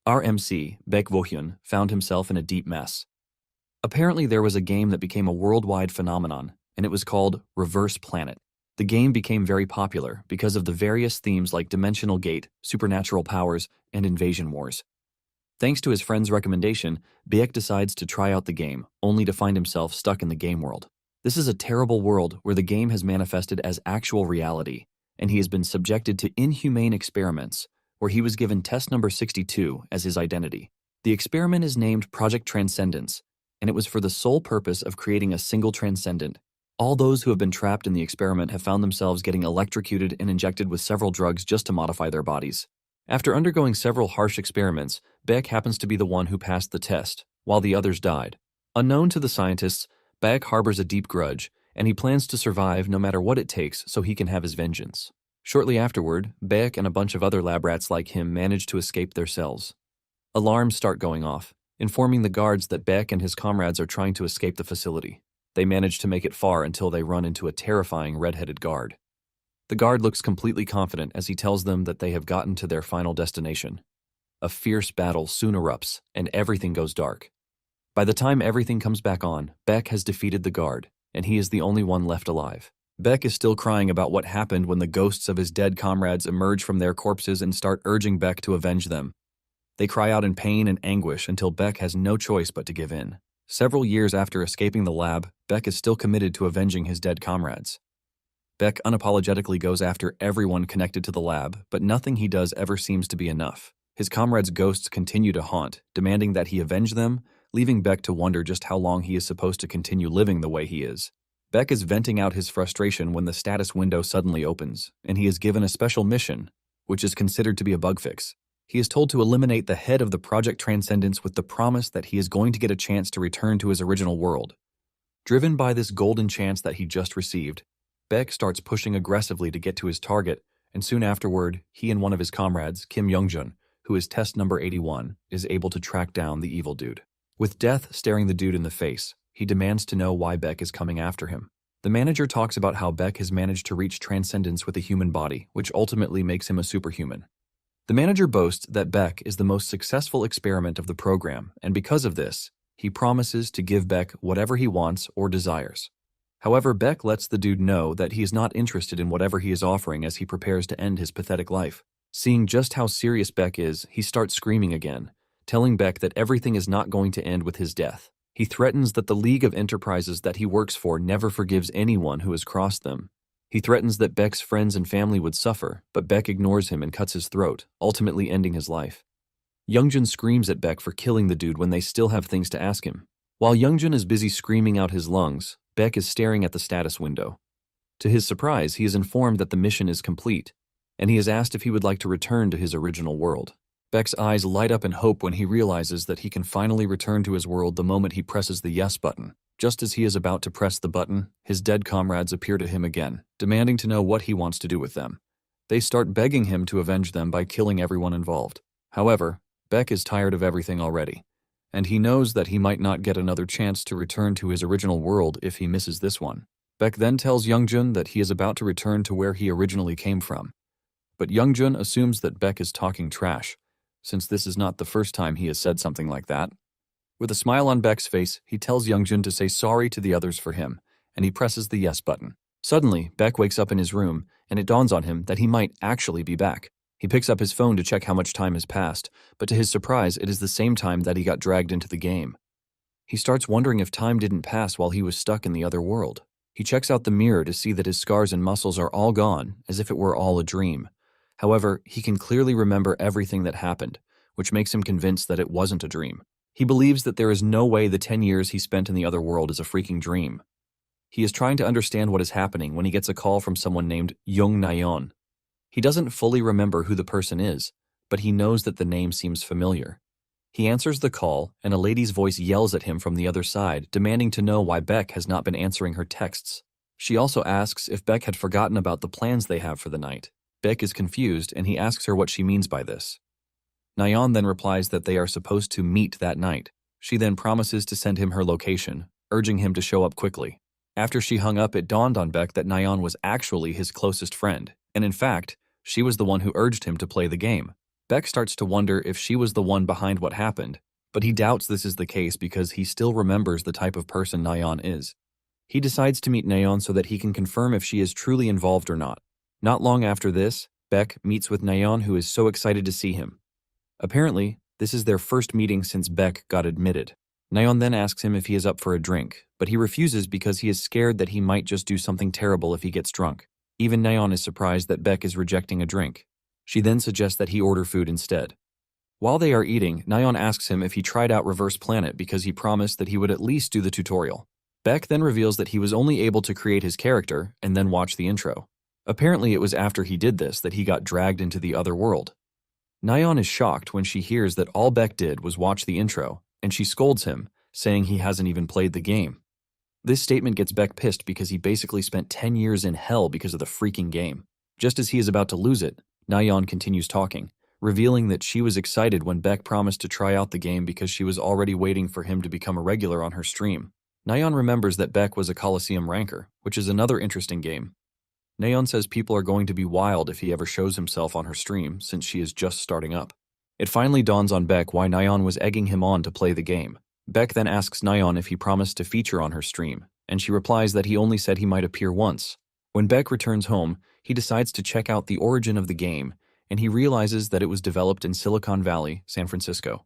RMC, Baek Wohyun, found himself in a deep mess. Apparently there was a game that became a worldwide phenomenon, and it was called Reverse Planet. The game became very popular because of the various themes like dimensional gate, supernatural powers, and invasion wars. Thanks to his friend's recommendation, Baek decides to try out the game, only to find himself stuck in the game world. This is a terrible world where the game has manifested as actual reality, and he has been subjected to inhumane experiments, where he was given test number 62 as his identity. The experiment is named Project Transcendence, and it was for the sole purpose of creating a single transcendent. All those who have been trapped in the experiment have found themselves getting electrocuted and injected with several drugs just to modify their bodies. After undergoing several harsh experiments, Baek happens to be the one who passed the test, while the others died. Unknown to the scientists, Baek harbors a deep grudge, and he plans to survive no matter what it takes so he can have his vengeance. Shortly afterward, Baek and a bunch of other lab rats like him manage to escape their cells. Alarms start going off, informing the guards that Baek and his comrades are trying to escape the facility. They manage to make it far until they run into a terrifying red-headed guard. The guard looks completely confident as he tells them that they have gotten to their final destination. A fierce battle soon erupts, and everything goes dark. By the time everything comes back on, Baek has defeated the guard, and he is the only one left alive. Baek is still crying about what happened when the ghosts of his dead comrades emerge from their corpses and start urging Baek to avenge them. They cry out in pain and anguish until Baek has no choice but to give in. Several years after escaping the lab, Baek is still committed to avenging his dead comrades. Baek unapologetically goes after everyone connected to the lab, but nothing he does ever seems to be enough. His comrades' ghosts continue to haunt, demanding that he avenge them, leaving Baek to wonder just how long he is supposed to continue living the way he is. Baek is venting out his frustration when the status window suddenly opens, and he is given a special mission, which is considered to be a bug fix. He is told to eliminate the head of the Project Transcendence with the promise that he is going to get a chance to return to his original world. Driven by this golden chance that he just received, Baek starts pushing aggressively to get to his target, and soon afterward, he and one of his comrades, Kim Youngjun, who is test number 81, is able to track down the evil dude. With death staring the dude in the face, he demands to know why Baek is coming after him. The manager talks about how Baek has managed to reach transcendence with a human body, which ultimately makes him a superhuman. The manager boasts that Baek is the most successful experiment of the program, and because of this, he promises to give Baek whatever he wants or desires. However, Baek lets the dude know that he is not interested in whatever he is offering as he prepares to end his pathetic life. Seeing just how serious Baek is, he starts screaming again, telling Baek that everything is not going to end with his death. He threatens that the League of Enterprises that he works for never forgives anyone who has crossed them. He threatens that Baek's friends and family would suffer, but Baek ignores him and cuts his throat, ultimately ending his life. Youngjun screams at Baek for killing the dude when they still have things to ask him. While Youngjun is busy screaming out his lungs, Baek is staring at the status window. To his surprise, he is informed that the mission is complete, and he is asked if he would like to return to his original world. Baek's eyes light up in hope when he realizes that he can finally return to his world the moment he presses the yes button. Just as he is about to press the button, his dead comrades appear to him again, demanding to know what he wants to do with them. They start begging him to avenge them by killing everyone involved. However, Baek is tired of everything already, and he knows that he might not get another chance to return to his original world if he misses this one. Baek then tells Youngjun that he is about to return to where he originally came from. But Youngjun assumes that Baek is talking trash, since this is not the first time he has said something like that. With a smile on Baek's face, he tells Youngjun to say sorry to the others for him, and he presses the yes button. Suddenly, Baek wakes up in his room, and it dawns on him that he might actually be back. He picks up his phone to check how much time has passed, but to his surprise, it is the same time that he got dragged into the game. He starts wondering if time didn't pass while he was stuck in the other world. He checks out the mirror to see that his scars and muscles are all gone, as if it were all a dream. However, he can clearly remember everything that happened, which makes him convinced that it wasn't a dream. He believes that there is no way the 10 years he spent in the other world is a freaking dream. He is trying to understand what is happening when he gets a call from someone named Young Nayeon. He doesn't fully remember who the person is, but he knows that the name seems familiar. He answers the call, and a lady's voice yells at him from the other side, demanding to know why Baek has not been answering her texts. She also asks if Baek had forgotten about the plans they have for the night. Baek is confused, and he asks her what she means by this. Nayeon then replies that they are supposed to meet that night. She then promises to send him her location, urging him to show up quickly. After she hung up, it dawned on Baek that Nayeon was actually his closest friend, and in fact, she was the one who urged him to play the game. Beck starts to wonder if she was the one behind what happened, but he doubts this is the case because he still remembers the type of person Nayeon is. He decides to meet Nayeon so that he can confirm if she is truly involved or not. Not long after this, Beck meets with Nayeon, who is so excited to see him. Apparently, this is their first meeting since Beck got admitted. Nayeon then asks him if he is up for a drink, but he refuses because he is scared that he might just do something terrible if he gets drunk. Even Nayeon is surprised that Beck is rejecting a drink. She then suggests that he order food instead. While they are eating, Nayeon asks him if he tried out Reverse Planet because he promised that he would at least do the tutorial. Beck then reveals that he was only able to create his character and then watch the intro. Apparently, it was after he did this that he got dragged into the other world. Nayeon is shocked when she hears that all Beck did was watch the intro, and she scolds him, saying he hasn't even played the game. This statement gets Beck pissed because he basically spent 10 years in hell because of the freaking game. Just as he is about to lose it, Nayeon continues talking, revealing that she was excited when Beck promised to try out the game because she was already waiting for him to become a regular on her stream. Nayeon remembers that Beck was a Coliseum ranker, which is another interesting game. Nayeon says people are going to be wild if he ever shows himself on her stream since she is just starting up. It finally dawns on Beck why Nayeon was egging him on to play the game. Beck then asks Nayeon if he promised to feature on her stream, and she replies that he only said he might appear once. When Beck returns home, he decides to check out the origin of the game, and he realizes that it was developed in Silicon Valley, San Francisco.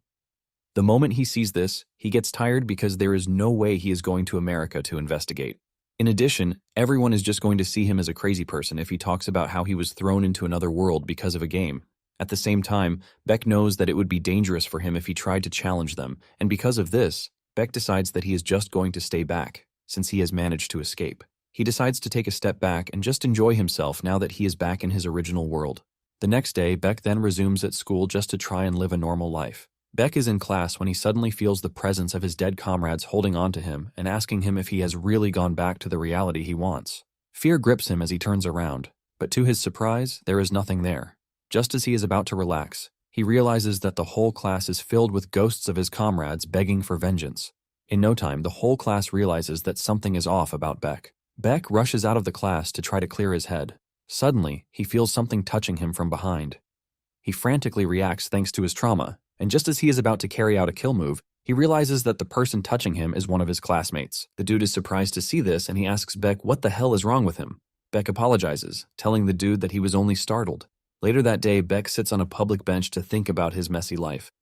The moment he sees this, he gets tired because there is no way he is going to America to investigate. In addition, everyone is just going to see him as a crazy person if he talks about how he was thrown into another world because of a game. At the same time, Beck knows that it would be dangerous for him if he tried to challenge them, and because of this, Beck decides that he is just going to stay back, since he has managed to escape. He decides to take a step back and just enjoy himself now that he is back in his original world. The next day, Beck then resumes at school just to try and live a normal life. Beck is in class when he suddenly feels the presence of his dead comrades holding on to him and asking him if he has really gone back to the reality he wants. Fear grips him as he turns around, but to his surprise, there is nothing there. Just as he is about to relax, he realizes that the whole class is filled with ghosts of his comrades begging for vengeance. In no time, the whole class realizes that something is off about Beck. Beck rushes out of the class to try to clear his head. Suddenly, he feels something touching him from behind. He frantically reacts thanks to his trauma, and just as he is about to carry out a kill move, he realizes that the person touching him is one of his classmates. The dude is surprised to see this, and he asks Beck what the hell is wrong with him. Beck apologizes, telling the dude that he was only startled. Later that day, Beck sits on a public bench to think about his messy life.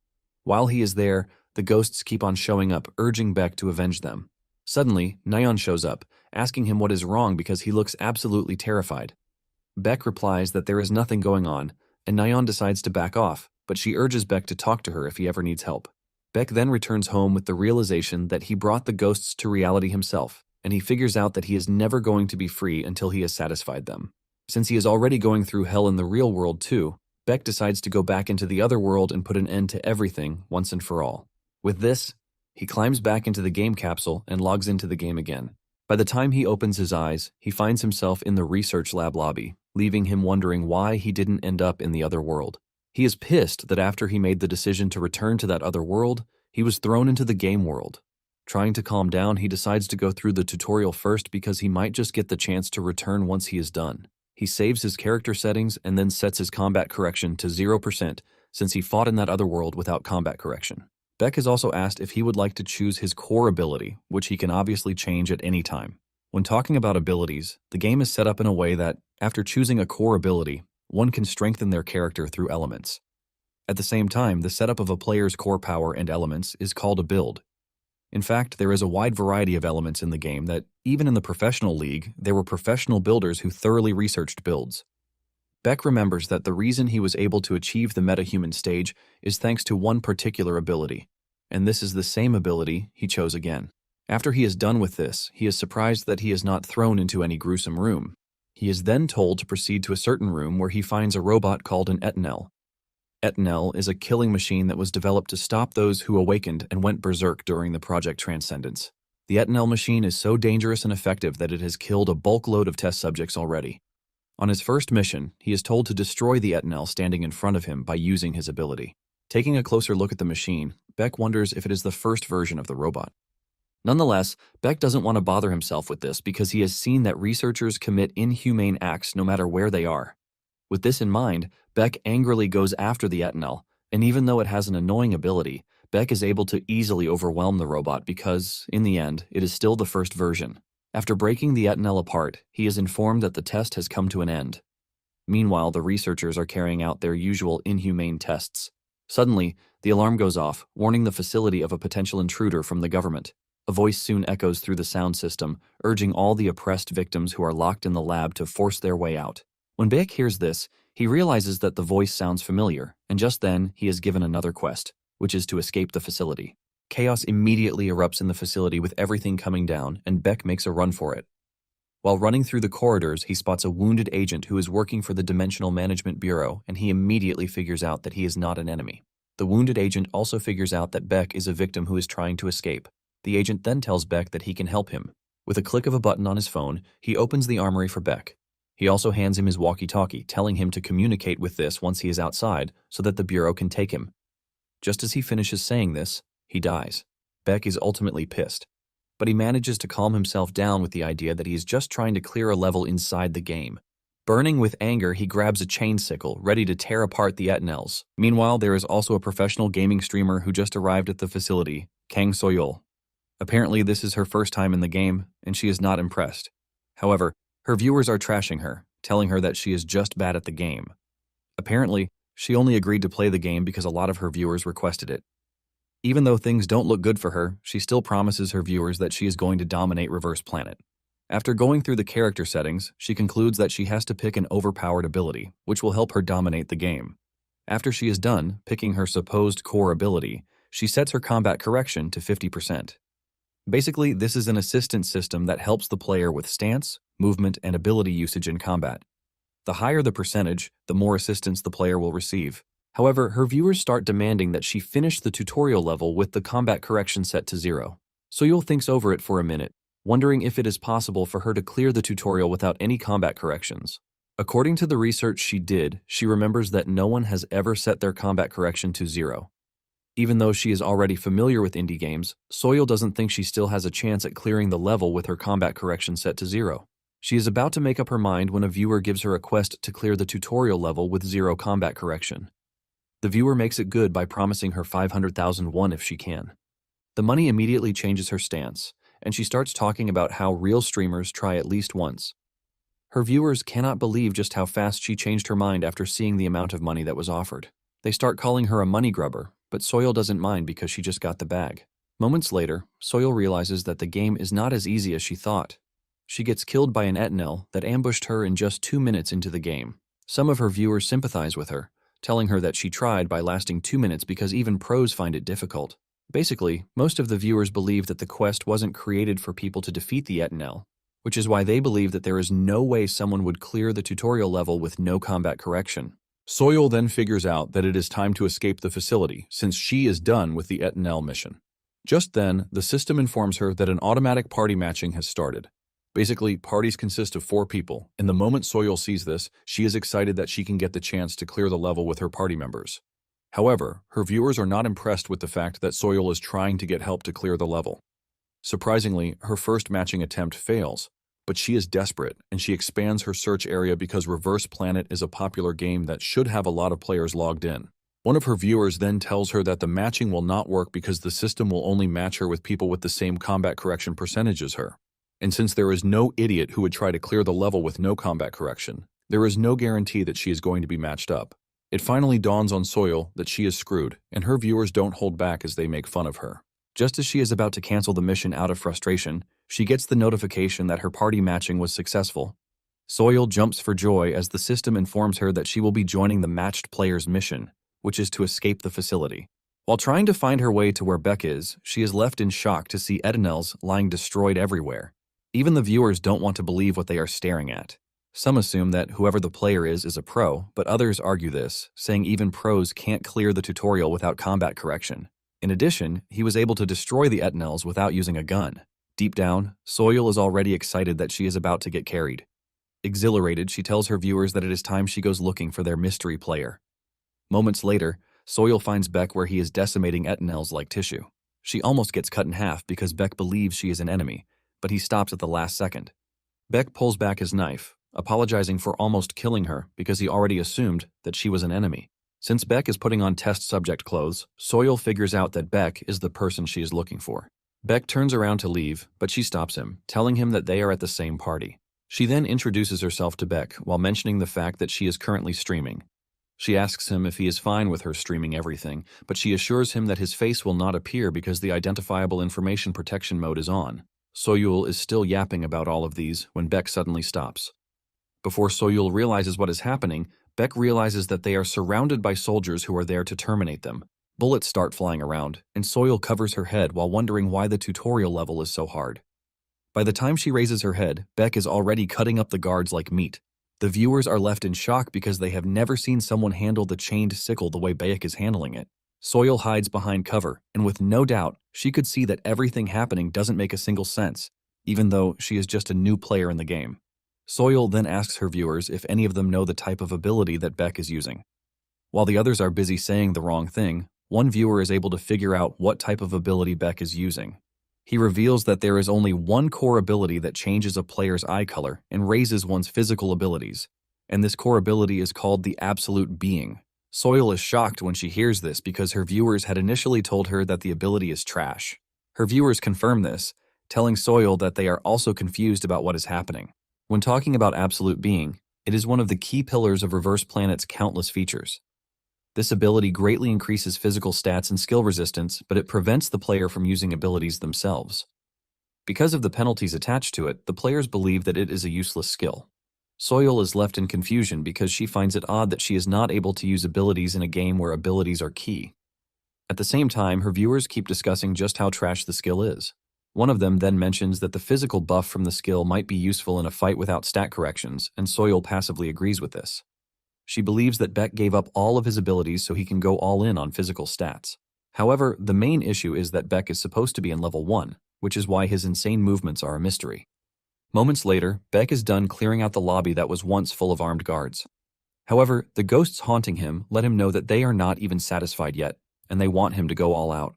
While he is there, the ghosts keep on showing up, urging Beck to avenge them. Suddenly, Nayeon shows up, asking him what is wrong because he looks absolutely terrified. Beck replies that there is nothing going on, and Nayeon decides to back off, but she urges Beck to talk to her if he ever needs help. Beck then returns home with the realization that he brought the ghosts to reality himself, and he figures out that he is never going to be free until he has satisfied them. Since he is already going through hell in the real world too, Beck decides to go back into the other world and put an end to everything once and for all. With this, he climbs back into the game capsule and logs into the game again. By the time he opens his eyes, he finds himself in the research lab lobby, leaving him wondering why he didn't end up in the other world. He is pissed that after he made the decision to return to that other world, he was thrown into the game world. Trying to calm down, he decides to go through the tutorial first because he might just get the chance to return once he is done. He saves his character settings and then sets his combat correction to 0% since he fought in that other world without combat correction. Beck is also asked if he would like to choose his core ability, which he can obviously change at any time. When talking about abilities, the game is set up in a way that, after choosing a core ability, one can strengthen their character through elements. At the same time, the setup of a player's core power and elements is called a build. In fact, there is a wide variety of elements in the game that, even in the professional league, there were professional builders who thoroughly researched builds. Beck remembers that the reason he was able to achieve the metahuman stage is thanks to one particular ability, and this is the same ability he chose again. After he is done with this, he is surprised that he is not thrown into any gruesome room. He is then told to proceed to a certain room where he finds a robot called an Etanel. Etanel is a killing machine that was developed to stop those who awakened and went berserk during the Project Transcendence. The Etanel machine is so dangerous and effective that it has killed a bulk load of test subjects already. On his first mission, he is told to destroy the Etanel standing in front of him by using his ability. Taking a closer look at the machine, Beck wonders if it is the first version of the robot. Nonetheless, Beck doesn't want to bother himself with this because he has seen that researchers commit inhumane acts no matter where they are. With this in mind, Beck angrily goes after the Etenel, and even though it has an annoying ability, Beck is able to easily overwhelm the robot because, in the end, it is still the first version. After breaking the Etenel apart, he is informed that the test has come to an end. Meanwhile, the researchers are carrying out their usual inhumane tests. Suddenly, the alarm goes off, warning the facility of a potential intruder from the government. A voice soon echoes through the sound system, urging all the oppressed victims who are locked in the lab to force their way out. When Beck hears this, he realizes that the voice sounds familiar, and just then, he is given another quest, which is to escape the facility. Chaos immediately erupts in the facility with everything coming down, and Beck makes a run for it. While running through the corridors, he spots a wounded agent who is working for the Dimensional Management Bureau, and he immediately figures out that he is not an enemy. The wounded agent also figures out that Beck is a victim who is trying to escape. The agent then tells Beck that he can help him. With a click of a button on his phone, he opens the armory for Beck. He also hands him his walkie-talkie, telling him to communicate with this once he is outside so that the Bureau can take him. Just as he finishes saying this, he dies. Beck is ultimately pissed, but he manages to calm himself down with the idea that he is just trying to clear a level inside the game. Burning with anger, he grabs a chain sickle, ready to tear apart the Etenels. Meanwhile, there is also a professional gaming streamer who just arrived at the facility, Kang Soyol. Apparently, this is her first time in the game, and she is not impressed. However, her viewers are trashing her, telling her that she is just bad at the game. Apparently, she only agreed to play the game because a lot of her viewers requested it. Even though things don't look good for her, she still promises her viewers that she is going to dominate Reverse Planet. After going through the character settings, she concludes that she has to pick an overpowered ability, which will help her dominate the game. After she is done picking her supposed core ability, she sets her combat correction to 50%. Basically, this is an assistance system that helps the player with stance, movement, and ability usage in combat. The higher the percentage, the more assistance the player will receive. However, her viewers start demanding that she finish the tutorial level with the combat correction set to 0. Soyul thinks over it for a minute, wondering if it is possible for her to clear the tutorial without any combat corrections. According to the research she did, she remembers that no one has ever set their combat correction to 0. Even though she is already familiar with indie games, Soyul doesn't think she still has a chance at clearing the level with her combat correction set to 0. She is about to make up her mind when a viewer gives her a quest to clear the tutorial level with 0 combat correction. The viewer makes it good by promising her 500,000 won if she can. The money immediately changes her stance, and she starts talking about how real streamers try at least once. Her viewers cannot believe just how fast she changed her mind after seeing the amount of money that was offered. They start calling her a money grubber, but Soyul doesn't mind because she just got the bag. Moments later, Soyul realizes that the game is not as easy as she thought. She gets killed by an Etenel that ambushed her in just 2 minutes into the game. Some of her viewers sympathize with her, telling her that she tried by lasting 2 minutes because even pros find it difficult. Basically, most of the viewers believe that the quest wasn't created for people to defeat the Etenel, which is why they believe that there is no way someone would clear the tutorial level with no combat correction. Soyul then figures out that it is time to escape the facility, since she is done with the Etenel mission. Just then, the system informs her that an automatic party matching has started. Basically, parties consist of 4 people, and the moment Soyul sees this, she is excited that she can get the chance to clear the level with her party members. However, her viewers are not impressed with the fact that Soyul is trying to get help to clear the level. Surprisingly, her first matching attempt fails, but she is desperate, and she expands her search area because Reverse Planet is a popular game that should have a lot of players logged in. One of her viewers then tells her that the matching will not work because the system will only match her with people with the same combat correction percentage as her. And since there is no idiot who would try to clear the level with no combat correction, there is no guarantee that she is going to be matched up. It finally dawns on Soyul that she is screwed, and her viewers don't hold back as they make fun of her. Just as she is about to cancel the mission out of frustration, she gets the notification that her party matching was successful. Soyul jumps for joy as the system informs her that she will be joining the matched player's mission, which is to escape the facility. While trying to find her way to where Beck is, she is left in shock to see Etenels lying destroyed everywhere. Even the viewers don't want to believe what they are staring at. Some assume that whoever the player is a pro, but others argue this, saying even pros can't clear the tutorial without combat correction. In addition, he was able to destroy the Etenels without using a gun. Deep down, Soyul is already excited that she is about to get carried. Exhilarated, she tells her viewers that it is time she goes looking for their mystery player. Moments later, Soyul finds Beck where he is decimating Etenels like tissue. She almost gets cut in half because Beck believes she is an enemy, but he stops at the last second. Beck pulls back his knife, apologizing for almost killing her because he already assumed that she was an enemy. Since Beck is putting on test subject clothes, Soil figures out that Beck is the person she is looking for. Beck turns around to leave, but she stops him, telling him that they are at the same party. She then introduces herself to Beck while mentioning the fact that she is currently streaming. She asks him if he is fine with her streaming everything, but she assures him that his face will not appear because the identifiable information protection mode is on. Soyul is still yapping about all of these when Beck suddenly stops. Before Soyul realizes what is happening, Beck realizes that they are surrounded by soldiers who are there to terminate them. Bullets start flying around, and Soyul covers her head while wondering why the tutorial level is so hard. By the time she raises her head, Beck is already cutting up the guards like meat. The viewers are left in shock because they have never seen someone handle the chained sickle the way Beck is handling it. Soyul hides behind cover, and with no doubt, she could see that everything happening doesn't make a single sense, even though she is just a new player in the game. Soyul then asks her viewers if any of them know the type of ability that Beck is using. While the others are busy saying the wrong thing, one viewer is able to figure out what type of ability Beck is using. He reveals that there is only one core ability that changes a player's eye color and raises one's physical abilities, and this core ability is called the Absolute Being. Soyul is shocked when she hears this because her viewers had initially told her that the ability is trash. Her viewers confirm this, telling Soyul that they are also confused about what is happening. When talking about Absolute Being, it is one of the key pillars of Reverse Planet's countless features. This ability greatly increases physical stats and skill resistance, but it prevents the player from using abilities themselves. Because of the penalties attached to it, the players believe that it is a useless skill. Soyul is left in confusion because she finds it odd that she is not able to use abilities in a game where abilities are key. At the same time, her viewers keep discussing just how trash the skill is. One of them then mentions that the physical buff from the skill might be useful in a fight without stat corrections, and Soyul passively agrees with this. She believes that Beck gave up all of his abilities so he can go all in on physical stats. However, the main issue is that Beck is supposed to be in level 1, which is why his insane movements are a mystery. Moments later, Beck is done clearing out the lobby that was once full of armed guards. However, the ghosts haunting him let him know that they are not even satisfied yet, and they want him to go all out.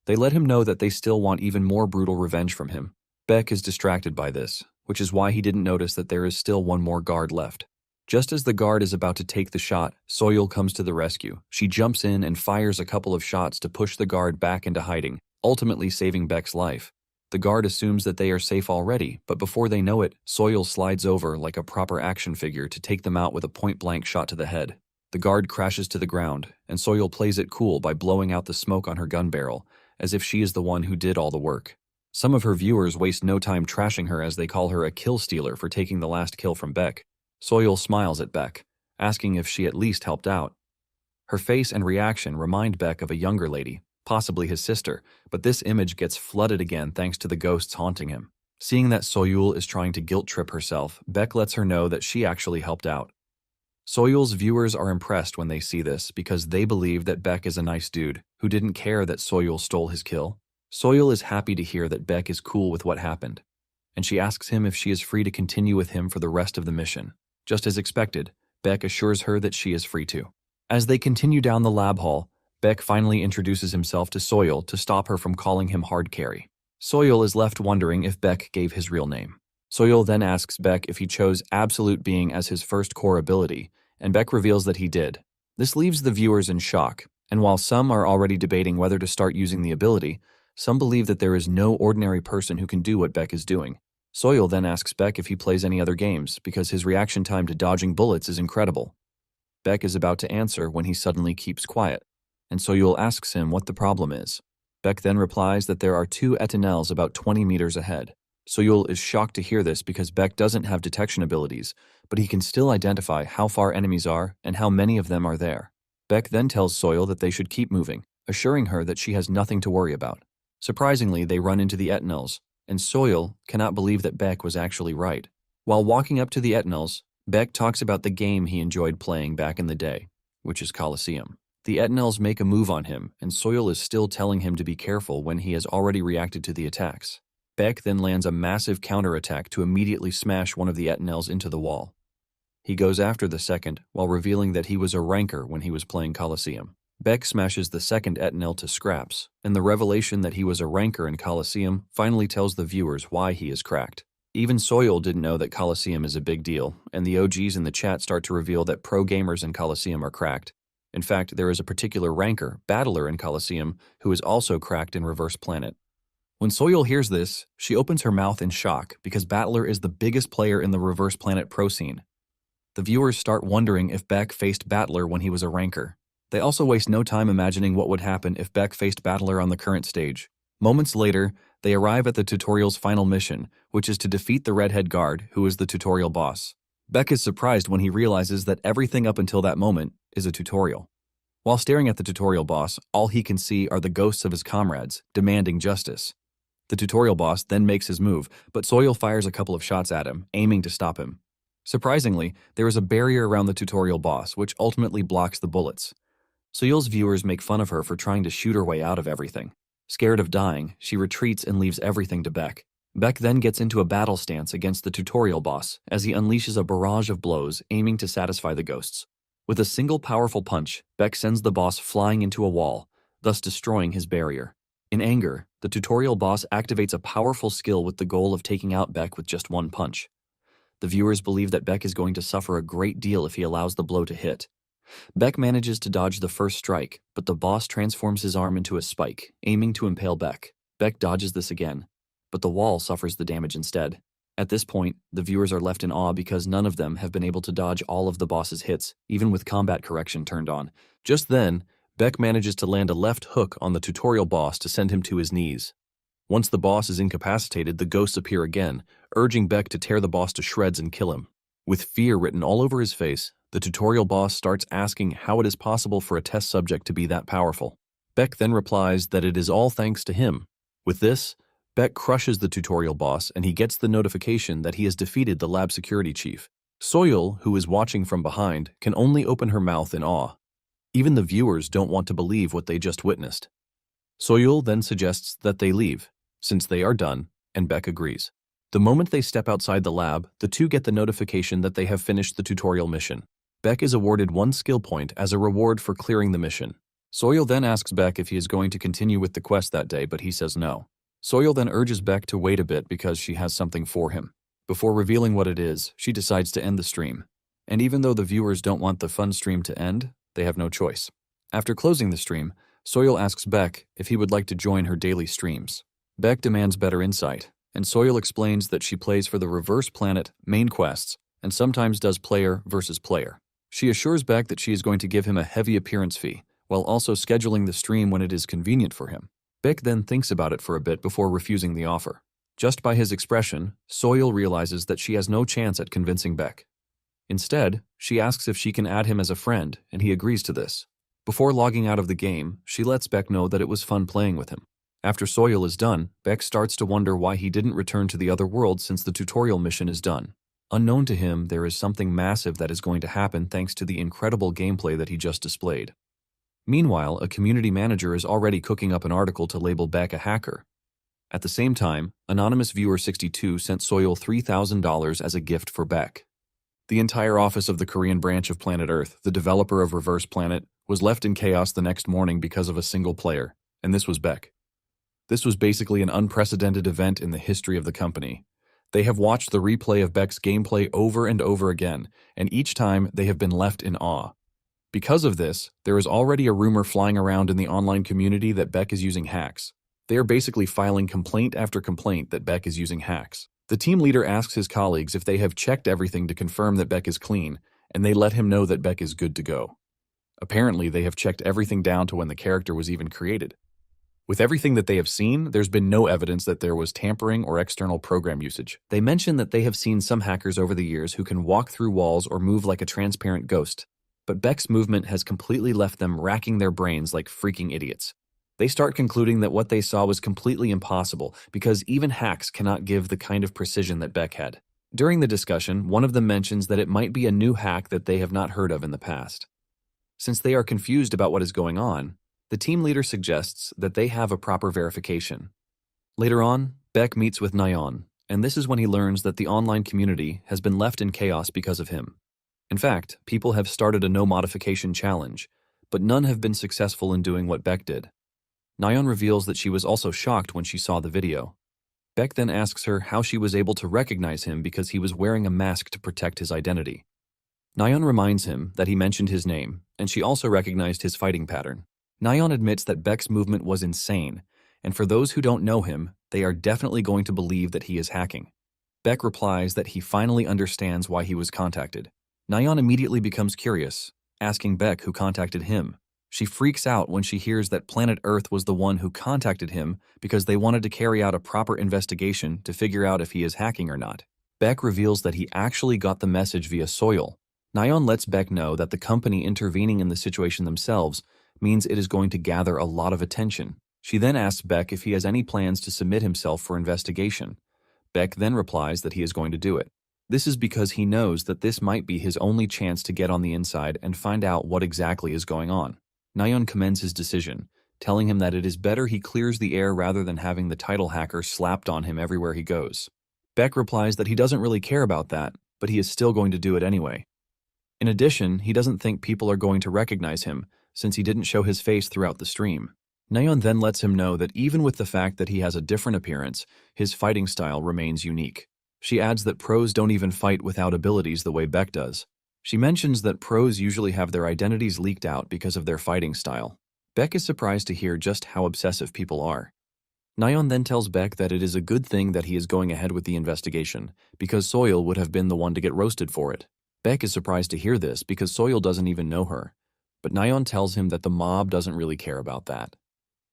They let him know that they still want even more brutal revenge from him. Beck is distracted by this, which is why he didn't notice that there is still one more guard left. Just as the guard is about to take the shot, Soyul comes to the rescue. She jumps in and fires a couple of shots to push the guard back into hiding, ultimately saving Beck's life. The guard assumes that they are safe already, but before they know it, Soyul slides over like a proper action figure to take them out with a point-blank shot to the head. The guard crashes to the ground, and Soyul plays it cool by blowing out the smoke on her gun barrel, as if she is the one who did all the work. Some of her viewers waste no time trashing her as they call her a kill stealer for taking the last kill from Beck. Soyul smiles at Beck, asking if she at least helped out. Her face and reaction remind Beck of a younger lady, possibly his sister, but this image gets flooded again thanks to the ghosts haunting him. Seeing that Soyul is trying to guilt-trip herself, Beck lets her know that she actually helped out. Soyul's viewers are impressed when they see this because they believe that Beck is a nice dude who didn't care that Soyul stole his kill. Soyul is happy to hear that Beck is cool with what happened, and she asks him if she is free to continue with him for the rest of the mission. Just as expected, Beck assures her that she is free to. As they continue down the lab hall, Beck finally introduces himself to Soyul to stop her from calling him hard carry. Soyul is left wondering if Beck gave his real name. Soyul then asks Beck if he chose Absolute Being as his first core ability, and Beck reveals that he did. This leaves the viewers in shock, and while some are already debating whether to start using the ability, some believe that there is no ordinary person who can do what Beck is doing. Soyul then asks Beck if he plays any other games, because his reaction time to dodging bullets is incredible. Beck is about to answer when he suddenly keeps quiet, and Soyul asks him what the problem is. Beck then replies that there are 2 Etinels about 20 meters ahead. Soyul is shocked to hear this because Beck doesn't have detection abilities, but he can still identify how far enemies are and how many of them are there. Beck then tells Soyul that they should keep moving, assuring her that she has nothing to worry about. Surprisingly, they run into the Etinels, and Soyul cannot believe that Beck was actually right. While walking up to the Etinels, Beck talks about the game he enjoyed playing back in the day, which is Colosseum. The Etinels make a move on him, and Soyul is still telling him to be careful when he has already reacted to the attacks. Beck then lands a massive counterattack to immediately smash one of the Etinels into the wall. He goes after the second, while revealing that he was a ranker when he was playing Colosseum. Beck smashes the second Etinel to scraps, and the revelation that he was a ranker in Colosseum finally tells the viewers why he is cracked. Even Soil didn't know that Coliseum is a big deal, and the OGs in the chat start to reveal that pro gamers in Coliseum are cracked. In fact, there is a particular ranker, battler in Coliseum, who is also cracked in Reverse Planet. When Soil hears this, she opens her mouth in shock because Battler is the biggest player in the Reverse Planet pro scene. The viewers start wondering if Beck faced Battler when he was a ranker. They also waste no time imagining what would happen if Beck faced Battler on the current stage. Moments later, they arrive at the tutorial's final mission, which is to defeat the redhead guard, who is the tutorial boss. Beck is surprised when he realizes that everything up until that moment is a tutorial. While staring at the tutorial boss, all he can see are the ghosts of his comrades, demanding justice. The tutorial boss then makes his move, but Soil fires a couple of shots at him, aiming to stop him. Surprisingly, there is a barrier around the tutorial boss, which ultimately blocks the bullets. Soil's viewers make fun of her for trying to shoot her way out of everything. Scared of dying, she retreats and leaves everything to Beck. Beck then gets into a battle stance against the tutorial boss as he unleashes a barrage of blows aiming to satisfy the ghosts. With a single powerful punch, Beck sends the boss flying into a wall, thus destroying his barrier. In anger, the tutorial boss activates a powerful skill with the goal of taking out Beck with just one punch. The viewers believe that Beck is going to suffer a great deal if he allows the blow to hit. Beck manages to dodge the first strike, but the boss transforms his arm into a spike, aiming to impale Beck. Beck dodges this again, but the wall suffers the damage instead. At this point, the viewers are left in awe because none of them have been able to dodge all of the boss's hits, even with combat correction turned on. Just then, Beck manages to land a left hook on the tutorial boss to send him to his knees. Once the boss is incapacitated, the ghosts appear again, urging Beck to tear the boss to shreds and kill him. With fear written all over his face, the tutorial boss starts asking how it is possible for a test subject to be that powerful. Beck then replies that it is all thanks to him. With this, Beck crushes the tutorial boss and he gets the notification that he has defeated the lab security chief. Soil, who is watching from behind, can only open her mouth in awe. Even the viewers don't want to believe what they just witnessed. Soil then suggests that they leave, since they are done, and Beck agrees. The moment they step outside the lab, the two get the notification that they have finished the tutorial mission. Beck is awarded 1 skill point as a reward for clearing the mission. Soil then asks Beck if he is going to continue with the quest that day, but he says no. Soil then urges Beck to wait a bit because she has something for him. Before revealing what it is, she decides to end the stream. And even though the viewers don't want the fun stream to end, they have no choice. After closing the stream, Soil asks Beck if he would like to join her daily streams. Beck demands better insight, and Soil explains that she plays for the Reverse Planet main quests and sometimes does player versus player. She assures Beck that she is going to give him a heavy appearance fee, while also scheduling the stream when it is convenient for him. Beck then thinks about it for a bit before refusing the offer. Just by his expression, Soil realizes that she has no chance at convincing Beck. Instead, she asks if she can add him as a friend, and he agrees to this. Before logging out of the game, she lets Beck know that it was fun playing with him. After Soil is done, Beck starts to wonder why he didn't return to the other world since the tutorial mission is done. Unknown to him, there is something massive that is going to happen thanks to the incredible gameplay that he just displayed. Meanwhile, a community manager is already cooking up an article to label Beck a hacker. At the same time, Anonymous Viewer 62 sent Soil $3,000 as a gift for Beck. The entire office of the Korean branch of Planet Earth, the developer of Reverse Planet, was left in chaos the next morning because of a single player, and this was Beck. This was basically an unprecedented event in the history of the company. They have watched the replay of Beck's gameplay over and over again, and each time they have been left in awe. Because of this, there is already a rumor flying around in the online community that Beck is using hacks. They are basically filing complaint after complaint that Beck is using hacks. The team leader asks his colleagues if they have checked everything to confirm that Beck is clean, and they let him know that Beck is good to go. Apparently, they have checked everything down to when the character was even created. With everything that they have seen, there's been no evidence that there was tampering or external program usage. They mention that they have seen some hackers over the years who can walk through walls or move like a transparent ghost, but Beck's movement has completely left them racking their brains like freaking idiots. They start concluding that what they saw was completely impossible because even hacks cannot give the kind of precision that Beck had. During the discussion, one of them mentions that it might be a new hack that they have not heard of in the past. Since they are confused about what is going on, the team leader suggests that they have a proper verification. Later on, Beck meets with Nyan, and this is when he learns that the online community has been left in chaos because of him. In fact, people have started a no-modification challenge, but none have been successful in doing what Beck did. Nyan reveals that she was also shocked when she saw the video. Beck then asks her how she was able to recognize him because he was wearing a mask to protect his identity. Nayeon reminds him that he mentioned his name, and she also recognized his fighting pattern. Nayeon admits that Beck's movement was insane, and for those who don't know him, they are definitely going to believe that he is hacking. Beck replies that he finally understands why he was contacted. Nayeon immediately becomes curious, asking Beck who contacted him. She freaks out when she hears that Planet Earth was the one who contacted him because they wanted to carry out a proper investigation to figure out if he is hacking or not. Beck reveals that he actually got the message via Soil. Nayeon lets Beck know that the company intervening in the situation themselves means it is going to gather a lot of attention. She then asks Beck if he has any plans to submit himself for investigation. Beck then replies that he is going to do it. This is because he knows that this might be his only chance to get on the inside and find out what exactly is going on. Nayeon commends his decision, telling him that it is better he clears the air rather than having the title hacker slapped on him everywhere he goes. Beck replies that he doesn't really care about that, but he is still going to do it anyway. In addition, he doesn't think people are going to recognize him, since he didn't show his face throughout the stream. Nayeon then lets him know that even with the fact that he has a different appearance, his fighting style remains unique. She adds that pros don't even fight without abilities the way Beck does. She mentions that pros usually have their identities leaked out because of their fighting style. Beck is surprised to hear just how obsessive people are. Nayeon then tells Beck that it is a good thing that he is going ahead with the investigation, because Soil would have been the one to get roasted for it. Beck is surprised to hear this because Soil doesn't even know her, but Nayeon tells him that the mob doesn't really care about that.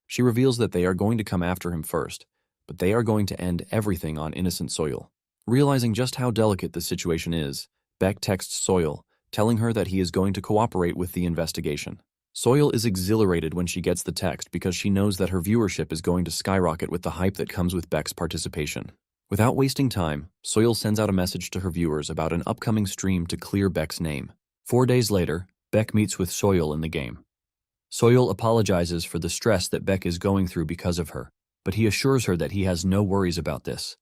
She reveals that they are going to come after him first, but they are going to end everything on innocent Soil. Realizing just how delicate the situation is, Beck texts Soil, telling her that he is going to cooperate with the investigation. Soil is exhilarated when she gets the text because she knows that her viewership is going to skyrocket with the hype that comes with Beck's participation. Without wasting time, Soil sends out a message to her viewers about an upcoming stream to clear Beck's name. 4 days later, Beck meets with Soil in the game. Soil apologizes for the stress that Beck is going through because of her, but he assures her that he has no worries about this.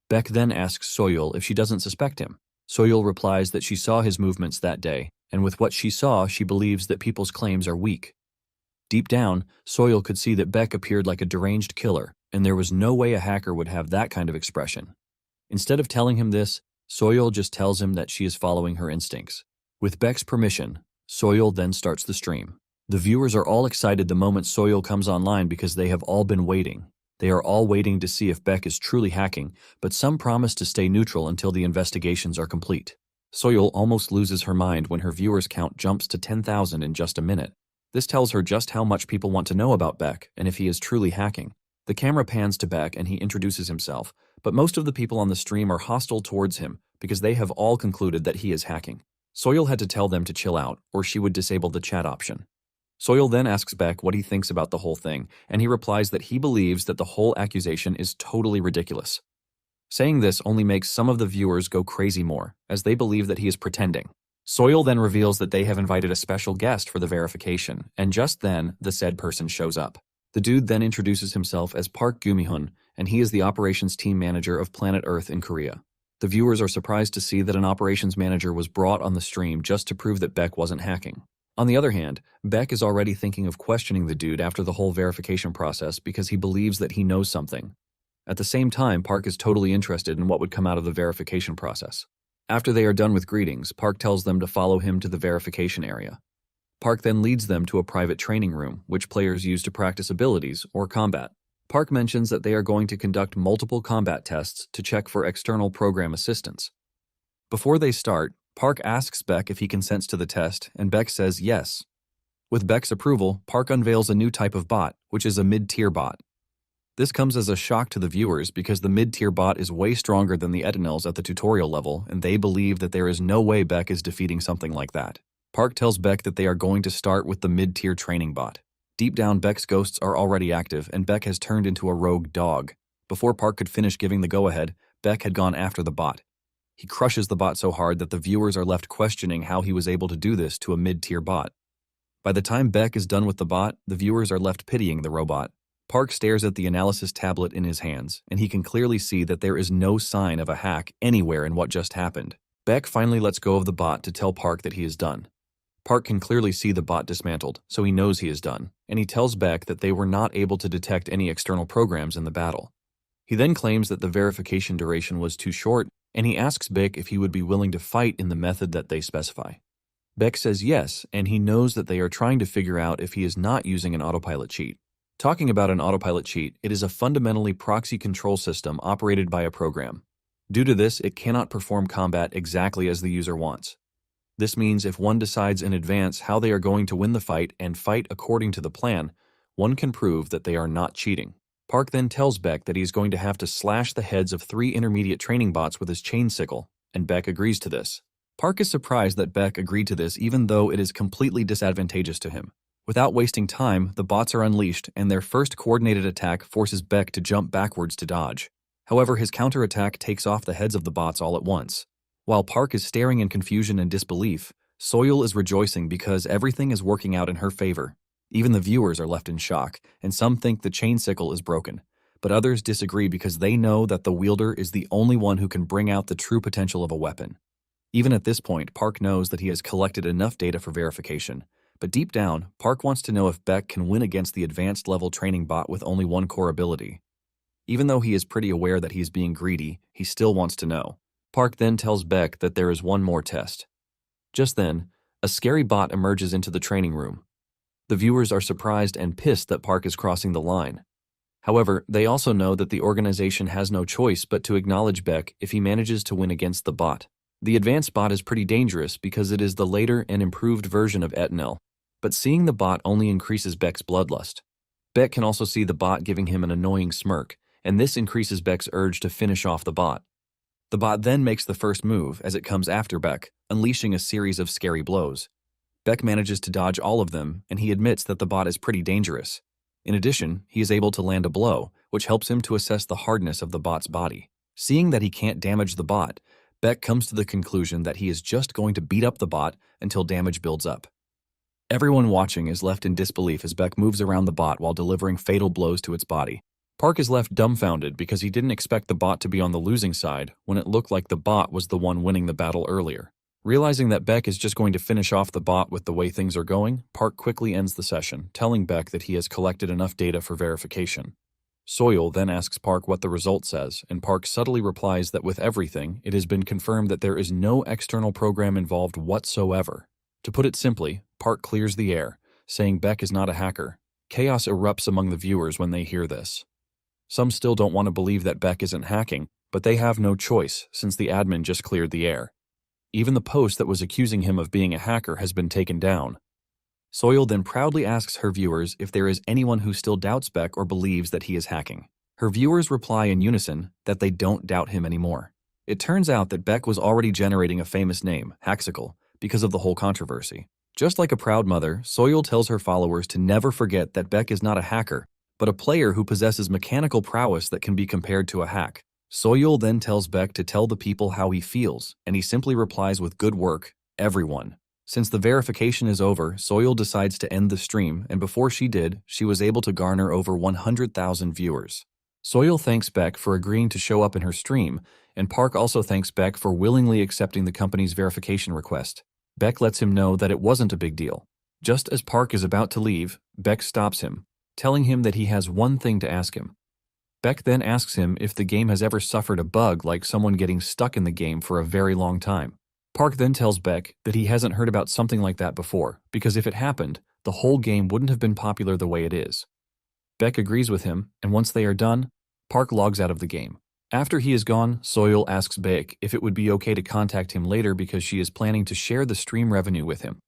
Beck then asks Soil if she doesn't suspect him. Soil replies that she saw his movements that day, and with what she saw, she believes that people's claims are weak. Deep down, Soil could see that Beck appeared like a deranged killer, and there was no way a hacker would have that kind of expression. Instead of telling him this, Soil just tells him that she is following her instincts. With Beck's permission, Soil then starts the stream. The viewers are all excited the moment Soil comes online because they have all been waiting. They are all waiting to see if Beck is truly hacking, but some promise to stay neutral until the investigations are complete. Soil almost loses her mind when her viewers count jumps to 10,000 in just a minute. This tells her just how much people want to know about Beck and if he is truly hacking. The camera pans to Beck and he introduces himself, but most of the people on the stream are hostile towards him because they have all concluded that he is hacking. Soil had to tell them to chill out, or she would disable the chat option. Soil then asks Beck what he thinks about the whole thing, and he replies that he believes that the whole accusation is totally ridiculous. Saying this only makes some of the viewers go crazy more, as they believe that he is pretending. Soil then reveals that they have invited a special guest for the verification, and just then, the said person shows up. The dude then introduces himself as Park Gumihun, and he is the operations team manager of Planet Earth in Korea. The viewers are surprised to see that an operations manager was brought on the stream just to prove that Beck wasn't hacking. On the other hand, Beck is already thinking of questioning the dude after the whole verification process because he believes that he knows something. At the same time, Park is totally interested in what would come out of the verification process. After they are done with greetings, Park tells them to follow him to the verification area. Park then leads them to a private training room, which players use to practice abilities or combat. Park mentions that they are going to conduct multiple combat tests to check for external program assistance. Before they start, Park asks Beck if he consents to the test, and Beck says yes. With Beck's approval, Park unveils a new type of bot, which is a mid-tier bot. This comes as a shock to the viewers because the mid-tier bot is way stronger than the Etinels at the tutorial level, and they believe that there is no way Beck is defeating something like that. Park tells Beck that they are going to start with the mid-tier training bot. Deep down, Beck's ghosts are already active, and Beck has turned into a rogue dog. Before Park could finish giving the go-ahead, Beck had gone after the bot. He crushes the bot so hard that the viewers are left questioning how he was able to do this to a mid-tier bot. By the time Beck is done with the bot, the viewers are left pitying the robot. Park stares at the analysis tablet in his hands, and he can clearly see that there is no sign of a hack anywhere in what just happened. Beck finally lets go of the bot to tell Park that he is done. Park can clearly see the bot dismantled, so he knows he is done, and he tells Beck that they were not able to detect any external programs in the battle. He then claims that the verification duration was too short, and he asks Beck if he would be willing to fight in the method that they specify. Beck says yes, and he knows that they are trying to figure out if he is not using an autopilot cheat. Talking about an autopilot cheat, it is a fundamentally proxy control system operated by a program. Due to this, it cannot perform combat exactly as the user wants. This means if one decides in advance how they are going to win the fight and fight according to the plan, one can prove that they are not cheating. Park then tells Beck that he is going to have to slash the heads of 3 intermediate training bots with his chain sickle, and Beck agrees to this. Park is surprised that Beck agreed to this even though it is completely disadvantageous to him. Without wasting time, the bots are unleashed, and their first coordinated attack forces Beck to jump backwards to dodge. However, his counterattack takes off the heads of the bots all at once. While Park is staring in confusion and disbelief, Soil is rejoicing because everything is working out in her favor. Even the viewers are left in shock, and some think the chain sickle is broken, but others disagree because they know that the wielder is the only one who can bring out the true potential of a weapon. Even at this point, Park knows that he has collected enough data for verification, but deep down, Park wants to know if Beck can win against the advanced level training bot with only one core ability. Even though he is pretty aware that he is being greedy, he still wants to know. Park then tells Beck that there is one more test. Just then, a scary bot emerges into the training room. The viewers are surprised and pissed that Park is crossing the line. However, they also know that the organization has no choice but to acknowledge Beck if he manages to win against the bot. The advanced bot is pretty dangerous because it is the later and improved version of Etanel, but seeing the bot only increases Beck's bloodlust. Beck can also see the bot giving him an annoying smirk, and this increases Beck's urge to finish off the bot. The bot then makes the first move as it comes after Beck, unleashing a series of scary blows. Beck manages to dodge all of them, and he admits that the bot is pretty dangerous. In addition, he is able to land a blow, which helps him to assess the hardness of the bot's body. Seeing that he can't damage the bot, Beck comes to the conclusion that he is just going to beat up the bot until damage builds up. Everyone watching is left in disbelief as Beck moves around the bot while delivering fatal blows to its body. Park is left dumbfounded because he didn't expect the bot to be on the losing side when it looked like the bot was the one winning the battle earlier. Realizing that Beck is just going to finish off the bot with the way things are going, Park quickly ends the session, telling Beck that he has collected enough data for verification. Soil then asks Park what the result says, and Park subtly replies that with everything, it has been confirmed that there is no external program involved whatsoever. To put it simply, Park clears the air, saying Beck is not a hacker. Chaos erupts among the viewers when they hear this. Some still don't want to believe that Beck isn't hacking, but they have no choice since the admin just cleared the air. Even the post that was accusing him of being a hacker has been taken down. Soil then proudly asks her viewers if there is anyone who still doubts Beck or believes that he is hacking. Her viewers reply in unison that they don't doubt him anymore. It turns out that Beck was already generating a famous name, Haxicle, because of the whole controversy. Just like a proud mother, Soil tells her followers to never forget that Beck is not a hacker, but a player who possesses mechanical prowess that can be compared to a hack. Soil then tells Beck to tell the people how he feels, and he simply replies with good work, everyone. Since the verification is over, Soil decides to end the stream, and before she did, she was able to garner over 100,000 viewers. Soil thanks Beck for agreeing to show up in her stream, and Park also thanks Beck for willingly accepting the company's verification request. Beck lets him know that it wasn't a big deal. Just as Park is about to leave, Beck stops him, telling him that he has one thing to ask him. Beck then asks him if the game has ever suffered a bug like someone getting stuck in the game for a very long time. Park then tells Beck that he hasn't heard about something like that before, because if it happened, the whole game wouldn't have been popular the way it is. Beck agrees with him, and once they are done, Park logs out of the game. After he is gone, Soil asks Beck if it would be okay to contact him later because she is planning to share the stream revenue with him.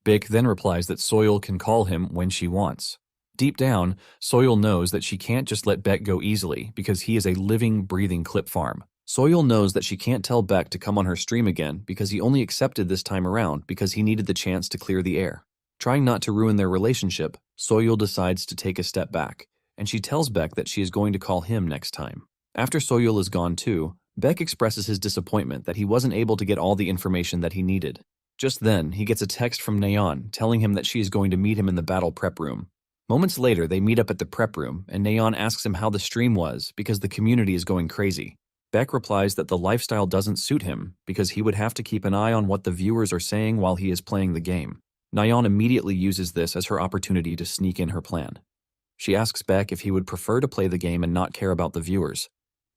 Beck then replies that Soil can call him when she wants. Deep down, Soil knows that she can't just let Beck go easily because he is a living, breathing clip farm. Soil knows that she can't tell Beck to come on her stream again because he only accepted this time around because he needed the chance to clear the air. Trying not to ruin their relationship, Soil decides to take a step back, and she tells Beck that she is going to call him next time. After Soil is gone too, Beck expresses his disappointment that he wasn't able to get all the information that he needed. Just then, he gets a text from Neon telling him that she is going to meet him in the battle prep room. Moments later, they meet up at the prep room, and Neon asks him how the stream was because the community is going crazy. Beck replies that the lifestyle doesn't suit him because he would have to keep an eye on what the viewers are saying while he is playing the game. Neon immediately uses this as her opportunity to sneak in her plan. She asks Beck if he would prefer to play the game and not care about the viewers.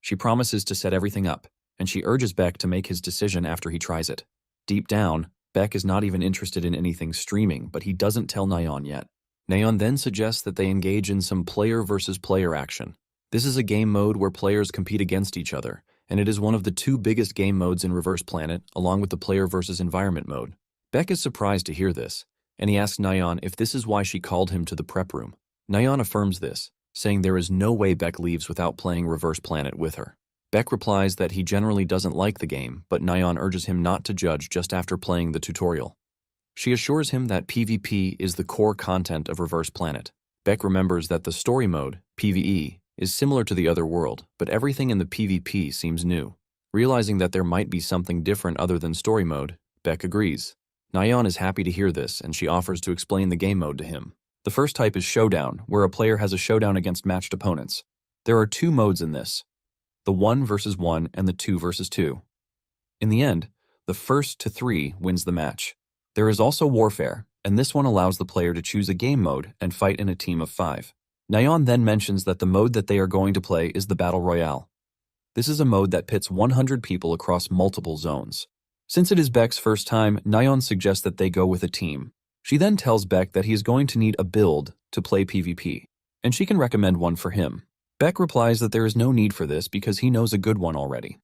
She promises to set everything up, and she urges Beck to make his decision after he tries it. Deep down, Beck is not even interested in anything streaming, but he doesn't tell Nayeon yet. Nayeon then suggests that they engage in some player versus player action. This is a game mode where players compete against each other, and it is one of the two biggest game modes in Reverse Planet, along with the player versus environment mode. Beck is surprised to hear this, and he asks Nayeon if this is why she called him to the prep room. Nayeon affirms this, saying there is no way Beck leaves without playing Reverse Planet with her. Beck replies that he generally doesn't like the game, but Nayeon urges him not to judge just after playing the tutorial. She assures him that PvP is the core content of Reverse Planet. Beck remembers that the story mode, PvE, is similar to the other world, but everything in the PvP seems new. Realizing that there might be something different other than story mode, Beck agrees. Nayeon is happy to hear this, and she offers to explain the game mode to him. The first type is Showdown, where a player has a showdown against matched opponents. There are two modes in this, the 1 versus 1 and the 2 versus 2. In the end, the first to 3 wins the match. There is also Warfare, and this one allows the player to choose a game mode and fight in a team of 5. Nayeon then mentions that the mode that they are going to play is the Battle Royale. This is a mode that pits 100 people across multiple zones. Since it is Beck's first time, Nayeon suggests that they go with a team. She then tells Beck that he is going to need a build to play PvP, and she can recommend one for him. Beck replies that there is no need for this because he knows a good one already.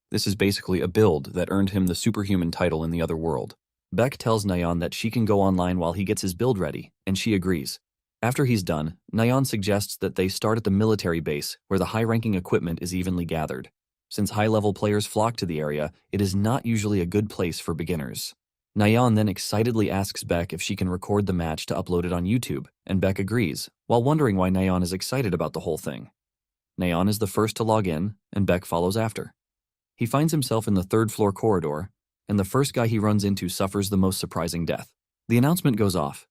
This is basically a build that earned him the superhuman title in the other world. Beck tells Nayeon that she can go online while he gets his build ready, and she agrees. After he's done, Nayeon suggests that they start at the military base, where the high-ranking equipment is evenly gathered. Since high-level players flock to the area, it is not usually a good place for beginners. Nayeon then excitedly asks Beck if she can record the match to upload it on YouTube, and Beck agrees, while wondering why Nayeon is excited about the whole thing. Nayeon is the first to log in, and Beck follows after. He finds himself in the third-floor corridor, and the first guy he runs into suffers the most surprising death. The announcement goes off,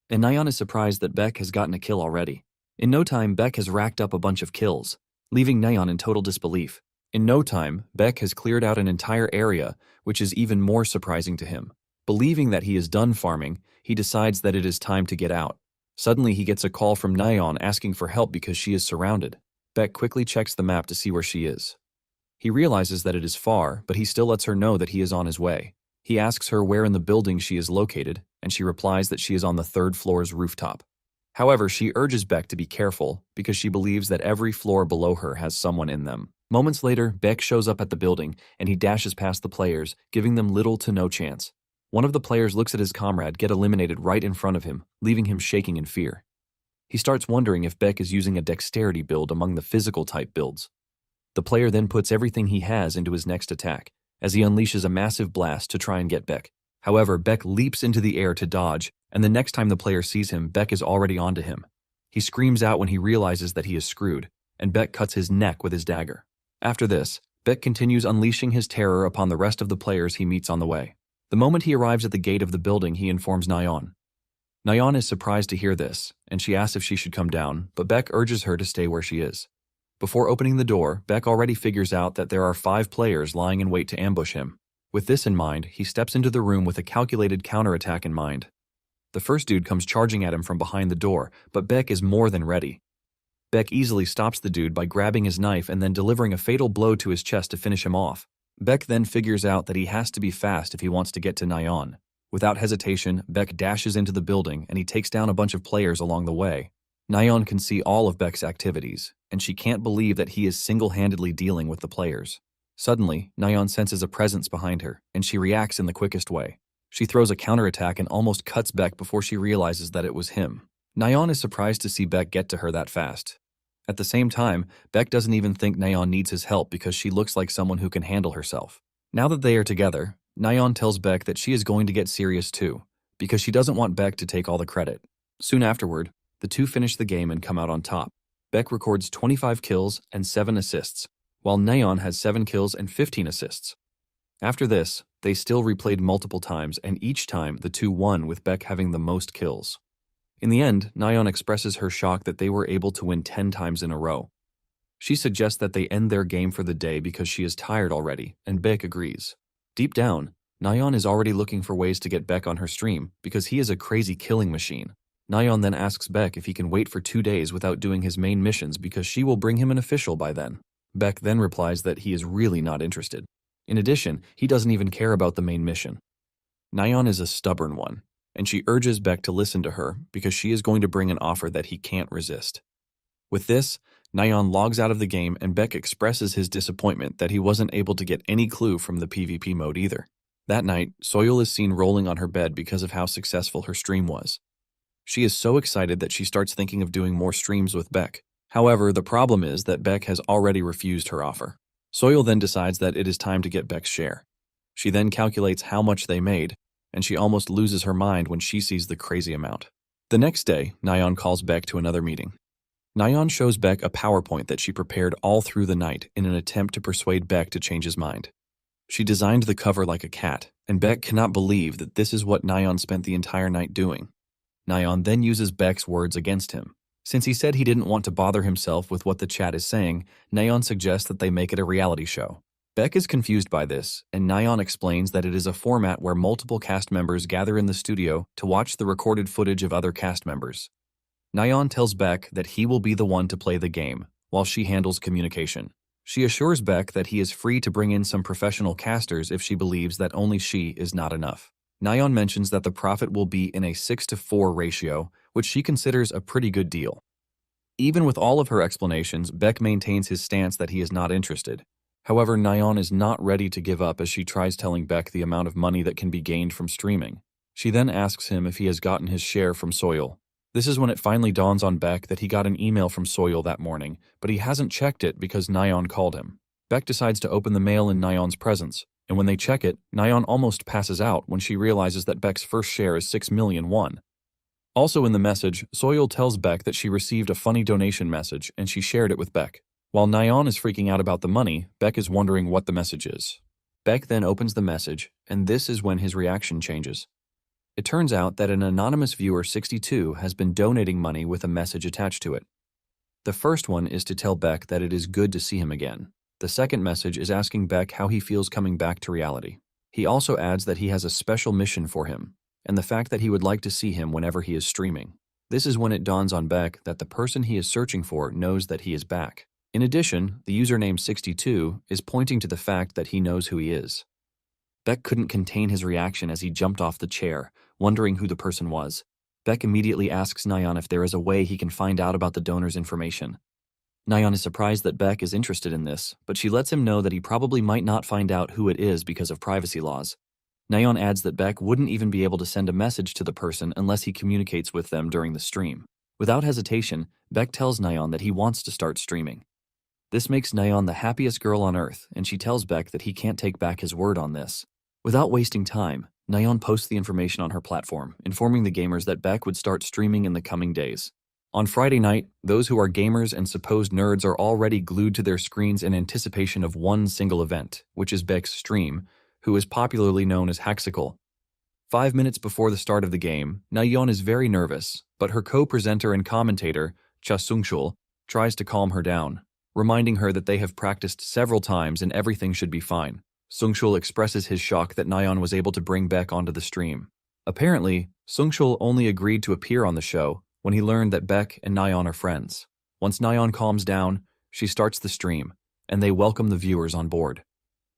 and Nayeon is surprised that Beck has gotten a kill already. In no time, Beck has racked up a bunch of kills, leaving Nayeon in total disbelief. In no time, Beck has cleared out an entire area, which is even more surprising to him. Believing that he is done farming, he decides that it is time to get out. Suddenly, he gets a call from Nayeon asking for help because she is surrounded. Beck quickly checks the map to see where she is. He realizes that it is far, but he still lets her know that he is on his way. He asks her where in the building she is located, and she replies that she is on the 3rd floor's rooftop. However, she urges Beck to be careful because she believes that every floor below her has someone in them. Moments later, Beck shows up at the building, and he dashes past the players, giving them little to no chance. One of the players looks at his comrade get eliminated right in front of him, leaving him shaking in fear. He starts wondering if Beck is using a dexterity build among the physical type builds. The player then puts everything he has into his next attack, as he unleashes a massive blast to try and get Beck. However, Beck leaps into the air to dodge, and the next time the player sees him, Beck is already onto him. He screams out when he realizes that he is screwed, and Beck cuts his neck with his dagger. After this, Beck continues unleashing his terror upon the rest of the players he meets on the way. The moment he arrives at the gate of the building, he informs Nayeon. Nayeon is surprised to hear this, and she asks if she should come down, but Beck urges her to stay where she is. Before opening the door, Beck already figures out that there are 5 players lying in wait to ambush him. With this in mind, he steps into the room with a calculated counterattack in mind. The first dude comes charging at him from behind the door, but Beck is more than ready. Beck easily stops the dude by grabbing his knife and then delivering a fatal blow to his chest to finish him off. Beck then figures out that he has to be fast if he wants to get to Nayeon. Without hesitation, Beck dashes into the building and he takes down a bunch of players along the way. Nayeon can see all of Beck's activities, and she can't believe that he is single-handedly dealing with the players. Suddenly, Nayeon senses a presence behind her, and she reacts in the quickest way. She throws a counterattack and almost cuts Beck before she realizes that it was him. Nayeon is surprised to see Beck get to her that fast. At the same time, Beck doesn't even think Nayeon needs his help because she looks like someone who can handle herself. Now that they are together, Nayeon tells Beck that she is going to get serious too, because she doesn't want Beck to take all the credit. Soon afterward, the two finish the game and come out on top. Beck records 25 kills and 7 assists, while Nayeon has 7 kills and 15 assists. After this, they still replayed multiple times, and each time the two won with Beck having the most kills. In the end, Nayeon expresses her shock that they were able to win 10 times in a row. She suggests that they end their game for the day because she is tired already, and Beck agrees. Deep down, Nayeon is already looking for ways to get Beck on her stream because he is a crazy killing machine. Nayeon then asks Beck if he can wait for 2 days without doing his main missions because she will bring him an official by then. Beck then replies that he is really not interested. In addition, he doesn't even care about the main mission. Nayeon is a stubborn one, and she urges Beck to listen to her because she is going to bring an offer that he can't resist. With this, Nayeon logs out of the game and Beck expresses his disappointment that he wasn't able to get any clue from the PvP mode either. That night, Soyeol is seen rolling on her bed because of how successful her stream was. She is so excited that she starts thinking of doing more streams with Beck. However, the problem is that Beck has already refused her offer. Soyeol then decides that it is time to get Beck's share. She then calculates how much they made, and she almost loses her mind when she sees the crazy amount. The next day, Nayeon calls Beck to another meeting. Nayeon shows Beck a PowerPoint that she prepared all through the night in an attempt to persuade Beck to change his mind. She designed the cover like a cat, and Beck cannot believe that this is what Nayeon spent the entire night doing. Nayeon then uses Beck's words against him. Since he said he didn't want to bother himself with what the chat is saying, Nayeon suggests that they make it a reality show. Beck is confused by this, and Nayeon explains that it is a format where multiple cast members gather in the studio to watch the recorded footage of other cast members. Nayeon tells Beck that he will be the one to play the game, while she handles communication. She assures Beck that he is free to bring in some professional casters if she believes that only she is not enough. Nayeon mentions that the profit will be in a 6-to-4 ratio, which she considers a pretty good deal. Even with all of her explanations, Beck maintains his stance that he is not interested. However, Nayeon is not ready to give up as she tries telling Beck the amount of money that can be gained from streaming. She then asks him if he has gotten his share from Soyeol. This is when it finally dawns on Beck that he got an email from Soyeol that morning, but he hasn't checked it because Nayeon called him. Beck decides to open the mail in Nayeon's presence, and when they check it, Nayeon almost passes out when she realizes that Beck's first share is 6 million won. Also in the message, Soyeol tells Beck that she received a funny donation message and she shared it with Beck. While Nayeon is freaking out about the money, Beck is wondering what the message is. Beck then opens the message, and this is when his reaction changes. It turns out that an anonymous viewer 62 has been donating money with a message attached to it. The first one is to tell Beck that it is good to see him again. The second message is asking Beck how he feels coming back to reality. He also adds that he has a special mission for him, and the fact that he would like to see him whenever he is streaming. This is when it dawns on Beck that the person he is searching for knows that he is back. In addition, the username 62 is pointing to the fact that he knows who he is. Beck couldn't contain his reaction as he jumped off the chair, wondering who the person was. Beck immediately asks Nayeon if there is a way he can find out about the donor's information. Nayeon is surprised that Beck is interested in this, but she lets him know that he probably might not find out who it is because of privacy laws. Nayeon adds that Beck wouldn't even be able to send a message to the person unless he communicates with them during the stream. Without hesitation, Beck tells Nayeon that he wants to start streaming. This makes Nayeon the happiest girl on earth, and she tells Beck that he can't take back his word on this. Without wasting time, Nayeon posts the information on her platform, informing the gamers that Beck would start streaming in the coming days. On Friday night, those who are gamers and supposed nerds are already glued to their screens in anticipation of one single event, which is Beck's stream, who is popularly known as Haxical. 5 minutes before the start of the game, Nayeon is very nervous, but her co-presenter and commentator, Cha Sung-chul, tries to calm her down, reminding her that they have practiced several times and everything should be fine. Sung-chul expresses his shock that Nayeon was able to bring Beck onto the stream. Apparently, Sung-chul only agreed to appear on the show when he learned that Beck and Nayeon are friends. Once Nayeon calms down, she starts the stream, and they welcome the viewers on board.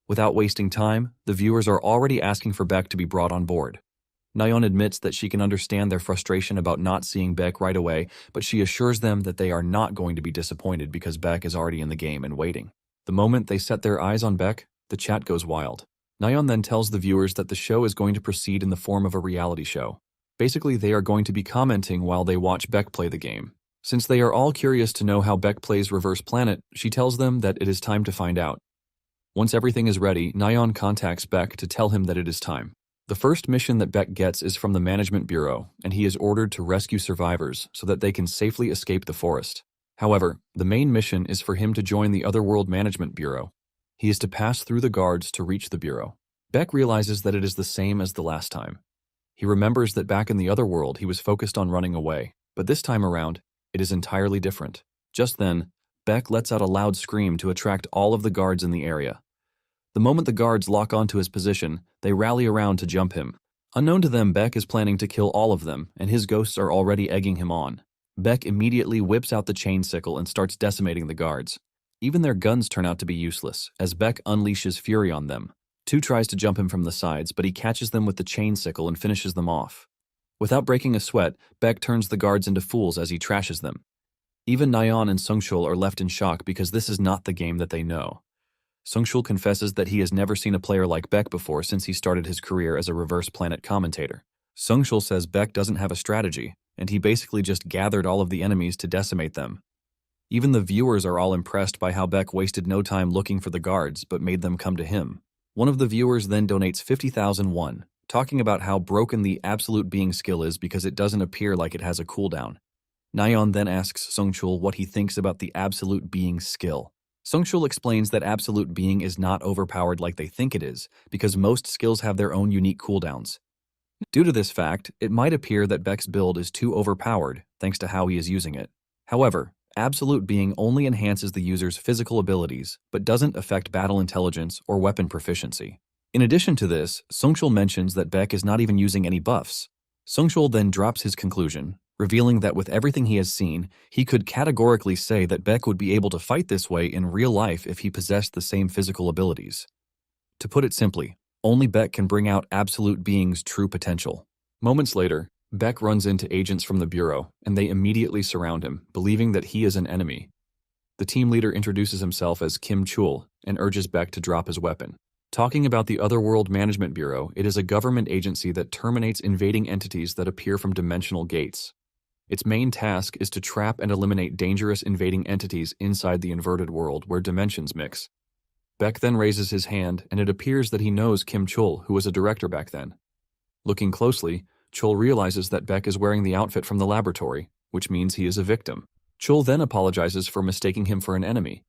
Without wasting time, the viewers are already asking for Beck to be brought on board. Nayeon admits that she can understand their frustration about not seeing Beck right away, but she assures them that they are not going to be disappointed because Beck is already in the game and waiting. The moment they set their eyes on Beck, the chat goes wild. Nayeon then tells the viewers that the show is going to proceed in the form of a reality show. Basically, they are going to be commenting while they watch Beck play the game. Since they are all curious to know how Beck plays Reverse Planet, she tells them that it is time to find out. Once everything is ready, Nayeon contacts Beck to tell him that it is time. The first mission that Beck gets is from the Management Bureau, and he is ordered to rescue survivors so that they can safely escape the forest. However, the main mission is for him to join the Otherworld Management Bureau. He is to pass through the guards to reach the Bureau. Beck realizes that it is the same as the last time. He remembers that back in the other world he was focused on running away, but this time around, it is entirely different. Just then, Beck lets out a loud scream to attract all of the guards in the area. The moment the guards lock onto his position, they rally around to jump him. Unknown to them, Beck is planning to kill all of them, and his ghosts are already egging him on. Beck immediately whips out the chain sickle and starts decimating the guards. Even their guns turn out to be useless, as Beck unleashes fury on them. Two tries to jump him from the sides, but he catches them with the chain sickle and finishes them off. Without breaking a sweat, Beck turns the guards into fools as he trashes them. Even Nayeon and Sungshul are left in shock because this is not the game that they know. Sungshul confesses that he has never seen a player like Beck before since he started his career as a Reverse Planet commentator. Sungshul says Beck doesn't have a strategy, and he basically just gathered all of the enemies to decimate them. Even the viewers are all impressed by how Beck wasted no time looking for the guards, but made them come to him. One of the viewers then donates 50,000 won, talking about how broken the absolute being skill is because it doesn't appear like it has a cooldown. Nayeon then asks Sungshul what he thinks about the absolute being skill. Sungshul explains that absolute being is not overpowered like they think it is, because most skills have their own unique cooldowns. Due to this fact, it might appear that Beck's build is too overpowered, thanks to how he is using it. However, absolute being only enhances the user's physical abilities, but doesn't affect battle intelligence or weapon proficiency. In addition to this, Sungshul mentions that Beck is not even using any buffs. Sungshul then drops his conclusion, revealing that with everything he has seen, he could categorically say that Beck would be able to fight this way in real life if he possessed the same physical abilities. To put it simply, only Beck can bring out absolute being's true potential. Moments later, Beck runs into agents from the Bureau, and they immediately surround him, believing that he is an enemy. The team leader introduces himself as Kim Chul and urges Beck to drop his weapon. Talking about the Otherworld Management Bureau, it is a government agency that terminates invading entities that appear from dimensional gates. Its main task is to trap and eliminate dangerous invading entities inside the inverted world where dimensions mix. Beck then raises his hand, and it appears that he knows Kim Chul, who was a director back then. Looking closely, Chul realizes that Beck is wearing the outfit from the laboratory, which means he is a victim. Chul then apologizes for mistaking him for an enemy.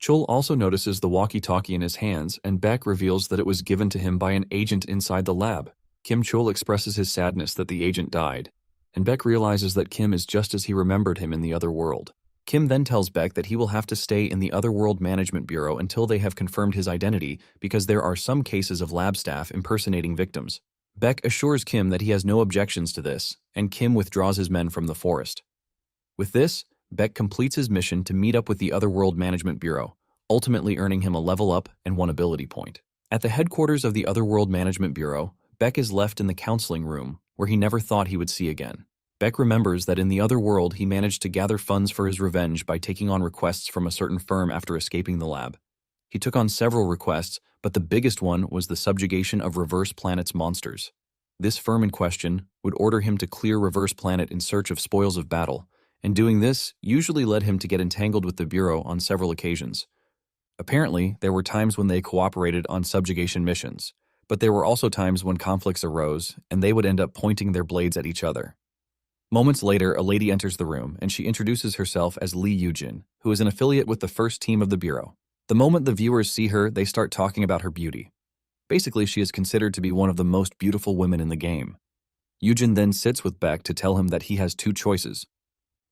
Chul also notices the walkie-talkie in his hands, and Beck reveals that it was given to him by an agent inside the lab. Kim Chul expresses his sadness that the agent died, and Beck realizes that Kim is just as he remembered him in the other world. Kim then tells Beck that he will have to stay in the Otherworld Management Bureau until they have confirmed his identity because there are some cases of lab staff impersonating victims. Beck assures Kim that he has no objections to this, and Kim withdraws his men from the forest. With this, Beck completes his mission to meet up with the Otherworld Management Bureau, ultimately earning him a level up and 1 ability point. At the headquarters of the Otherworld Management Bureau, Beck is left in the counseling room, where he never thought he would see again. Beck remembers that in the other world he managed to gather funds for his revenge by taking on requests from a certain firm after escaping the lab. He took on several requests, but the biggest one was the subjugation of Reverse Planet's monsters. This firm in question would order him to clear Reverse Planet in search of spoils of battle, and doing this usually led him to get entangled with the Bureau on several occasions. Apparently, there were times when they cooperated on subjugation missions, but there were also times when conflicts arose, and they would end up pointing their blades at each other. Moments later, a lady enters the room, and she introduces herself as Lee Yujin, who is an affiliate with the first team of the Bureau. The moment the viewers see her, they start talking about her beauty. Basically, she is considered to be one of the most beautiful women in the game. Yujin then sits with Beck to tell him that he has 2 choices.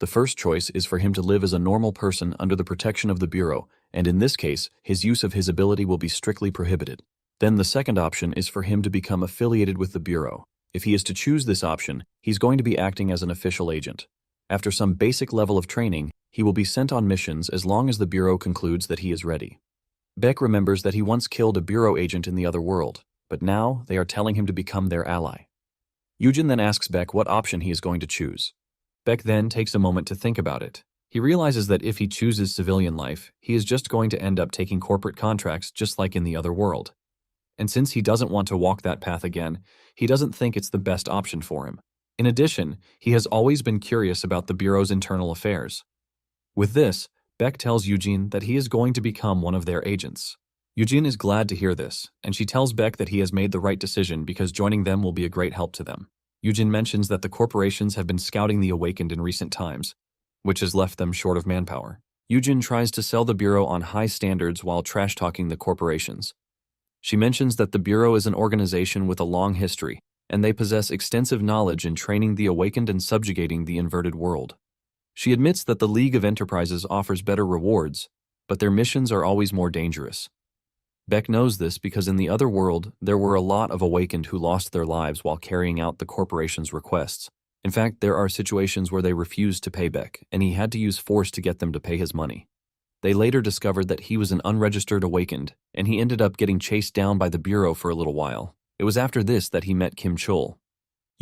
The first choice is for him to live as a normal person under the protection of the Bureau, and in this case, his use of his ability will be strictly prohibited. Then the second option is for him to become affiliated with the Bureau. If he is to choose this option, he's going to be acting as an official agent. After some basic level of training, he will be sent on missions as long as the Bureau concludes that he is ready. Beck remembers that he once killed a Bureau agent in the other world, but now they are telling him to become their ally. Yujin then asks Beck what option he is going to choose. Beck then takes a moment to think about it. He realizes that if he chooses civilian life, he is just going to end up taking corporate contracts just like in the other world. And since he doesn't want to walk that path again, he doesn't think it's the best option for him. In addition, he has always been curious about the Bureau's internal affairs. With this, Beck tells Eugene that he is going to become one of their agents. Eugene is glad to hear this, and she tells Beck that he has made the right decision because joining them will be a great help to them. Eugene mentions that the corporations have been scouting the Awakened in recent times, which has left them short of manpower. Eugene tries to sell the Bureau on high standards while trash-talking the corporations. She mentions that the Bureau is an organization with a long history, and they possess extensive knowledge in training the Awakened and subjugating the inverted world. She admits that the League of Enterprises offers better rewards, but their missions are always more dangerous. Beck knows this because in the other world, there were a lot of Awakened who lost their lives while carrying out the corporation's requests. In fact, there are situations where they refused to pay Beck, and he had to use force to get them to pay his money. They later discovered that he was an unregistered awakened, and he ended up getting chased down by the bureau for a little while. It was after this that he met Kim Chul.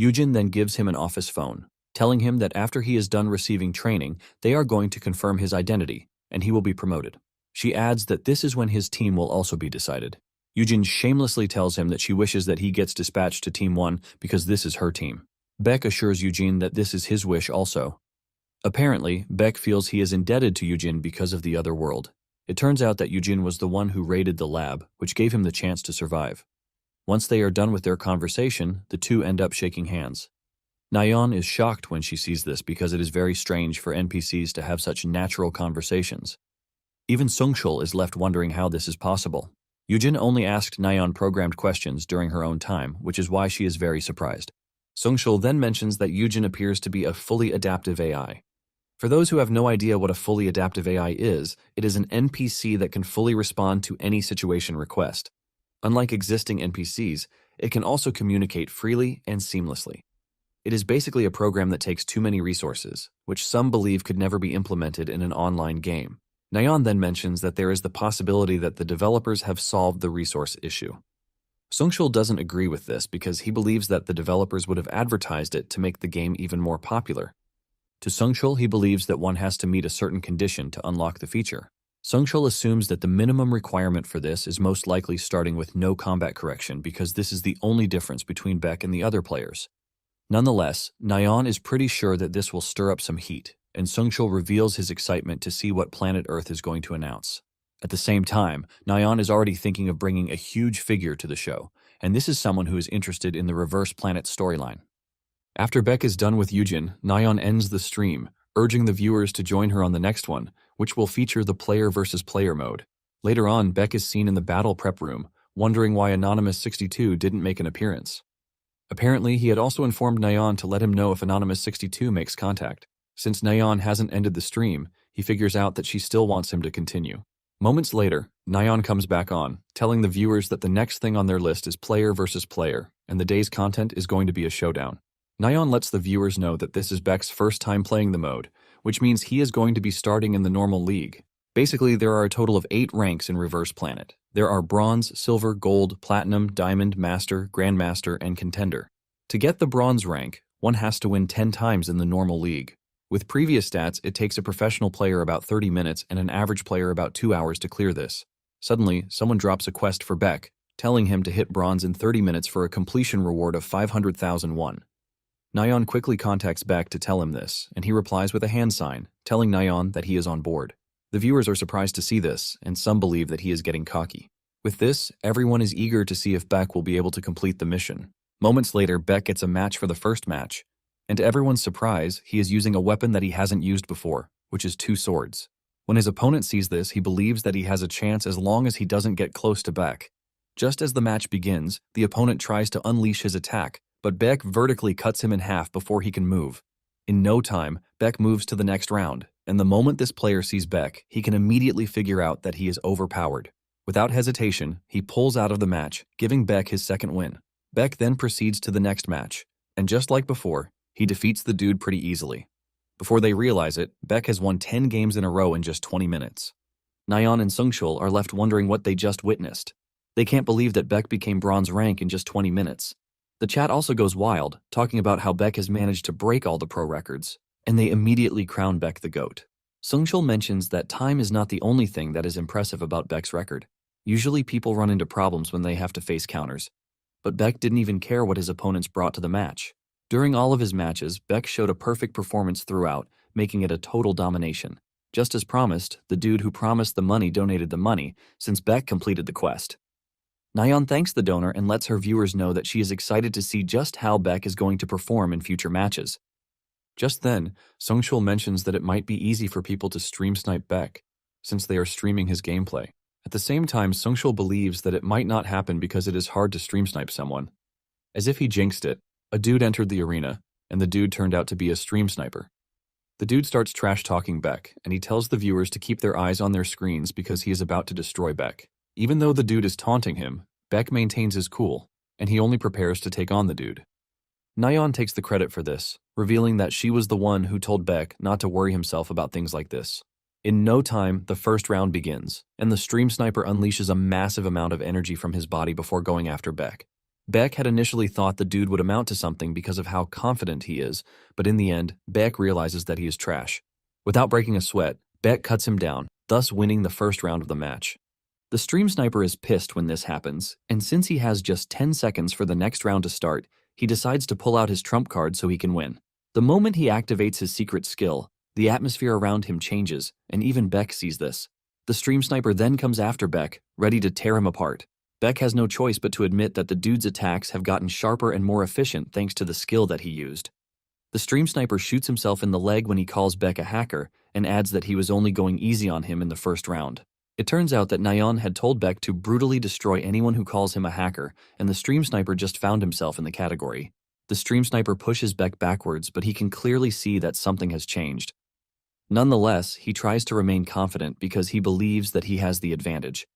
Yujin then gives him an office phone, telling him that after he is done receiving training, they are going to confirm his identity, and he will be promoted. She adds that this is when his team will also be decided. Yujin shamelessly tells him that she wishes that he gets dispatched to Team 1 because this is her team. Beck assures Yujin that this is his wish also. Apparently, Beck feels he is indebted to Yujin because of the other world. It turns out that Yujin was the one who raided the lab, which gave him the chance to survive. Once they are done with their conversation, the two end up shaking hands. Nayeon is shocked when she sees this because it is very strange for NPCs to have such natural conversations. Even Sungshul is left wondering how this is possible. Yujin only asked Nayeon programmed questions during her own time, which is why she is very surprised. Sungshul then mentions that Yujin appears to be a fully adaptive AI. For those who have no idea what a fully adaptive AI is, it is an NPC that can fully respond to any situation request. Unlike existing NPCs, it can also communicate freely and seamlessly. It is basically a program that takes too many resources, which some believe could never be implemented in an online game. Nayeon then mentions that there is the possibility that the developers have solved the resource issue. Sungshul doesn't agree with this because he believes that the developers would have advertised it to make the game even more popular. To Sungshul, he believes that one has to meet a certain condition to unlock the feature. Sungshul assumes that the minimum requirement for this is most likely starting with no combat correction because this is the only difference between Beck and the other players. Nonetheless, Nayeon is pretty sure that this will stir up some heat, and Sungshul reveals his excitement to see what planet Earth is going to announce. At the same time, Nayeon is already thinking of bringing a huge figure to the show, and this is someone who is interested in the Reverse Planet storyline. After Beck is done with Yujin, Nayeon ends the stream, urging the viewers to join her on the next one, which will feature the player versus player mode. Later on, Beck is seen in the battle prep room, wondering why Anonymous 62 didn't make an appearance. Apparently, he had also informed Nayeon to let him know if Anonymous 62 makes contact. Since Nayeon hasn't ended the stream, he figures out that she still wants him to continue. Moments later, Nayeon comes back on, telling the viewers that the next thing on their list is player versus player, and the day's content is going to be a showdown. Nayeon lets the viewers know that this is Beck's first time playing the mode, which means he is going to be starting in the normal league. Basically, there are a total of 8 ranks in Reverse Planet. There are Bronze, Silver, Gold, Platinum, Diamond, Master, Grandmaster, and Contender. To get the Bronze rank, one has to win 10 times in the normal league. With previous stats, it takes a professional player about 30 minutes and an average player about 2 hours to clear this. Suddenly, someone drops a quest for Beck, telling him to hit Bronze in 30 minutes for a completion reward of 500,000 won. Nayeon quickly contacts Beck to tell him this, and he replies with a hand sign, telling Nayeon that he is on board. The viewers are surprised to see this, and some believe that he is getting cocky. With this, everyone is eager to see if Beck will be able to complete the mission. Moments later, Beck gets a match for the first match, and to everyone's surprise, he is using a weapon that he hasn't used before, which is 2 swords. When his opponent sees this, he believes that he has a chance as long as he doesn't get close to Beck. Just as the match begins, the opponent tries to unleash his attack, but Beck vertically cuts him in half before he can move. In no time, Beck moves to the next round, and the moment this player sees Beck, he can immediately figure out that he is overpowered. Without hesitation, he pulls out of the match, giving Beck his second win. Beck then proceeds to the next match, and just like before, he defeats the dude pretty easily. Before they realize it, Beck has won 10 games in a row in just 20 minutes. Nayeon and Sungshul are left wondering what they just witnessed. They can't believe that Beck became Bronze rank in just 20 minutes. The chat also goes wild, talking about how Beck has managed to break all the pro records, and they immediately crown Beck the GOAT. Sungshul mentions that time is not the only thing that is impressive about Beck's record. Usually people run into problems when they have to face counters, but Beck didn't even care what his opponents brought to the match. During all of his matches, Beck showed a perfect performance throughout, making it a total domination. Just as promised, the dude who promised the money donated the money, since Beck completed the quest. Nayeon thanks the donor and lets her viewers know that she is excited to see just how Beck is going to perform in future matches. Just then, Sungshul mentions that it might be easy for people to stream snipe Beck, since they are streaming his gameplay. At the same time, Sungshul believes that it might not happen because it is hard to stream snipe someone. As if he jinxed it, a dude entered the arena, and the dude turned out to be a stream sniper. The dude starts trash-talking Beck, and he tells the viewers to keep their eyes on their screens because he is about to destroy Beck. Even though the dude is taunting him, Beck maintains his cool, and he only prepares to take on the dude. Nayeon takes the credit for this, revealing that she was the one who told Beck not to worry himself about things like this. In no time, the first round begins, and the stream sniper unleashes a massive amount of energy from his body before going after Beck. Beck had initially thought the dude would amount to something because of how confident he is, but in the end, Beck realizes that he is trash. Without breaking a sweat, Beck cuts him down, thus winning the first round of the match. The stream sniper is pissed when this happens, and since he has just 10 seconds for the next round to start, he decides to pull out his trump card so he can win. The moment he activates his secret skill, the atmosphere around him changes, and even Beck sees this. The stream sniper then comes after Beck, ready to tear him apart. Beck has no choice but to admit that the dude's attacks have gotten sharper and more efficient thanks to the skill that he used. The stream sniper shoots himself in the leg when he calls Beck a hacker and adds that he was only going easy on him in the first round. It turns out that Nyan had told Beck to brutally destroy anyone who calls him a hacker, and the stream sniper just found himself in the category. The stream sniper pushes Beck backwards, but he can clearly see that something has changed. Nonetheless, he tries to remain confident because he believes that he has the advantage.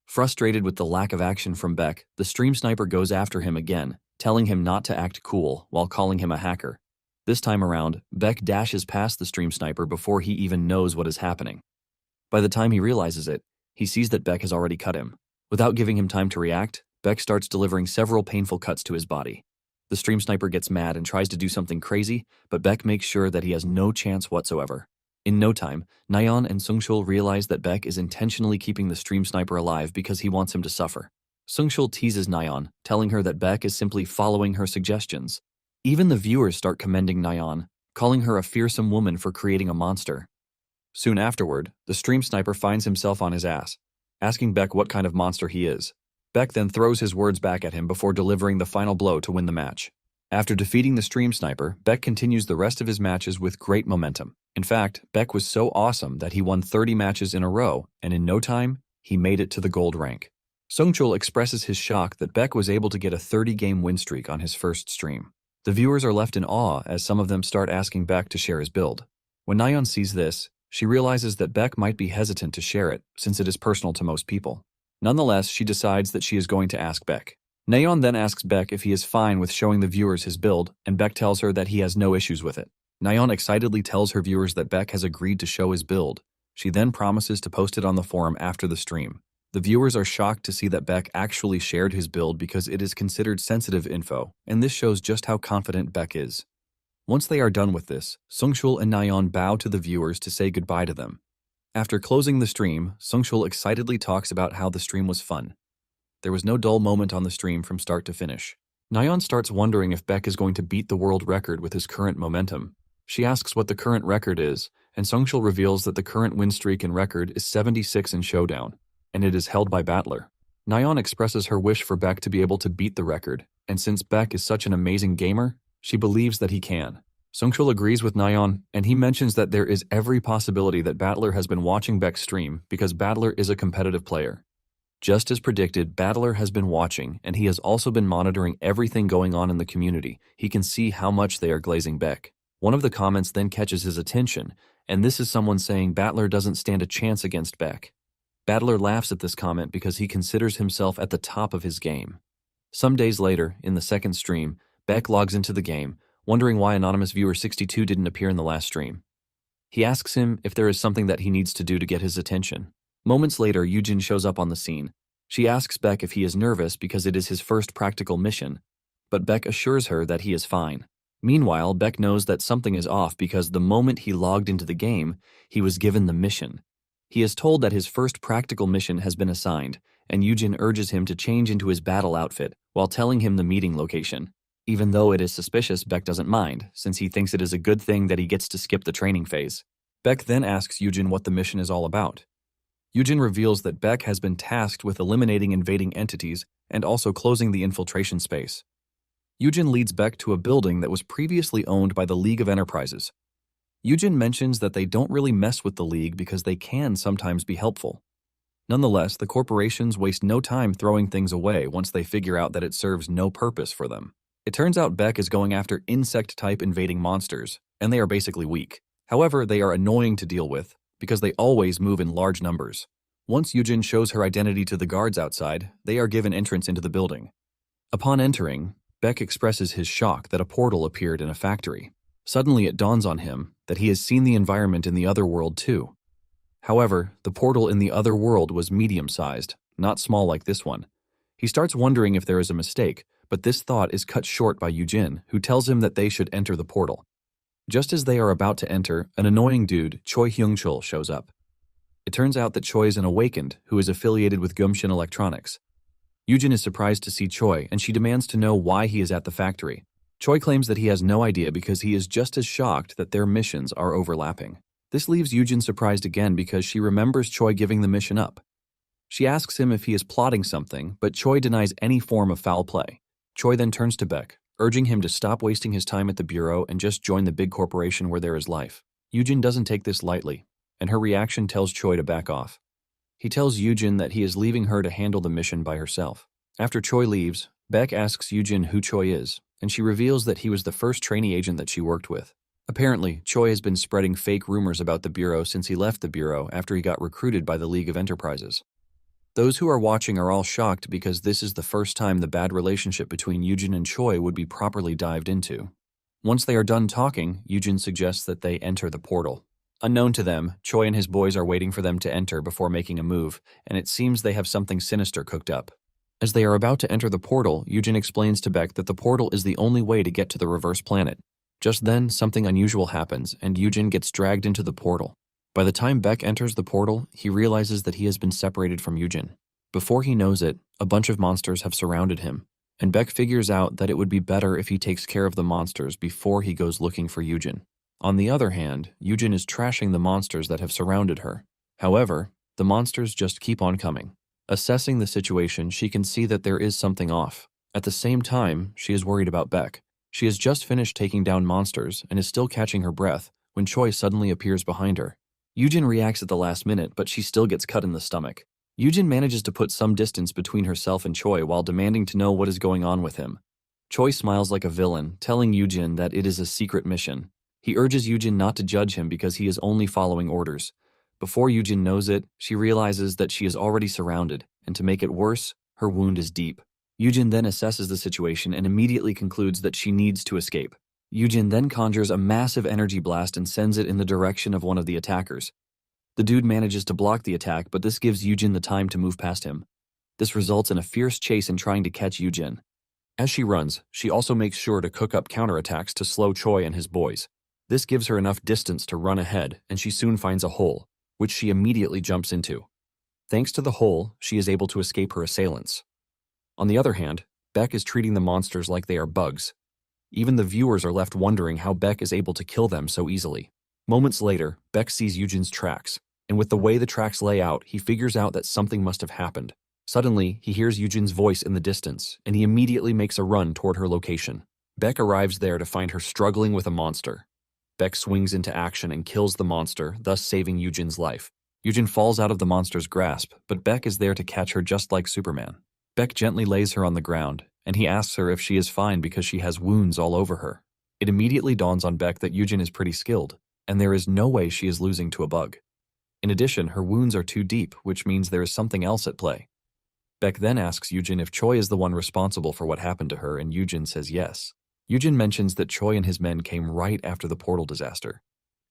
Frustrated with the lack of action from Beck, the stream sniper goes after him again, telling him not to act cool while calling him a hacker. This time around, Beck dashes past the stream sniper before he even knows what is happening. By the time he realizes it, he sees that Beck has already cut him. Without giving him time to react, Beck starts delivering several painful cuts to his body. The stream sniper gets mad and tries to do something crazy, but Beck makes sure that he has no chance whatsoever. In no time, Nyan and Sungshul realize that Beck is intentionally keeping the stream sniper alive because he wants him to suffer. Sungshul teases Nyan, telling her that Beck is simply following her suggestions. Even the viewers start commending Nyan, calling her a fearsome woman for creating a monster. Soon afterward, the stream sniper finds himself on his ass, asking Beck what kind of monster he is. Beck then throws his words back at him before delivering the final blow to win the match. After defeating the stream sniper, Beck continues the rest of his matches with great momentum. In fact, Beck was so awesome that he won 30 matches in a row, and in no time, he made it to the gold rank. Sungchul expresses his shock that Beck was able to get a 30-game win streak on his first stream. The viewers are left in awe as some of them start asking Beck to share his build. When Nyan sees this, she realizes that Beck might be hesitant to share it since it is personal to most people. Nonetheless, she decides that she is going to ask Beck. Nyan then asks Beck if he is fine with showing the viewers his build, and Beck tells her that he has no issues with it. Nyan excitedly tells her viewers that Beck has agreed to show his build. She then promises to post it on the forum after the stream. The viewers are shocked to see that Beck actually shared his build because it is considered sensitive info, and this shows just how confident Beck is. Once they are done with this, Sungshul and Nyan bow to the viewers to say goodbye to them. After closing the stream, Sungshul excitedly talks about how the stream was fun. There was no dull moment on the stream from start to finish. Nyan starts wondering if Beck is going to beat the world record with his current momentum. She asks what the current record is, and Sungshul reveals that the current win streak and record is 76 in Showdown, and it is held by Battler. Nyan expresses her wish for Beck to be able to beat the record, and since Beck is such an amazing gamer, she believes that he can. Sungshul agrees with Nyan, and he mentions that there is every possibility that Battler has been watching Beck's stream because Battler is a competitive player. Just as predicted, Battler has been watching, and he has also been monitoring everything going on in the community. He can see how much they are glazing Beck. One of the comments then catches his attention, and this is someone saying Battler doesn't stand a chance against Beck. Battler laughs at this comment because he considers himself at the top of his game. Some days later, in the second stream, Beck logs into the game, wondering why Anonymous Viewer 62 didn't appear in the last stream. He asks him if there is something that he needs to do to get his attention. Moments later, Yujin shows up on the scene. She asks Beck if he is nervous because it is his first practical mission, but Beck assures her that he is fine. Meanwhile, Beck knows that something is off because the moment he logged into the game, he was given the mission. He is told that his first practical mission has been assigned, and Yujin urges him to change into his battle outfit while telling him the meeting location. Even though it is suspicious, Beck doesn't mind, since he thinks it is a good thing that he gets to skip the training phase. Beck then asks Yujin what the mission is all about. Yujin reveals that Beck has been tasked with eliminating invading entities and also closing the infiltration space. Yujin leads Beck to a building that was previously owned by the League of Enterprises. Yujin mentions that they don't really mess with the League because they can sometimes be helpful. Nonetheless, the corporations waste no time throwing things away once they figure out that it serves no purpose for them. It turns out Beck is going after insect-type invading monsters, and they are basically weak. However, they are annoying to deal with because they always move in large numbers. Once Yujin shows her identity to the guards outside, they are given entrance into the building. Upon entering, Beck expresses his shock that a portal appeared in a factory. Suddenly it dawns on him that he has seen the environment in the other world too. However, the portal in the other world was medium-sized, not small like this one. He starts wondering if there is a mistake, but this thought is cut short by Yujin, who tells him that they should enter the portal. Just as they are about to enter, an annoying dude, Choi Hyung-chul, shows up. It turns out that Choi is an awakened who is affiliated with Gumshin Electronics. Yujin is surprised to see Choi, and she demands to know why he is at the factory. Choi claims that he has no idea because he is just as shocked that their missions are overlapping. This leaves Yujin surprised again because she remembers Choi giving the mission up. She asks him if he is plotting something, but Choi denies any form of foul play. Choi then turns to Beck, urging him to stop wasting his time at the bureau and just join the big corporation where there is life. Yujin doesn't take this lightly, and her reaction tells Choi to back off. He tells Yujin that he is leaving her to handle the mission by herself. After Choi leaves, Beck asks Yujin who Choi is, and she reveals that he was the first trainee agent that she worked with. Apparently, Choi has been spreading fake rumors about the bureau since he left the bureau after he got recruited by the League of Enterprises. Those who are watching are all shocked because this is the first time the bad relationship between Yujin and Choi would be properly dived into. Once they are done talking, Yujin suggests that they enter the portal. Unknown to them, Choi and his boys are waiting for them to enter before making a move, and it seems they have something sinister cooked up. As they are about to enter the portal, Yujin explains to Beck that the portal is the only way to get to the reverse planet. Just then, something unusual happens, and Yujin gets dragged into the portal. By the time Beck enters the portal, he realizes that he has been separated from Yujin. Before he knows it, a bunch of monsters have surrounded him, and Beck figures out that it would be better if he takes care of the monsters before he goes looking for Yujin. On the other hand, Yujin is trashing the monsters that have surrounded her. However, the monsters just keep on coming. Assessing the situation, she can see that there is something off. At the same time, she is worried about Beck. She has just finished taking down monsters and is still catching her breath when Choi suddenly appears behind her. Yujin reacts at the last minute, but she still gets cut in the stomach. Yujin manages to put some distance between herself and Choi while demanding to know what is going on with him. Choi smiles like a villain, telling Yujin that it is a secret mission. He urges Yujin not to judge him because he is only following orders. Before Yujin knows it, she realizes that she is already surrounded, and to make it worse, her wound is deep. Yujin then assesses the situation and immediately concludes that she needs to escape. Yujin then conjures a massive energy blast and sends it in the direction of one of the attackers. The dude manages to block the attack, but this gives Yujin the time to move past him. This results in a fierce chase in trying to catch Yujin. As she runs, she also makes sure to cook up counterattacks to slow Choi and his boys. This gives her enough distance to run ahead, and she soon finds a hole, which she immediately jumps into. Thanks to the hole, she is able to escape her assailants. On the other hand, Beck is treating the monsters like they are bugs. Even the viewers are left wondering how Beck is able to kill them so easily. Moments later, Beck sees Yujin's tracks, and with the way the tracks lay out, he figures out that something must have happened. Suddenly, he hears Yujin's voice in the distance, and he immediately makes a run toward her location. Beck arrives there to find her struggling with a monster. Beck swings into action and kills the monster, thus saving Yujin's life. Yujin falls out of the monster's grasp, but Beck is there to catch her just like Superman. Beck gently lays her on the ground, and he asks her if she is fine because she has wounds all over her. It immediately dawns on Beck that Yujin is pretty skilled, and there is no way she is losing to a bug. In addition, her wounds are too deep, which means there is something else at play. Beck then asks Yujin if Choi is the one responsible for what happened to her, and Yujin says yes. Yujin mentions that Choi and his men came right after the portal disaster.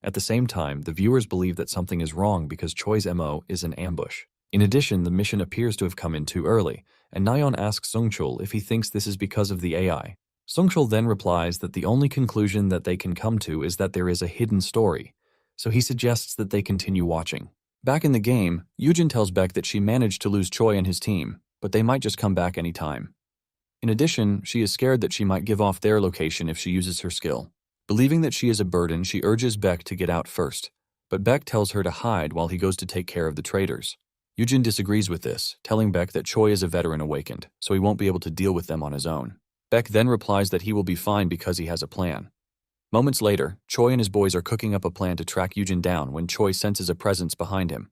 At the same time, the viewers believe that something is wrong because Choi's MO is an ambush. In addition, the mission appears to have come in too early, and Nayeon asks Sungchul if he thinks this is because of the AI. Sungchul then replies that the only conclusion that they can come to is that there is a hidden story, so he suggests that they continue watching. Back in the game, Yujin tells Beck that she managed to lose Choi and his team, but they might just come back any time. In addition, she is scared that she might give off their location if she uses her skill. Believing that she is a burden, she urges Beck to get out first, but Beck tells her to hide while he goes to take care of the traitors. Yujin disagrees with this, telling Beck that Choi is a veteran awakened, so he won't be able to deal with them on his own. Beck then replies that he will be fine because he has a plan. Moments later, Choi and his boys are cooking up a plan to track Yujin down when Choi senses a presence behind him.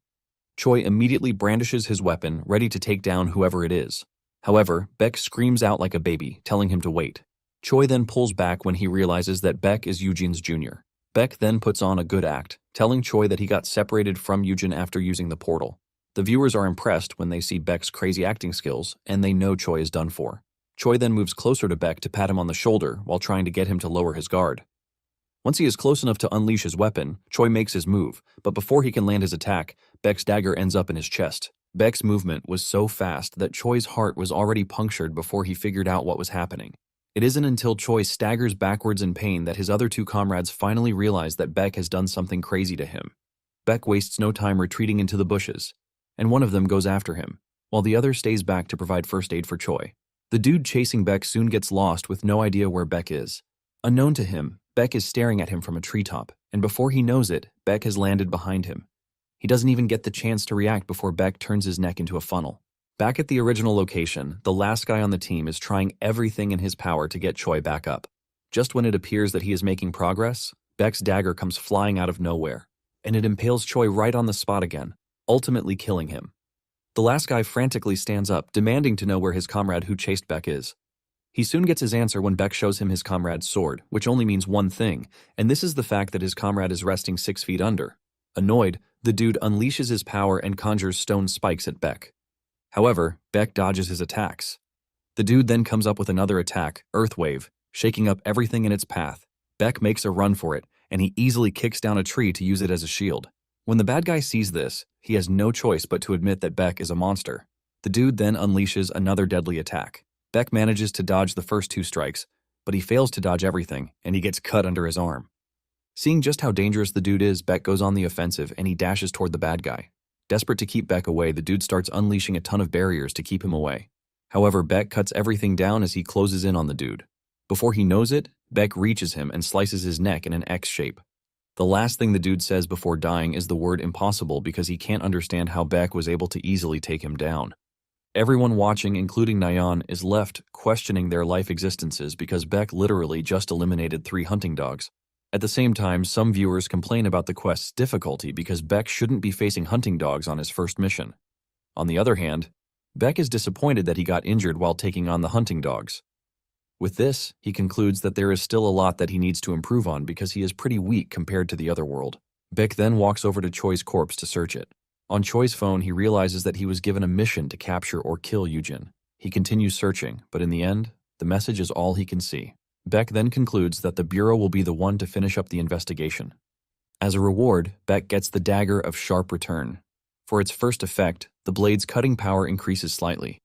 Choi immediately brandishes his weapon, ready to take down whoever it is. However, Beck screams out like a baby, telling him to wait. Choi then pulls back when he realizes that Beck is Yujin's junior. Beck then puts on a good act, telling Choi that he got separated from Yujin after using the portal. The viewers are impressed when they see Beck's crazy acting skills, and they know Choi is done for. Choi then moves closer to Beck to pat him on the shoulder while trying to get him to lower his guard. Once he is close enough to unleash his weapon, Choi makes his move, but before he can land his attack, Baek's dagger ends up in his chest. Baek's movement was so fast that Choi's heart was already punctured before he figured out what was happening. It isn't until Choi staggers backwards in pain that his other two comrades finally realize that Baek has done something crazy to him. Baek wastes no time retreating into the bushes, and one of them goes after him, while the other stays back to provide first aid for Choi. The dude chasing Baek soon gets lost with no idea where Baek is. Unknown to him, Baek is staring at him from a treetop, and before he knows it, Baek has landed behind him. He doesn't even get the chance to react before Baek turns his neck into a funnel. Back at the original location, the last guy on the team is trying everything in his power to get Choi back up. Just when it appears that he is making progress, Baek's dagger comes flying out of nowhere, and it impales Choi right on the spot again, ultimately killing him. The last guy frantically stands up, demanding to know where his comrade who chased Baek is. He soon gets his answer when Baek shows him his comrade's sword, which only means one thing, and this is the fact that his comrade is resting 6 feet under. Annoyed, the dude unleashes his power and conjures stone spikes at Baek. However, Baek dodges his attacks. The dude then comes up with another attack, Earth Wave, shaking up everything in its path. Baek makes a run for it, and he easily kicks down a tree to use it as a shield. When the bad guy sees this, he has no choice but to admit that Baek is a monster. The dude then unleashes another deadly attack. Baek manages to dodge the first 2 strikes, but he fails to dodge everything, and he gets cut under his arm. Seeing just how dangerous the dude is, Baek goes on the offensive and he dashes toward the bad guy. Desperate to keep Baek away, the dude starts unleashing a ton of barriers to keep him away. However, Baek cuts everything down as he closes in on the dude. Before he knows it, Baek reaches him and slices his neck in an X shape. The last thing the dude says before dying is the word impossible because he can't understand how Baek was able to easily take him down. Everyone watching, including Nayeon, is left questioning their life existences because Baek literally just eliminated 3 hunting dogs. At the same time, some viewers complain about the quest's difficulty because Baek shouldn't be facing hunting dogs on his first mission. On the other hand, Baek is disappointed that he got injured while taking on the hunting dogs. With this, he concludes that there is still a lot that he needs to improve on because he is pretty weak compared to the other world. Baek then walks over to Choi's corpse to search it. On Choi's phone, he realizes that he was given a mission to capture or kill Yujin. He continues searching, but in the end, the message is all he can see. Baek then concludes that the Bureau will be the one to finish up the investigation. As a reward, Baek gets the Dagger of Sharp Return. For its first effect, the blade's cutting power increases slightly.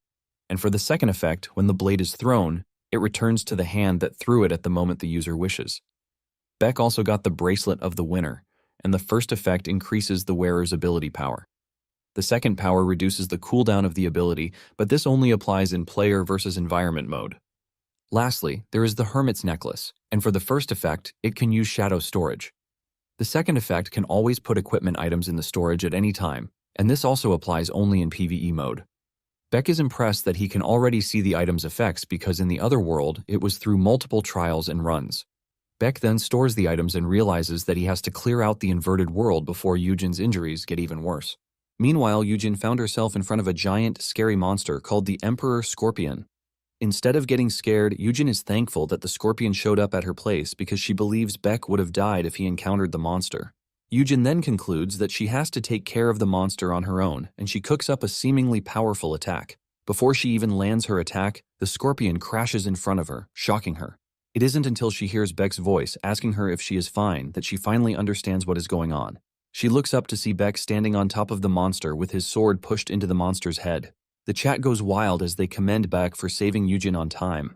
And for the second effect, when the blade is thrown, it returns to the hand that threw it at the moment the user wishes. Baek also got the Bracelet of the Winner, and the first effect increases the wearer's ability power. The second power reduces the cooldown of the ability, but this only applies in player versus environment mode. Lastly, there is the Hermit's Necklace, and for the first effect, it can use shadow storage. The second effect can always put equipment items in the storage at any time, and this also applies only in PvE mode. Baek is impressed that he can already see the item's effects because in the other world, it was through multiple trials and runs. Baek then stores the items and realizes that he has to clear out the inverted world before Yujin's injuries get even worse. Meanwhile, Yujin found herself in front of a giant, scary monster called the Emperor Scorpion. Instead of getting scared, Yujin is thankful that the scorpion showed up at her place because she believes Baek would have died if he encountered the monster. Yujin then concludes that she has to take care of the monster on her own, and she cooks up a seemingly powerful attack. Before she even lands her attack, the scorpion crashes in front of her, shocking her. It isn't until she hears Baek's voice asking her if she is fine that she finally understands what is going on. She looks up to see Baek standing on top of the monster with his sword pushed into the monster's head. The chat goes wild as they commend Baek for saving Yujin on time.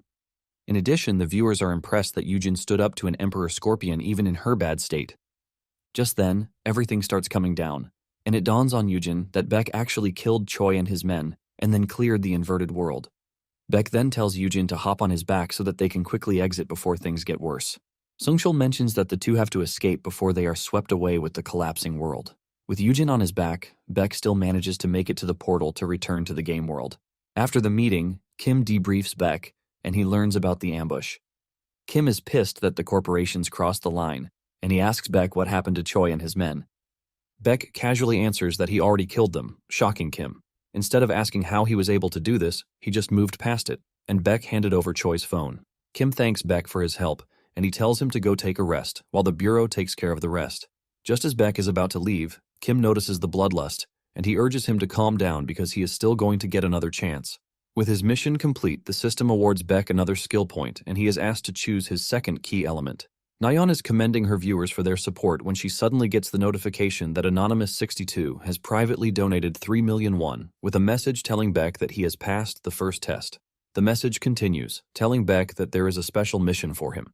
In addition, the viewers are impressed that Yujin stood up to an Emperor Scorpion even in her bad state. Just then, everything starts coming down, and it dawns on Yujin that Baek actually killed Choi and his men, and then cleared the inverted world. Baek then tells Yujin to hop on his back so that they can quickly exit before things get worse. Sungshul mentions that the two have to escape before they are swept away with the collapsing world. With Yujin on his back, Baek still manages to make it to the portal to return to the game world. After the meeting, Kim debriefs Baek, and he learns about the ambush. Kim is pissed that the corporations crossed the line, and he asks Baek what happened to Choi and his men. Baek casually answers that he already killed them, shocking Kim. Instead of asking how he was able to do this, he just moved past it, and Baek handed over Choi's phone. Kim thanks Baek for his help, and he tells him to go take a rest, while the Bureau takes care of the rest. Just as Baek is about to leave, Kim notices the bloodlust, and he urges him to calm down because he is still going to get another chance. With his mission complete, the system awards Baek another skill point, and he is asked to choose his second key element. Nayeon is commending her viewers for their support when she suddenly gets the notification that Anonymous62 has privately donated 3 million won with a message telling Beck that he has passed the first test. The message continues, telling Beck that there is a special mission for him.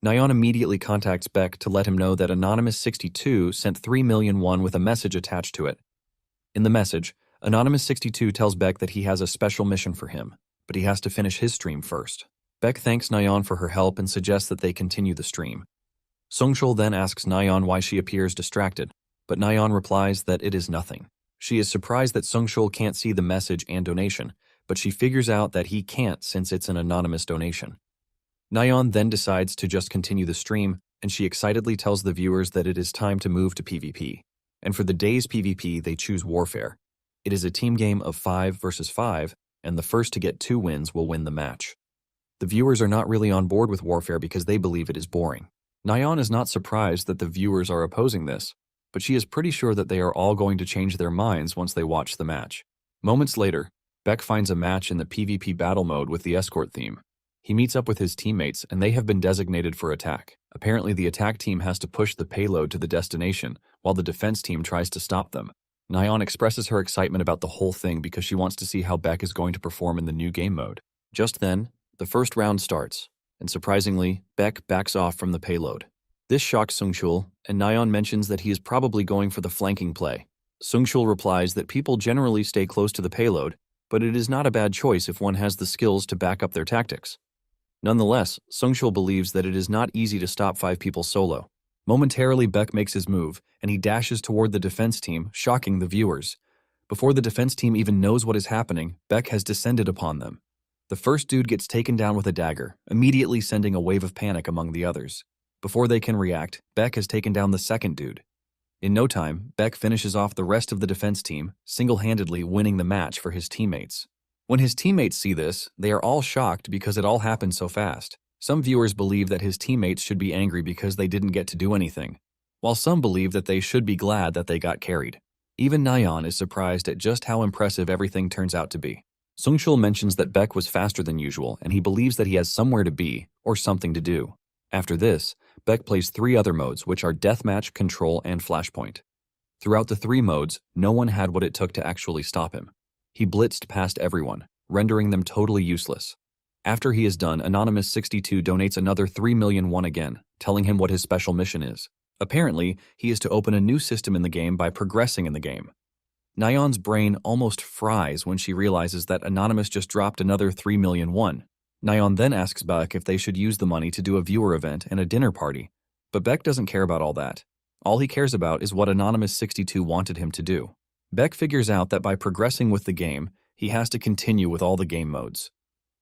Nayeon immediately contacts Beck to let him know that Anonymous62 sent 3 million won with a message attached to it. In the message, Anonymous62 tells Beck that he has a special mission for him, but he has to finish his stream first. Beck thanks Nayeon for her help and suggests that they continue the stream. Sungchul then asks Nayeon why she appears distracted, but Nayeon replies that it is nothing. She is surprised that Sungchul can't see the message and donation, but she figures out that he can't since it's an anonymous donation. Nayeon then decides to just continue the stream, and she excitedly tells the viewers that it is time to move to PvP. And for the day's PvP, they choose Warfare. It is a team game of 5 versus 5, and the first to get 2 wins will win the match. The viewers are not really on board with Warfare because they believe it is boring. Nayeon is not surprised that the viewers are opposing this, but she is pretty sure that they are all going to change their minds once they watch the match. Moments later, Beck finds a match in the PvP battle mode with the escort theme. He meets up with his teammates and they have been designated for attack. Apparently the attack team has to push the payload to the destination, while the defense team tries to stop them. Nayeon expresses her excitement about the whole thing because she wants to see how Beck is going to perform in the new game mode. Just then, the first round starts, and surprisingly, Beck backs off from the payload. This shocks Sungchul, and Nayeon mentions that he is probably going for the flanking play. Sungchul replies that people generally stay close to the payload, but it is not a bad choice if one has the skills to back up their tactics. Nonetheless, Sungchul believes that it is not easy to stop 5 people solo. Momentarily, Beck makes his move, and he dashes toward the defense team, shocking the viewers. Before the defense team even knows what is happening, Beck has descended upon them. The first dude gets taken down with a dagger, immediately sending a wave of panic among the others. Before they can react, Beck has taken down the second dude. In no time, Beck finishes off the rest of the defense team, single-handedly winning the match for his teammates. When his teammates see this, they are all shocked because it all happened so fast. Some viewers believe that his teammates should be angry because they didn't get to do anything, while some believe that they should be glad that they got carried. Even Nayeon is surprised at just how impressive everything turns out to be. Sungchul mentions that Beck was faster than usual, and he believes that he has somewhere to be, or something to do. After this, Beck plays 3 other modes, which are Deathmatch, Control, and Flashpoint. Throughout the 3 modes, no one had what it took to actually stop him. He blitzed past everyone, rendering them totally useless. After he is done, Anonymous62 donates another 3 million won again, telling him what his special mission is. Apparently, he is to open a new system in the game by progressing in the game. Nayeon's brain almost fries when she realizes that Anonymous just dropped another 3 million won. Nayeon then asks Beck if they should use the money to do a viewer event and a dinner party, but Beck doesn't care about all that. All he cares about is what Anonymous62 wanted him to do. Beck figures out that by progressing with the game, he has to continue with all the game modes.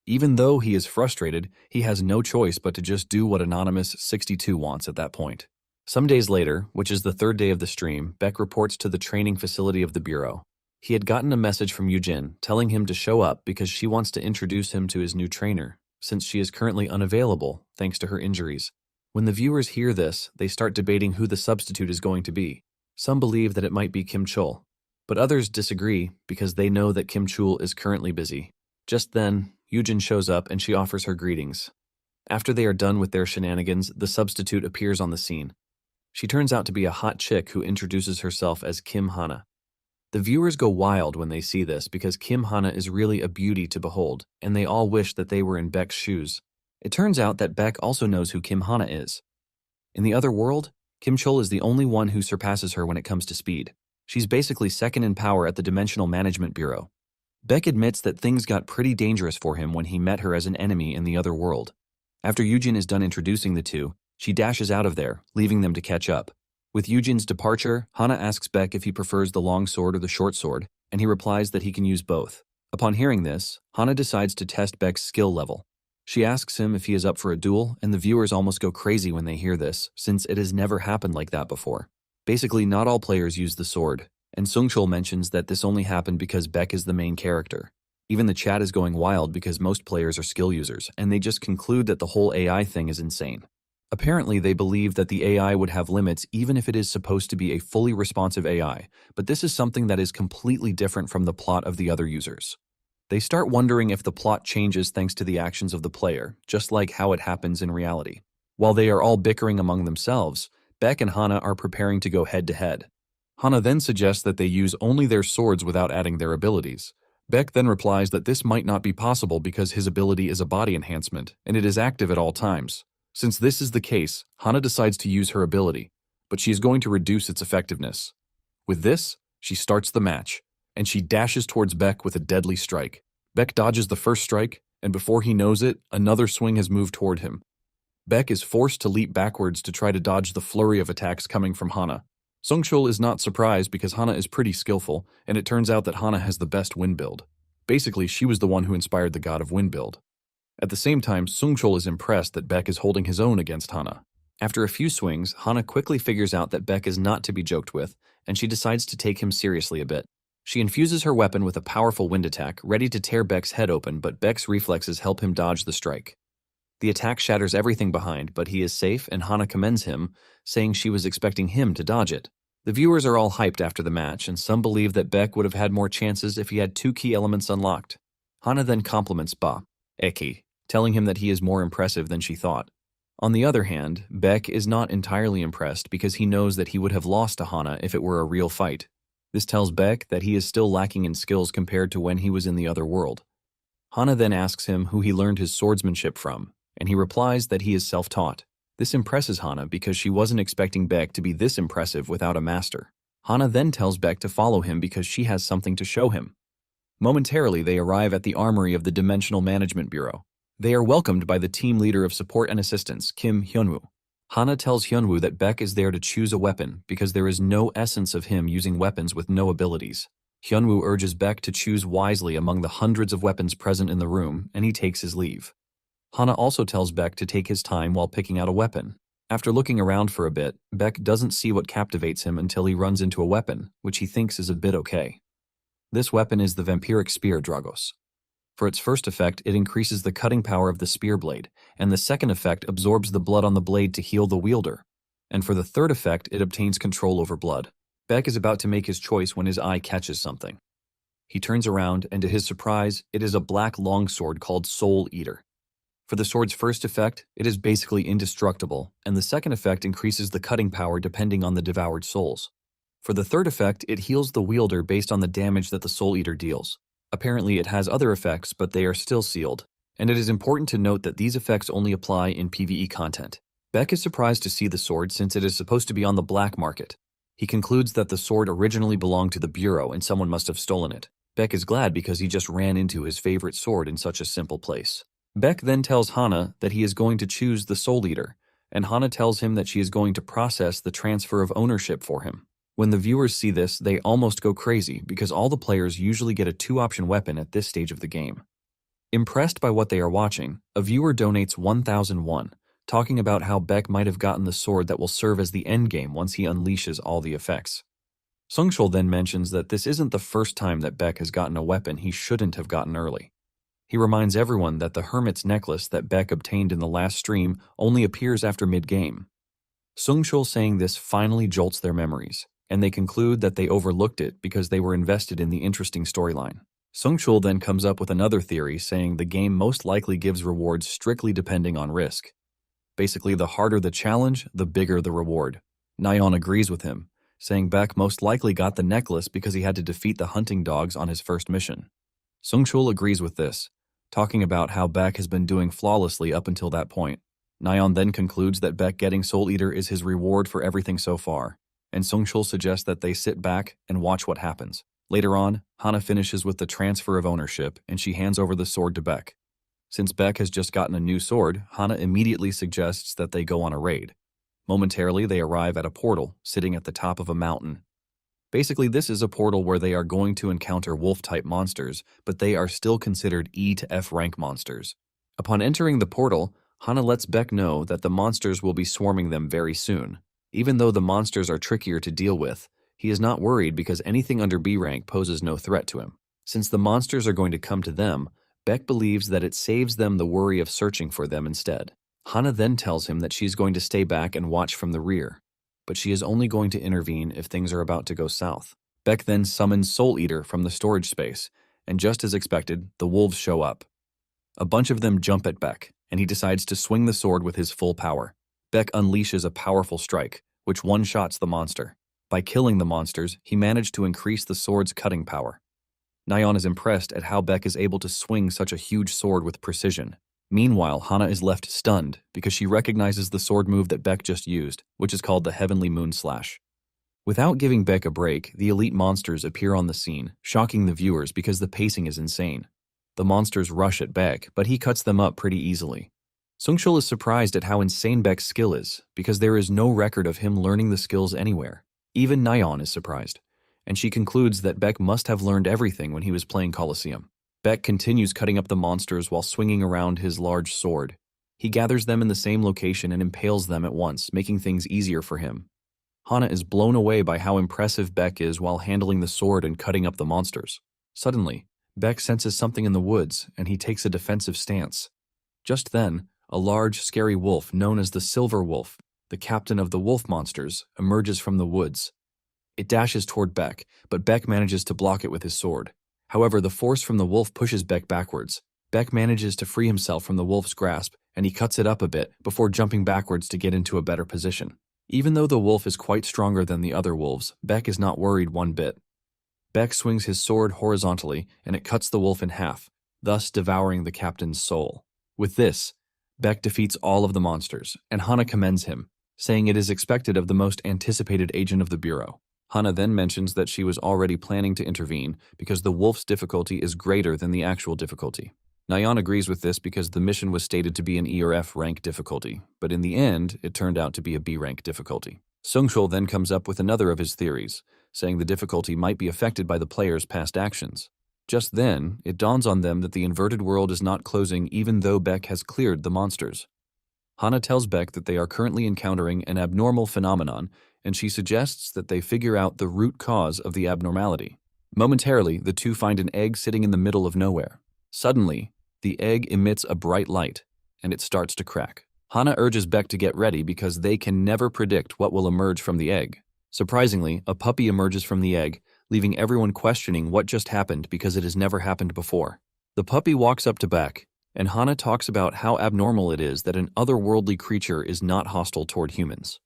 Even though he is frustrated, he has no choice but to just do what Anonymous62 wants at that point. Some days later, which is the 3rd day of the stream, Beck reports to the training facility of the Bureau. He had gotten a message from Yujin telling him to show up because she wants to introduce him to his new trainer, since she is currently unavailable thanks to her injuries. When the viewers hear this, they start debating who the substitute is going to be. Some believe that it might be Kim Chul, but others disagree because they know that Kim Chul is currently busy. Just then, Yujin shows up and she offers her greetings. After they are done with their shenanigans, the substitute appears on the scene. She turns out to be a hot chick who introduces herself as Kim Hana. The viewers go wild when they see this because Kim Hana is really a beauty to behold, and they all wish that they were in Beck's shoes. It turns out that Beck also knows who Kim Hana is. In the other world, Kim Chul is the only one who surpasses her when it comes to speed. She's basically second in power at the Dimensional Management Bureau. Beck admits that things got pretty dangerous for him when he met her as an enemy in the other world. After Yujin is done introducing the two, she dashes out of there, leaving them to catch up. With Yujin's departure, Hana asks Beck if he prefers the long sword or the short sword, and he replies that he can use both. Upon hearing this, Hana decides to test Beck's skill level. She asks him if he is up for a duel, and the viewers almost go crazy when they hear this, since it has never happened like that before. Basically, not all players use the sword, and Sungchul mentions that this only happened because Beck is the main character. Even the chat is going wild because most players are skill users, and they just conclude that the whole AI thing is insane. Apparently, they believe that the AI would have limits even if it is supposed to be a fully responsive AI, but this is something that is completely different from the plot of the other users. They start wondering if the plot changes thanks to the actions of the player, just like how it happens in reality. While they are all bickering among themselves, Beck and Hana are preparing to go head-to-head. Hana then suggests that they use only their swords without adding their abilities. Beck then replies that this might not be possible because his ability is a body enhancement, and it is active at all times. Since this is the case, Hana decides to use her ability, but she is going to reduce its effectiveness. With this, she starts the match, and she dashes towards Beck with a deadly strike. Beck dodges the first strike, and before he knows it, another swing has moved toward him. Beck is forced to leap backwards to try to dodge the flurry of attacks coming from Hana. Sungshul is not surprised because Hana is pretty skillful, and it turns out that Hana has the best wind build. Basically, she was the one who inspired the god of wind build. At the same time, Sungshul is impressed that Beck is holding his own against Hana. After a few swings, Hana quickly figures out that Beck is not to be joked with, and she decides to take him seriously a bit. She infuses her weapon with a powerful wind attack, ready to tear Beck's head open, but Beck's reflexes help him dodge the strike. The attack shatters everything behind, but he is safe, and Hana commends him, saying she was expecting him to dodge it. The viewers are all hyped after the match, and some believe that Beck would have had more chances if he had 2 key elements unlocked. Hana then compliments Eki, telling him that he is more impressive than she thought. On the other hand, Beck is not entirely impressed because he knows that he would have lost to Hana if it were a real fight. This tells Beck that he is still lacking in skills compared to when he was in the other world. Hana then asks him who he learned his swordsmanship from, and he replies that he is self-taught. This impresses Hana because she wasn't expecting Beck to be this impressive without a master. Hana then tells Beck to follow him because she has something to show him. Momentarily, they arrive at the armory of the Dimensional Management Bureau. They are welcomed by the team leader of support and assistance, Kim Hyunwoo. Hana tells Hyunwoo that Beck is there to choose a weapon because there is no essence of him using weapons with no abilities. Hyunwoo urges Beck to choose wisely among the hundreds of weapons present in the room, and he takes his leave. Hana also tells Beck to take his time while picking out a weapon. After looking around for a bit, Beck doesn't see what captivates him until he runs into a weapon, which he thinks is a bit okay. This weapon is the vampiric spear Dragos. For its first effect, it increases the cutting power of the spear blade, and the second effect absorbs the blood on the blade to heal the wielder. And for the third effect, it obtains control over blood. Beck is about to make his choice when his eye catches something. He turns around, and to his surprise, it is a black longsword called Soul Eater. For the sword's first effect, it is basically indestructible, and the second effect increases the cutting power depending on the devoured souls. For the third effect, it heals the wielder based on the damage that the Soul Eater deals. Apparently, it has other effects, but they are still sealed, and it is important to note that these effects only apply in PvE content. Beck is surprised to see the sword since it is supposed to be on the black market. He concludes that the sword originally belonged to the Bureau and someone must have stolen it. Beck is glad because he just ran into his favorite sword in such a simple place. Beck then tells Hana that he is going to choose the Soul Eater, and Hana tells him that she is going to process the transfer of ownership for him. When the viewers see this, they almost go crazy because all the players usually get a 2-option weapon at this stage of the game. Impressed by what they are watching, a viewer donates 1,001, talking about how Beck might have gotten the sword that will serve as the endgame once he unleashes all the effects. Sungshul then mentions that this isn't the first time that Beck has gotten a weapon he shouldn't have gotten early. He reminds everyone that the Hermit's necklace that Beck obtained in the last stream only appears after mid-game. Sungshul saying this finally jolts their memories, and they conclude that they overlooked it because they were invested in the interesting storyline. Sungshul then comes up with another theory saying the game most likely gives rewards strictly depending on risk. Basically, the harder the challenge, the bigger the reward. Nayeon agrees with him, saying Beck most likely got the necklace because he had to defeat the hunting dogs on his first mission. Sungshul agrees with this, talking about how Beck has been doing flawlessly up until that point. Nayeon then concludes that Beck getting Soul Eater is his reward for everything so far, and Sungshul suggests that they sit back and watch what happens. Later on, Hana finishes with the transfer of ownership, and she hands over the sword to Beck. Since Beck has just gotten a new sword, Hana immediately suggests that they go on a raid. Momentarily, they arrive at a portal, sitting at the top of a mountain. Basically, this is a portal where they are going to encounter wolf-type monsters, but they are still considered E to F rank monsters. Upon entering the portal, Hana lets Beck know that the monsters will be swarming them very soon. Even though the monsters are trickier to deal with, he is not worried because anything under B rank poses no threat to him. Since the monsters are going to come to them, Beck believes that it saves them the worry of searching for them instead. Hana then tells him that she's going to stay back and watch from the rear, but she is only going to intervene if things are about to go south. Beck then summons Soul Eater from the storage space, and just as expected, the wolves show up. A bunch of them jump at Beck, and he decides to swing the sword with his full power. Beck unleashes a powerful strike, which one-shots the monster. By killing the monsters, he managed to increase the sword's cutting power. Nayeon is impressed at how Beck is able to swing such a huge sword with precision. Meanwhile, Hana is left stunned because she recognizes the sword move that Beck just used, which is called the Heavenly Moon Slash. Without giving Beck a break, the elite monsters appear on the scene, shocking the viewers because the pacing is insane. The monsters rush at Beck, but he cuts them up pretty easily. Sungshul is surprised at how insane Beck's skill is, because there is no record of him learning the skills anywhere. Even Nayeon is surprised, and she concludes that Beck must have learned everything when he was playing Colosseum. Beck continues cutting up the monsters while swinging around his large sword. He gathers them in the same location and impales them at once, making things easier for him. Hana is blown away by how impressive Beck is while handling the sword and cutting up the monsters. Suddenly, Beck senses something in the woods, and he takes a defensive stance. Just then, a large, scary wolf known as the Silver Wolf, the captain of the wolf monsters, emerges from the woods. It dashes toward Beck, but Beck manages to block it with his sword. However, the force from the wolf pushes Beck backwards. Beck manages to free himself from the wolf's grasp, and he cuts it up a bit before jumping backwards to get into a better position. Even though the wolf is quite stronger than the other wolves, Beck is not worried one bit. Beck swings his sword horizontally, and it cuts the wolf in half, thus devouring the captain's soul. With this, Beck defeats all of the monsters, and Hana commends him, saying it is expected of the most anticipated agent of the Bureau. Hana then mentions that she was already planning to intervene because the wolf's difficulty is greater than the actual difficulty. Nayeon agrees with this because the mission was stated to be an E or F rank difficulty, but in the end, it turned out to be a B rank difficulty. Sungshul then comes up with another of his theories, saying the difficulty might be affected by the player's past actions. Just then, it dawns on them that the inverted world is not closing even though Beck has cleared the monsters. Hana tells Beck that they are currently encountering an abnormal phenomenon, and she suggests that they figure out the root cause of the abnormality. Momentarily, the two find an egg sitting in the middle of nowhere. Suddenly, the egg emits a bright light, and it starts to crack. Hana urges Beck to get ready because they can never predict what will emerge from the egg. Surprisingly, a puppy emerges from the egg, leaving everyone questioning what just happened because it has never happened before. The puppy walks up to Beck, and Hana talks about how abnormal it is that an otherworldly creature is not hostile toward humans.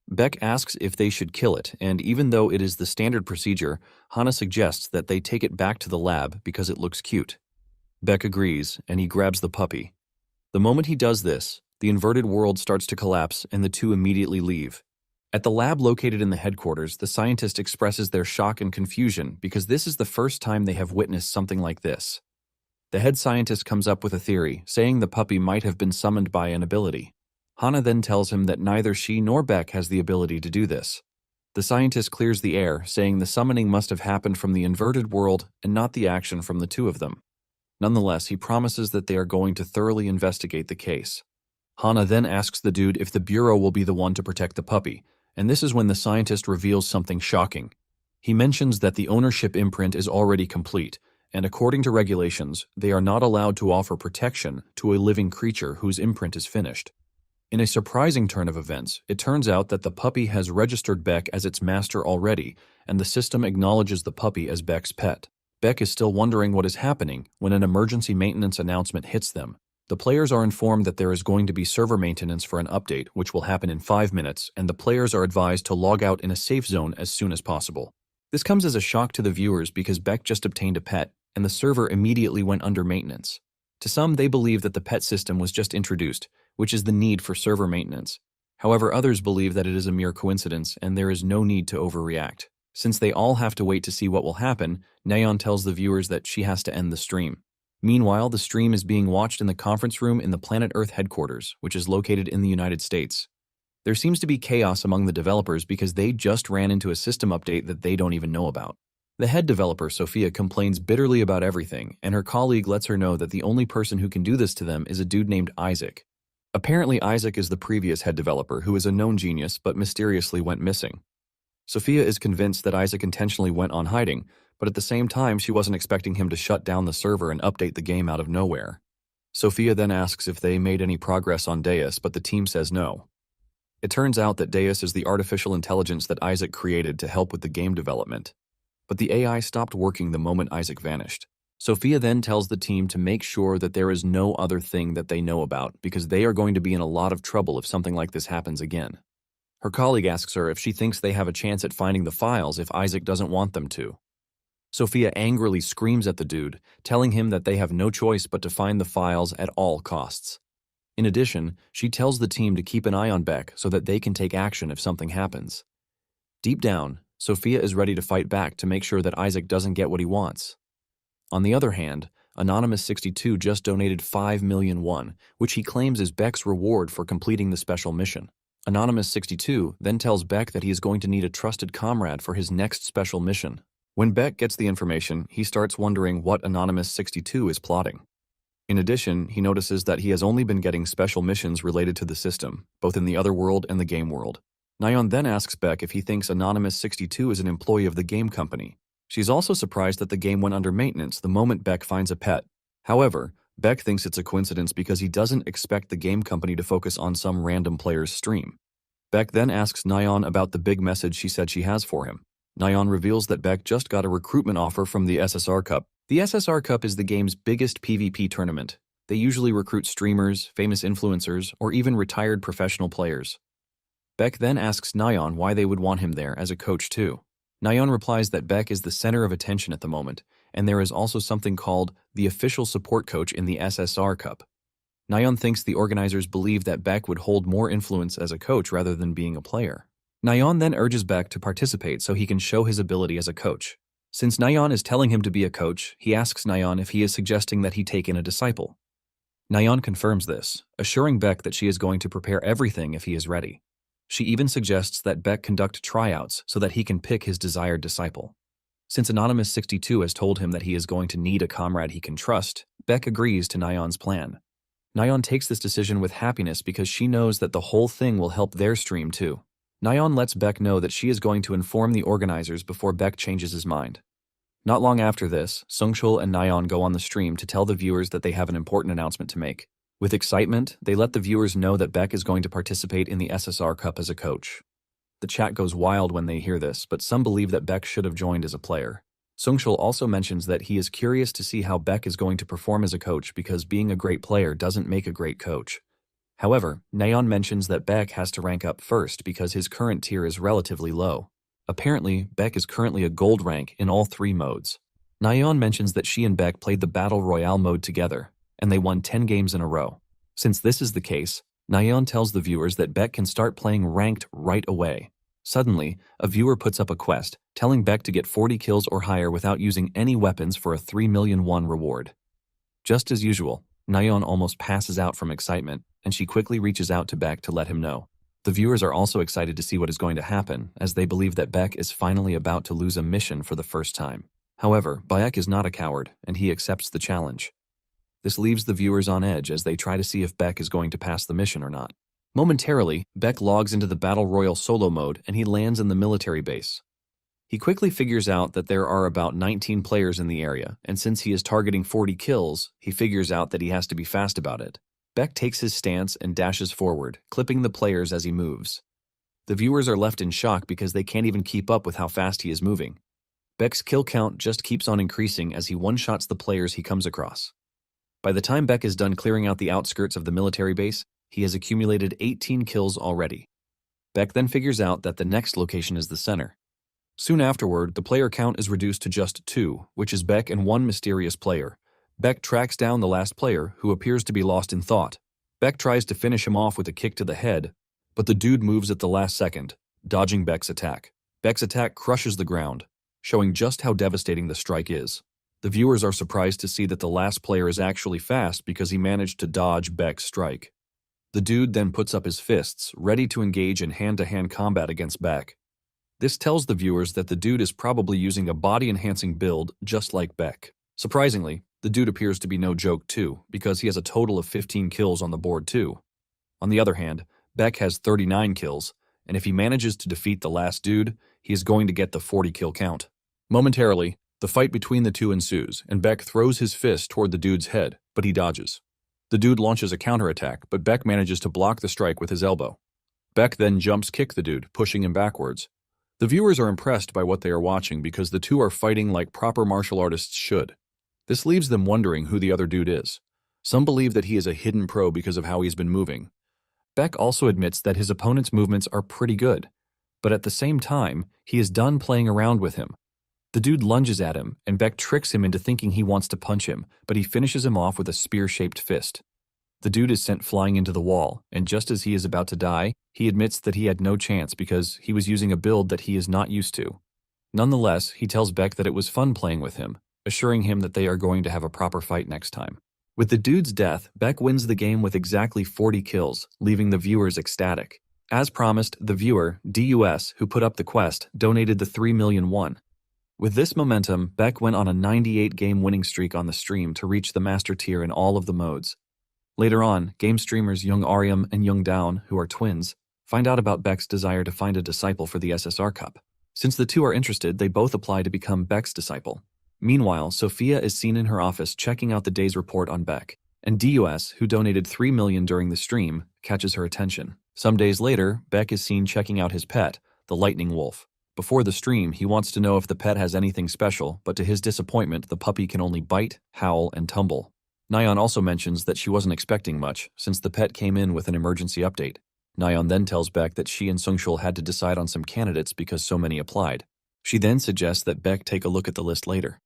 Beck asks if they should kill it, and even though it is the standard procedure, Hana suggests that they take it back to the lab because it looks cute. Beck agrees, and he grabs the puppy. The moment he does this, the inverted world starts to collapse and the two immediately leave. At the lab located in the headquarters, the scientist expresses their shock and confusion because this is the first time they have witnessed something like this. The head scientist comes up with a theory, saying the puppy might have been summoned by an ability. Hana then tells him that neither she nor Beck has the ability to do this. The scientist clears the air, saying the summoning must have happened from the inverted world and not the action from the two of them. Nonetheless, he promises that they are going to thoroughly investigate the case. Hana then asks the dude if the Bureau will be the one to protect the puppy, and this is when the scientist reveals something shocking. He mentions that the ownership imprint is already complete, and according to regulations, they are not allowed to offer protection to a living creature whose imprint is finished. In a surprising turn of events, it turns out that the puppy has registered Beck as its master already, and the system acknowledges the puppy as Beck's pet. Beck is still wondering what is happening when an emergency maintenance announcement hits them. The players are informed that there is going to be server maintenance for an update, which will happen in 5 minutes, and the players are advised to log out in a safe zone as soon as possible. This comes as a shock to the viewers because Beck just obtained a pet, and the server immediately went under maintenance. To some, they believe that the pet system was just introduced, which is the need for server maintenance. However, others believe that it is a mere coincidence and there is no need to overreact. Since they all have to wait to see what will happen, Nayeon tells the viewers that she has to end the stream. Meanwhile, the stream is being watched in the conference room in the Planet Earth headquarters, which is located in the United States. There seems to be chaos among the developers because they just ran into a system update that they don't even know about. The head developer, Sophia, complains bitterly about everything, and her colleague lets her know that the only person who can do this to them is a dude named Isaac. Apparently, Isaac is the previous head developer who is a known genius but mysteriously went missing. Sophia is convinced that Isaac intentionally went on hiding, but at the same time she wasn't expecting him to shut down the server and update the game out of nowhere. Sophia then asks if they made any progress on Deus, but the team says no. It turns out that Deus is the artificial intelligence that Isaac created to help with the game development. But the AI stopped working the moment Isaac vanished. Sophia then tells the team to make sure that there is no other thing that they know about because they are going to be in a lot of trouble if something like this happens again. Her colleague asks her if she thinks they have a chance at finding the files if Isaac doesn't want them to. Sophia angrily screams at the dude, telling him that they have no choice but to find the files at all costs. In addition, she tells the team to keep an eye on Beck so that they can take action if something happens. Deep down, Sophia is ready to fight back to make sure that Isaac doesn't get what he wants. On the other hand, Anonymous62 just donated 5 million won, which he claims is Beck's reward for completing the special mission. Anonymous62 then tells Beck that he is going to need a trusted comrade for his next special mission. When Beck gets the information, he starts wondering what Anonymous62 is plotting. In addition, he notices that he has only been getting special missions related to the system, both in the other world and the game world. Nayeon then asks Beck if he thinks Anonymous62 is an employee of the game company. She's also surprised that the game went under maintenance the moment Beck finds a pet. However, Beck thinks it's a coincidence because he doesn't expect the game company to focus on some random player's stream. Beck then asks Nayeon about the big message she said she has for him. Nayeon reveals that Beck just got a recruitment offer from the SSR Cup. The SSR Cup is the game's biggest PvP tournament. They usually recruit streamers, famous influencers, or even retired professional players. Beck then asks Nayeon why they would want him there as a coach too. Nayeon replies that Beck is the center of attention at the moment, and there is also something called the official support coach in the SSR Cup. Nayeon thinks the organizers believe that Beck would hold more influence as a coach rather than being a player. Nayeon then urges Beck to participate so he can show his ability as a coach. Since Nayeon is telling him to be a coach, he asks Nayeon if he is suggesting that he take in a disciple. Nayeon confirms this, assuring Beck that she is going to prepare everything if he is ready. She even suggests that Beck conduct tryouts so that he can pick his desired disciple. Since Anonymous62 has told him that he is going to need a comrade he can trust, Beck agrees to Nayeon's plan. Nayeon takes this decision with happiness because she knows that the whole thing will help their stream too. Nayeon lets Beck know that she is going to inform the organizers before Beck changes his mind. Not long after this, Sungchul and Nayeon go on the stream to tell the viewers that they have an important announcement to make. With excitement, they let the viewers know that Beck is going to participate in the SSR Cup as a coach. The chat goes wild when they hear this, but some believe that Beck should have joined as a player. Sungchul also mentions that he is curious to see how Beck is going to perform as a coach because being a great player doesn't make a great coach. However, Nayeon mentions that Beck has to rank up first because his current tier is relatively low. Apparently, Beck is currently a gold rank in all 3 modes. Nayeon mentions that she and Beck played the Battle Royale mode together, and they won 10 games in a row. Since this is the case, Nayeon tells the viewers that Beck can start playing ranked right away. Suddenly, a viewer puts up a quest, telling Beck to get 40 kills or higher without using any weapons for a 3 million won reward. Just as usual, Nayeon almost passes out from excitement, and she quickly reaches out to Beck to let him know. The viewers are also excited to see what is going to happen, as they believe that Beck is finally about to lose a mission for the first time. However, Beck is not a coward, and he accepts the challenge. This leaves the viewers on edge as they try to see if Beck is going to pass the mission or not. Momentarily, Beck logs into the Battle Royale solo mode and he lands in the military base. He quickly figures out that there are about 19 players in the area, and since he is targeting 40 kills, he figures out that he has to be fast about it. Beck takes his stance and dashes forward, clipping the players as he moves. The viewers are left in shock because they can't even keep up with how fast he is moving. Beck's kill count just keeps on increasing as he one-shots the players he comes across. By the time Beck is done clearing out the outskirts of the military base, he has accumulated 18 kills already. Beck then figures out that the next location is the center. Soon afterward, the player count is reduced to just 2, which is Beck and 1 mysterious player. Beck tracks down the last player, who appears to be lost in thought. Beck tries to finish him off with a kick to the head, but the dude moves at the last second, dodging Beck's attack. Beck's attack crushes the ground, showing just how devastating the strike is. The viewers are surprised to see that the last player is actually fast because he managed to dodge Beck's strike. The dude then puts up his fists, ready to engage in hand-to-hand combat against Beck. This tells the viewers that the dude is probably using a body-enhancing build just like Beck. Surprisingly, the dude appears to be no joke too, because he has a total of 15 kills on the board too. On the other hand, Beck has 39 kills, and if he manages to defeat the last dude, he is going to get the 40 kill count. Momentarily, the fight between the two ensues, and Beck throws his fist toward the dude's head, but he dodges. The dude launches a counterattack, but Beck manages to block the strike with his elbow. Beck then jumps kick the dude, pushing him backwards. The viewers are impressed by what they are watching because the two are fighting like proper martial artists should. This leaves them wondering who the other dude is. Some believe that he is a hidden pro because of how he's been moving. Beck also admits that his opponent's movements are pretty good, but at the same time, he is done playing around with him. The dude lunges at him, and Beck tricks him into thinking he wants to punch him, but he finishes him off with a spear-shaped fist. The dude is sent flying into the wall, and just as he is about to die, he admits that he had no chance because he was using a build that he is not used to. Nonetheless, he tells Beck that it was fun playing with him, assuring him that they are going to have a proper fight next time. With the dude's death, Beck wins the game with exactly 40 kills, leaving the viewers ecstatic. As promised, the viewer, DUS, who put up the quest, donated the 3 million won. With this momentum, Beck went on a 98-game winning streak on the stream to reach the master tier in all of the modes. Later on, game streamers Young Aryam and Young Down, who are twins, find out about Beck's desire to find a disciple for the SSR Cup. Since the two are interested, they both apply to become Beck's disciple. Meanwhile, Sophia is seen in her office checking out the day's report on Beck, and DUS, who donated 3 million during the stream, catches her attention. Some days later, Beck is seen checking out his pet, the lightning wolf. Before the stream, he wants to know if the pet has anything special, but to his disappointment, the puppy can only bite, howl, and tumble. Nyan also mentions that she wasn't expecting much, since the pet came in with an emergency update. Nyan then tells Beck that she and Sungshul had to decide on some candidates because so many applied. She then suggests that Beck take a look at the list later.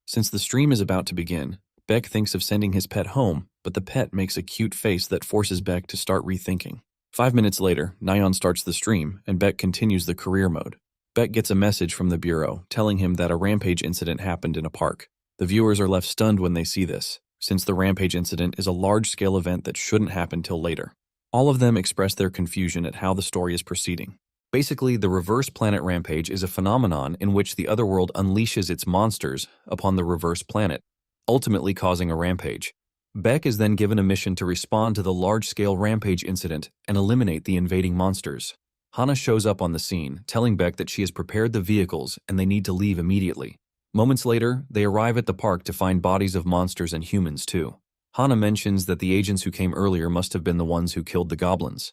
Since the stream is about to begin, Beck thinks of sending his pet home, but the pet makes a cute face that forces Beck to start rethinking. 5 minutes later, Nyan starts the stream, and Beck continues the career mode. Beck gets a message from the bureau telling him that a rampage incident happened in a park. The viewers are left stunned when they see this, since the rampage incident is a large-scale event that shouldn't happen till later. All of them express their confusion at how the story is proceeding. Basically, the reverse planet rampage is a phenomenon in which the otherworld unleashes its monsters upon the reverse planet, ultimately causing a rampage. Beck is then given a mission to respond to the large-scale rampage incident and eliminate the invading monsters. Hana shows up on the scene, telling Beck that she has prepared the vehicles and they need to leave immediately. Moments later, they arrive at the park to find bodies of monsters and humans too. Hana mentions that the agents who came earlier must have been the ones who killed the goblins.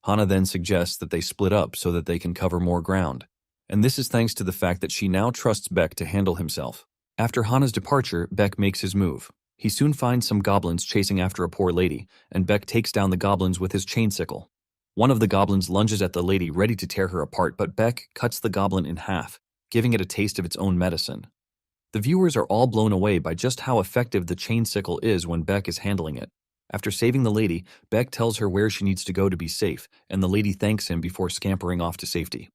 Hana then suggests that they split up so that they can cover more ground. And this is thanks to the fact that she now trusts Beck to handle himself. After Hana's departure, Beck makes his move. He soon finds some goblins chasing after a poor lady, and Beck takes down the goblins with his chain sickle. One of the goblins lunges at the lady, ready to tear her apart, but Beck cuts the goblin in half, giving it a taste of its own medicine. The viewers are all blown away by just how effective the chain sickle is when Beck is handling it. After saving the lady, Beck tells her where she needs to go to be safe, and the lady thanks him before scampering off to safety.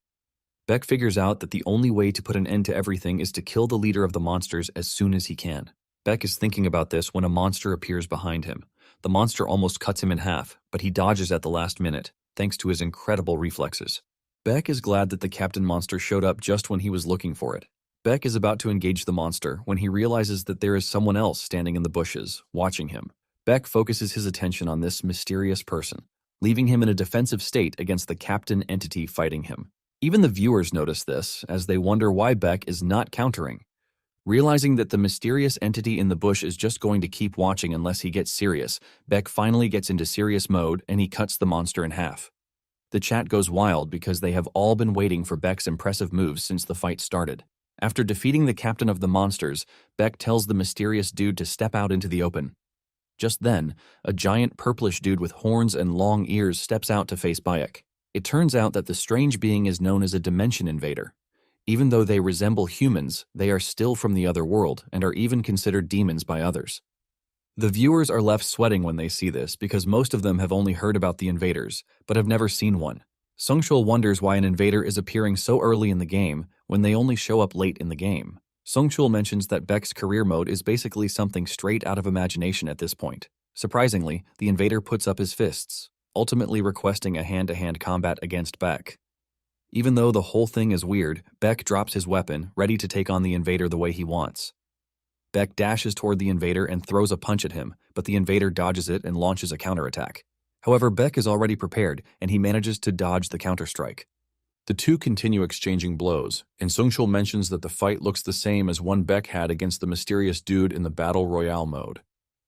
Beck figures out that the only way to put an end to everything is to kill the leader of the monsters as soon as he can. Beck is thinking about this when a monster appears behind him. The monster almost cuts him in half, but he dodges at the last minute, thanks to his incredible reflexes. Beck is glad that the Captain Monster showed up just when he was looking for it. Beck is about to engage the monster when he realizes that there is someone else standing in the bushes, watching him. Beck focuses his attention on this mysterious person, leaving him in a defensive state against the Captain entity fighting him. Even the viewers notice this, as they wonder why Beck is not countering. Realizing that the mysterious entity in the bush is just going to keep watching unless he gets serious, Beck finally gets into serious mode and he cuts the monster in half. The chat goes wild because they have all been waiting for Beck's impressive moves since the fight started. After defeating the captain of the monsters, Beck tells the mysterious dude to step out into the open. Just then, a giant purplish dude with horns and long ears steps out to face Bayek. It turns out that the strange being is known as a dimension invader. Even though they resemble humans, they are still from the other world and are even considered demons by others. The viewers are left sweating when they see this because most of them have only heard about the invaders, but have never seen one. Sungshul wonders why an invader is appearing so early in the game when they only show up late in the game. Sungshul mentions that Beck's career mode is basically something straight out of imagination at this point. Surprisingly, the invader puts up his fists, ultimately requesting a hand-to-hand combat against Beck. Even though the whole thing is weird, Beck drops his weapon, ready to take on the invader the way he wants. Beck dashes toward the invader and throws a punch at him, but the invader dodges it and launches a counterattack. However, Beck is already prepared, and he manages to dodge the counterstrike. The two continue exchanging blows, and Sungshul mentions that the fight looks the same as one Beck had against the mysterious dude in the Battle Royale mode.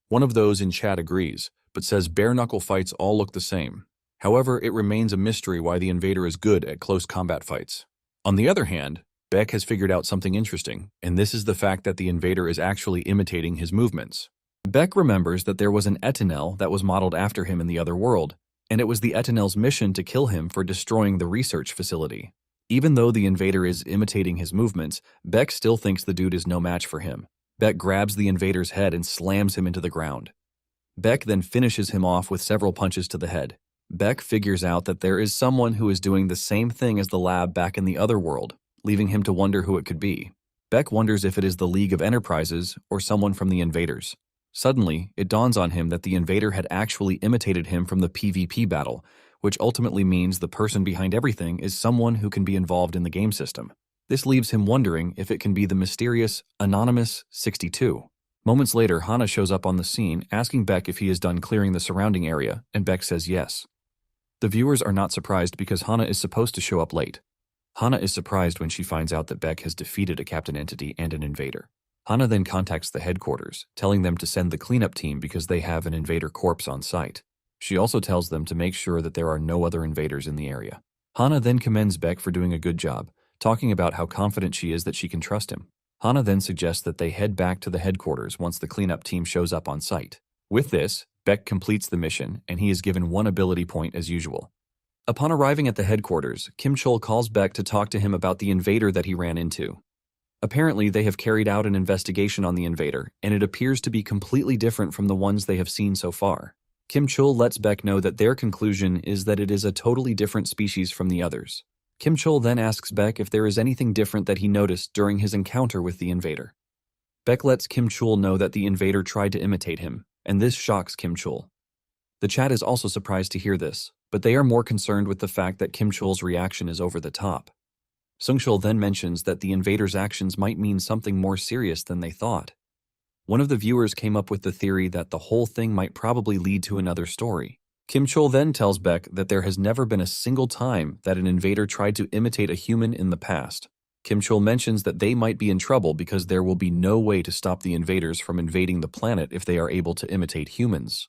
One of those in chat agrees, but says bare-knuckle fights all look the same. However, it remains a mystery why the invader is good at close combat fights. On the other hand, Beck has figured out something interesting, and this is the fact that the invader is actually imitating his movements. Beck remembers that there was an Etanel that was modeled after him in the other world, and it was the Etanel's mission to kill him for destroying the research facility. Even though the invader is imitating his movements, Beck still thinks the dude is no match for him. Beck grabs the invader's head and slams him into the ground. Beck then finishes him off with several punches to the head. Beck figures out that there is someone who is doing the same thing as the lab back in the other world, leaving him to wonder who it could be. Beck wonders if it is the League of Enterprises or someone from the invaders. Suddenly, it dawns on him that the invader had actually imitated him from the PvP battle, which ultimately means the person behind everything is someone who can be involved in the game system. This leaves him wondering if it can be the mysterious Anonymous 62. Moments later, Hana shows up on the scene, asking Beck if he is done clearing the surrounding area, and Beck says yes. The viewers are not surprised because Hana is supposed to show up late. Hana is surprised when she finds out that Beck has defeated a captain entity and an invader. Hana then contacts the headquarters, telling them to send the cleanup team because they have an invader corpse on site. She also tells them to make sure that there are no other invaders in the area. Hana then commends Beck for doing a good job, talking about how confident she is that she can trust him. Hana then suggests that they head back to the headquarters once the cleanup team shows up on site. With this, Beck completes the mission, and he is given one ability point as usual. Upon arriving at the headquarters, Kim Chol calls Beck to talk to him about the invader that he ran into. Apparently, they have carried out an investigation on the invader, and it appears to be completely different from the ones they have seen so far. Kim Chol lets Beck know that their conclusion is that it is a totally different species from the others. Kim Chol then asks Beck if there is anything different that he noticed during his encounter with the invader. Beck lets Kim Chol know that the invader tried to imitate him, and this shocks Kim Chol. The chat is also surprised to hear this, but they are more concerned with the fact that Kim Chol's reaction is over the top. Sungchul then mentions that the invader's actions might mean something more serious than they thought. One of the viewers came up with the theory that the whole thing might probably lead to another story. Kim Chol then tells Beck that there has never been a single time that an invader tried to imitate a human in the past. Kim Chol mentions that they might be in trouble because there will be no way to stop the invaders from invading the planet if they are able to imitate humans.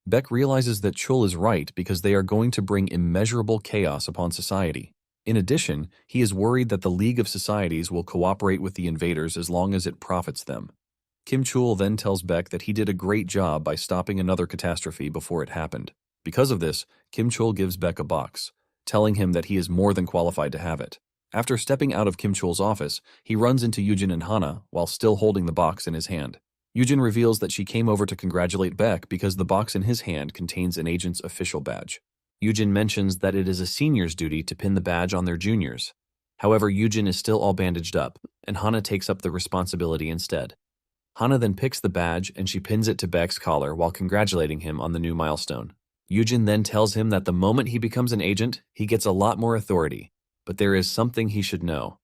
Beck realizes that Chol is right because they are going to bring immeasurable chaos upon society. In addition, he is worried that the League of Societies will cooperate with the invaders as long as it profits them. Kim Chol then tells Beck that he did a great job by stopping another catastrophe before it happened. Because of this, Kim Chol gives Beck a box, telling him that he is more than qualified to have it. After stepping out of Kim Chol's office, he runs into Yujin and Hana while still holding the box in his hand. Yujin reveals that she came over to congratulate Beck because the box in his hand contains an agent's official badge. Yujin mentions that it is a senior's duty to pin the badge on their juniors. However, Yujin is still all bandaged up, and Hana takes up the responsibility instead. Hana then picks the badge and she pins it to Beck's collar while congratulating him on the new milestone. Yujin then tells him that the moment he becomes an agent, he gets a lot more authority, but there is something he should know.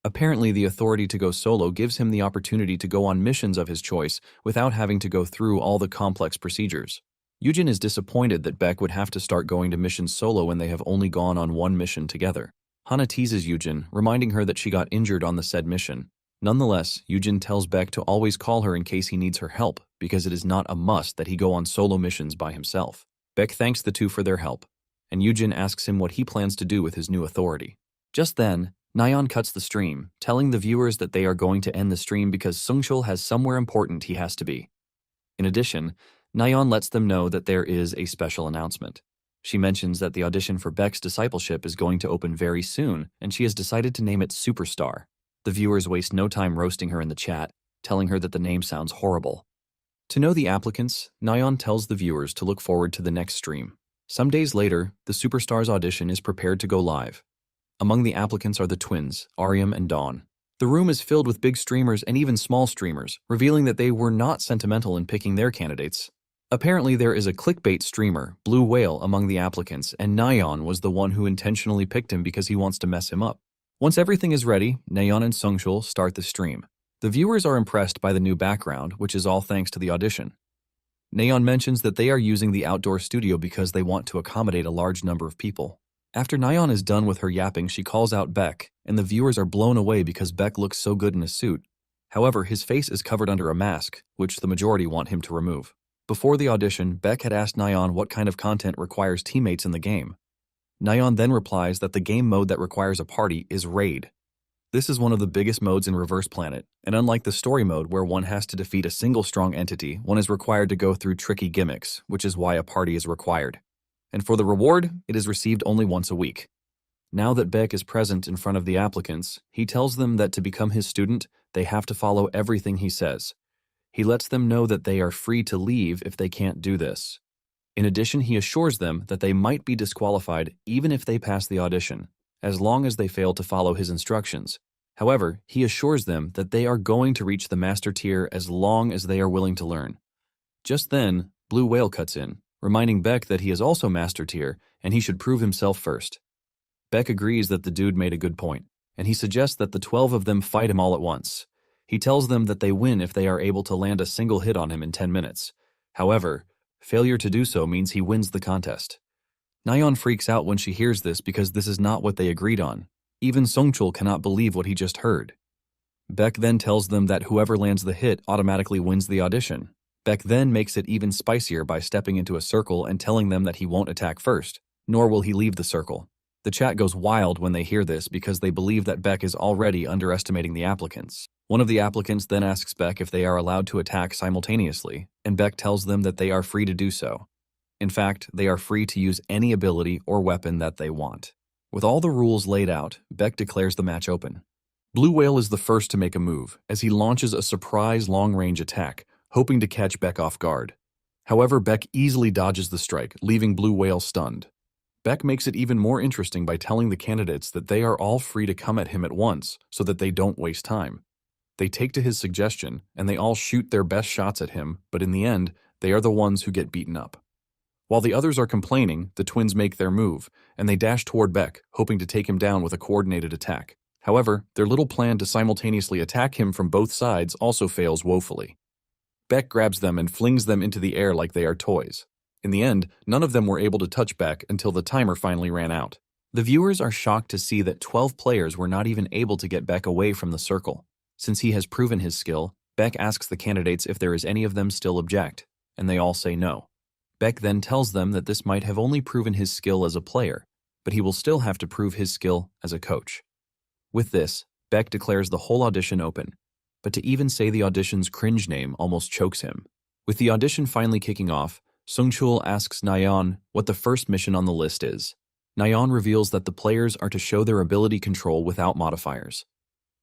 Apparently, the authority to go solo gives him the opportunity to go on missions of his choice without having to go through all the complex procedures. Yujin is disappointed that Beck would have to start going to missions solo when they have only gone on one mission together. Hana teases Yujin, reminding her that she got injured on the said mission. Nonetheless, Yujin tells Beck to always call her in case he needs her help, because it is not a must that he go on solo missions by himself. Beck thanks the two for their help, and Yujin asks him what he plans to do with his new authority. Just then, Nayeon cuts the stream, telling the viewers that they are going to end the stream because Sungchul has somewhere important he has to be. In addition, Nayeon lets them know that there is a special announcement. She mentions that the audition for Beck's discipleship is going to open very soon, and she has decided to name it Superstar. The viewers waste no time roasting her in the chat, telling her that the name sounds horrible. To know the applicants, Nayeon tells the viewers to look forward to the next stream. Some days later, the Superstars audition is prepared to go live. Among the applicants are the twins, Aryam and Dawn. The room is filled with big streamers and even small streamers, revealing that they were not sentimental in picking their candidates. Apparently, there is a clickbait streamer, Blue Whale, among the applicants, and Nayeon was the one who intentionally picked him because he wants to mess him up. Once everything is ready, Nayeon and Sungchul start the stream. The viewers are impressed by the new background, which is all thanks to the audition. Nayeon mentions that they are using the outdoor studio because they want to accommodate a large number of people. After Nayeon is done with her yapping, she calls out Beck, and the viewers are blown away because Beck looks so good in a suit. However, his face is covered under a mask, which the majority want him to remove. Before the audition, Beck had asked Nayeon what kind of content requires teammates in the game. Nayeon then replies that the game mode that requires a party is Raid. This is one of the biggest modes in Reverse Planet, and unlike the story mode where one has to defeat a single strong entity, one is required to go through tricky gimmicks, which is why a party is required. And for the reward, it is received only once a week. Now that Beck is present in front of the applicants, he tells them that to become his student, they have to follow everything he says. He lets them know that they are free to leave if they can't do this. In addition, he assures them that they might be disqualified even if they pass the audition, as long as they fail to follow his instructions. However, he assures them that they are going to reach the master tier as long as they are willing to learn. Just then, Blue Whale cuts in, reminding Beck that he is also master tier and he should prove himself first. Beck agrees that the dude made a good point, and he suggests that the 12 of them fight him all at once. He tells them that they win if they are able to land a single hit on him in 10 minutes. However, failure to do so means he wins the contest. Nayeon freaks out when she hears this because this is not what they agreed on. Even Songchul cannot believe what he just heard. Beck then tells them that whoever lands the hit automatically wins the audition. Beck then makes it even spicier by stepping into a circle and telling them that he won't attack first, nor will he leave the circle. The chat goes wild when they hear this because they believe that Beck is already underestimating the applicants. One of the applicants then asks Beck if they are allowed to attack simultaneously, and Beck tells them that they are free to do so. In fact, they are free to use any ability or weapon that they want. With all the rules laid out, Beck declares the match open. Blue Whale is the first to make a move, as he launches a surprise long-range attack, hoping to catch Beck off guard. However, Beck easily dodges the strike, leaving Blue Whale stunned. Beck makes it even more interesting by telling the candidates that they are all free to come at him at once so that they don't waste time. They take to his suggestion, and they all shoot their best shots at him, but in the end, they are the ones who get beaten up. While the others are complaining, the twins make their move, and they dash toward Beck, hoping to take him down with a coordinated attack. However, their little plan to simultaneously attack him from both sides also fails woefully. Beck grabs them and flings them into the air like they are toys. In the end, none of them were able to touch Beck until the timer finally ran out. The viewers are shocked to see that 12 players were not even able to get Beck away from the circle. Since he has proven his skill, Beck asks the candidates if there is any of them still object, and they all say no. Beck then tells them that this might have only proven his skill as a player, but he will still have to prove his skill as a coach. With this, Beck declares the whole audition open, but to even say the audition's cringe name almost chokes him. With the audition finally kicking off, Songchul asks Nayeon what the first mission on the list is. Nayeon reveals that the players are to show their ability control without modifiers.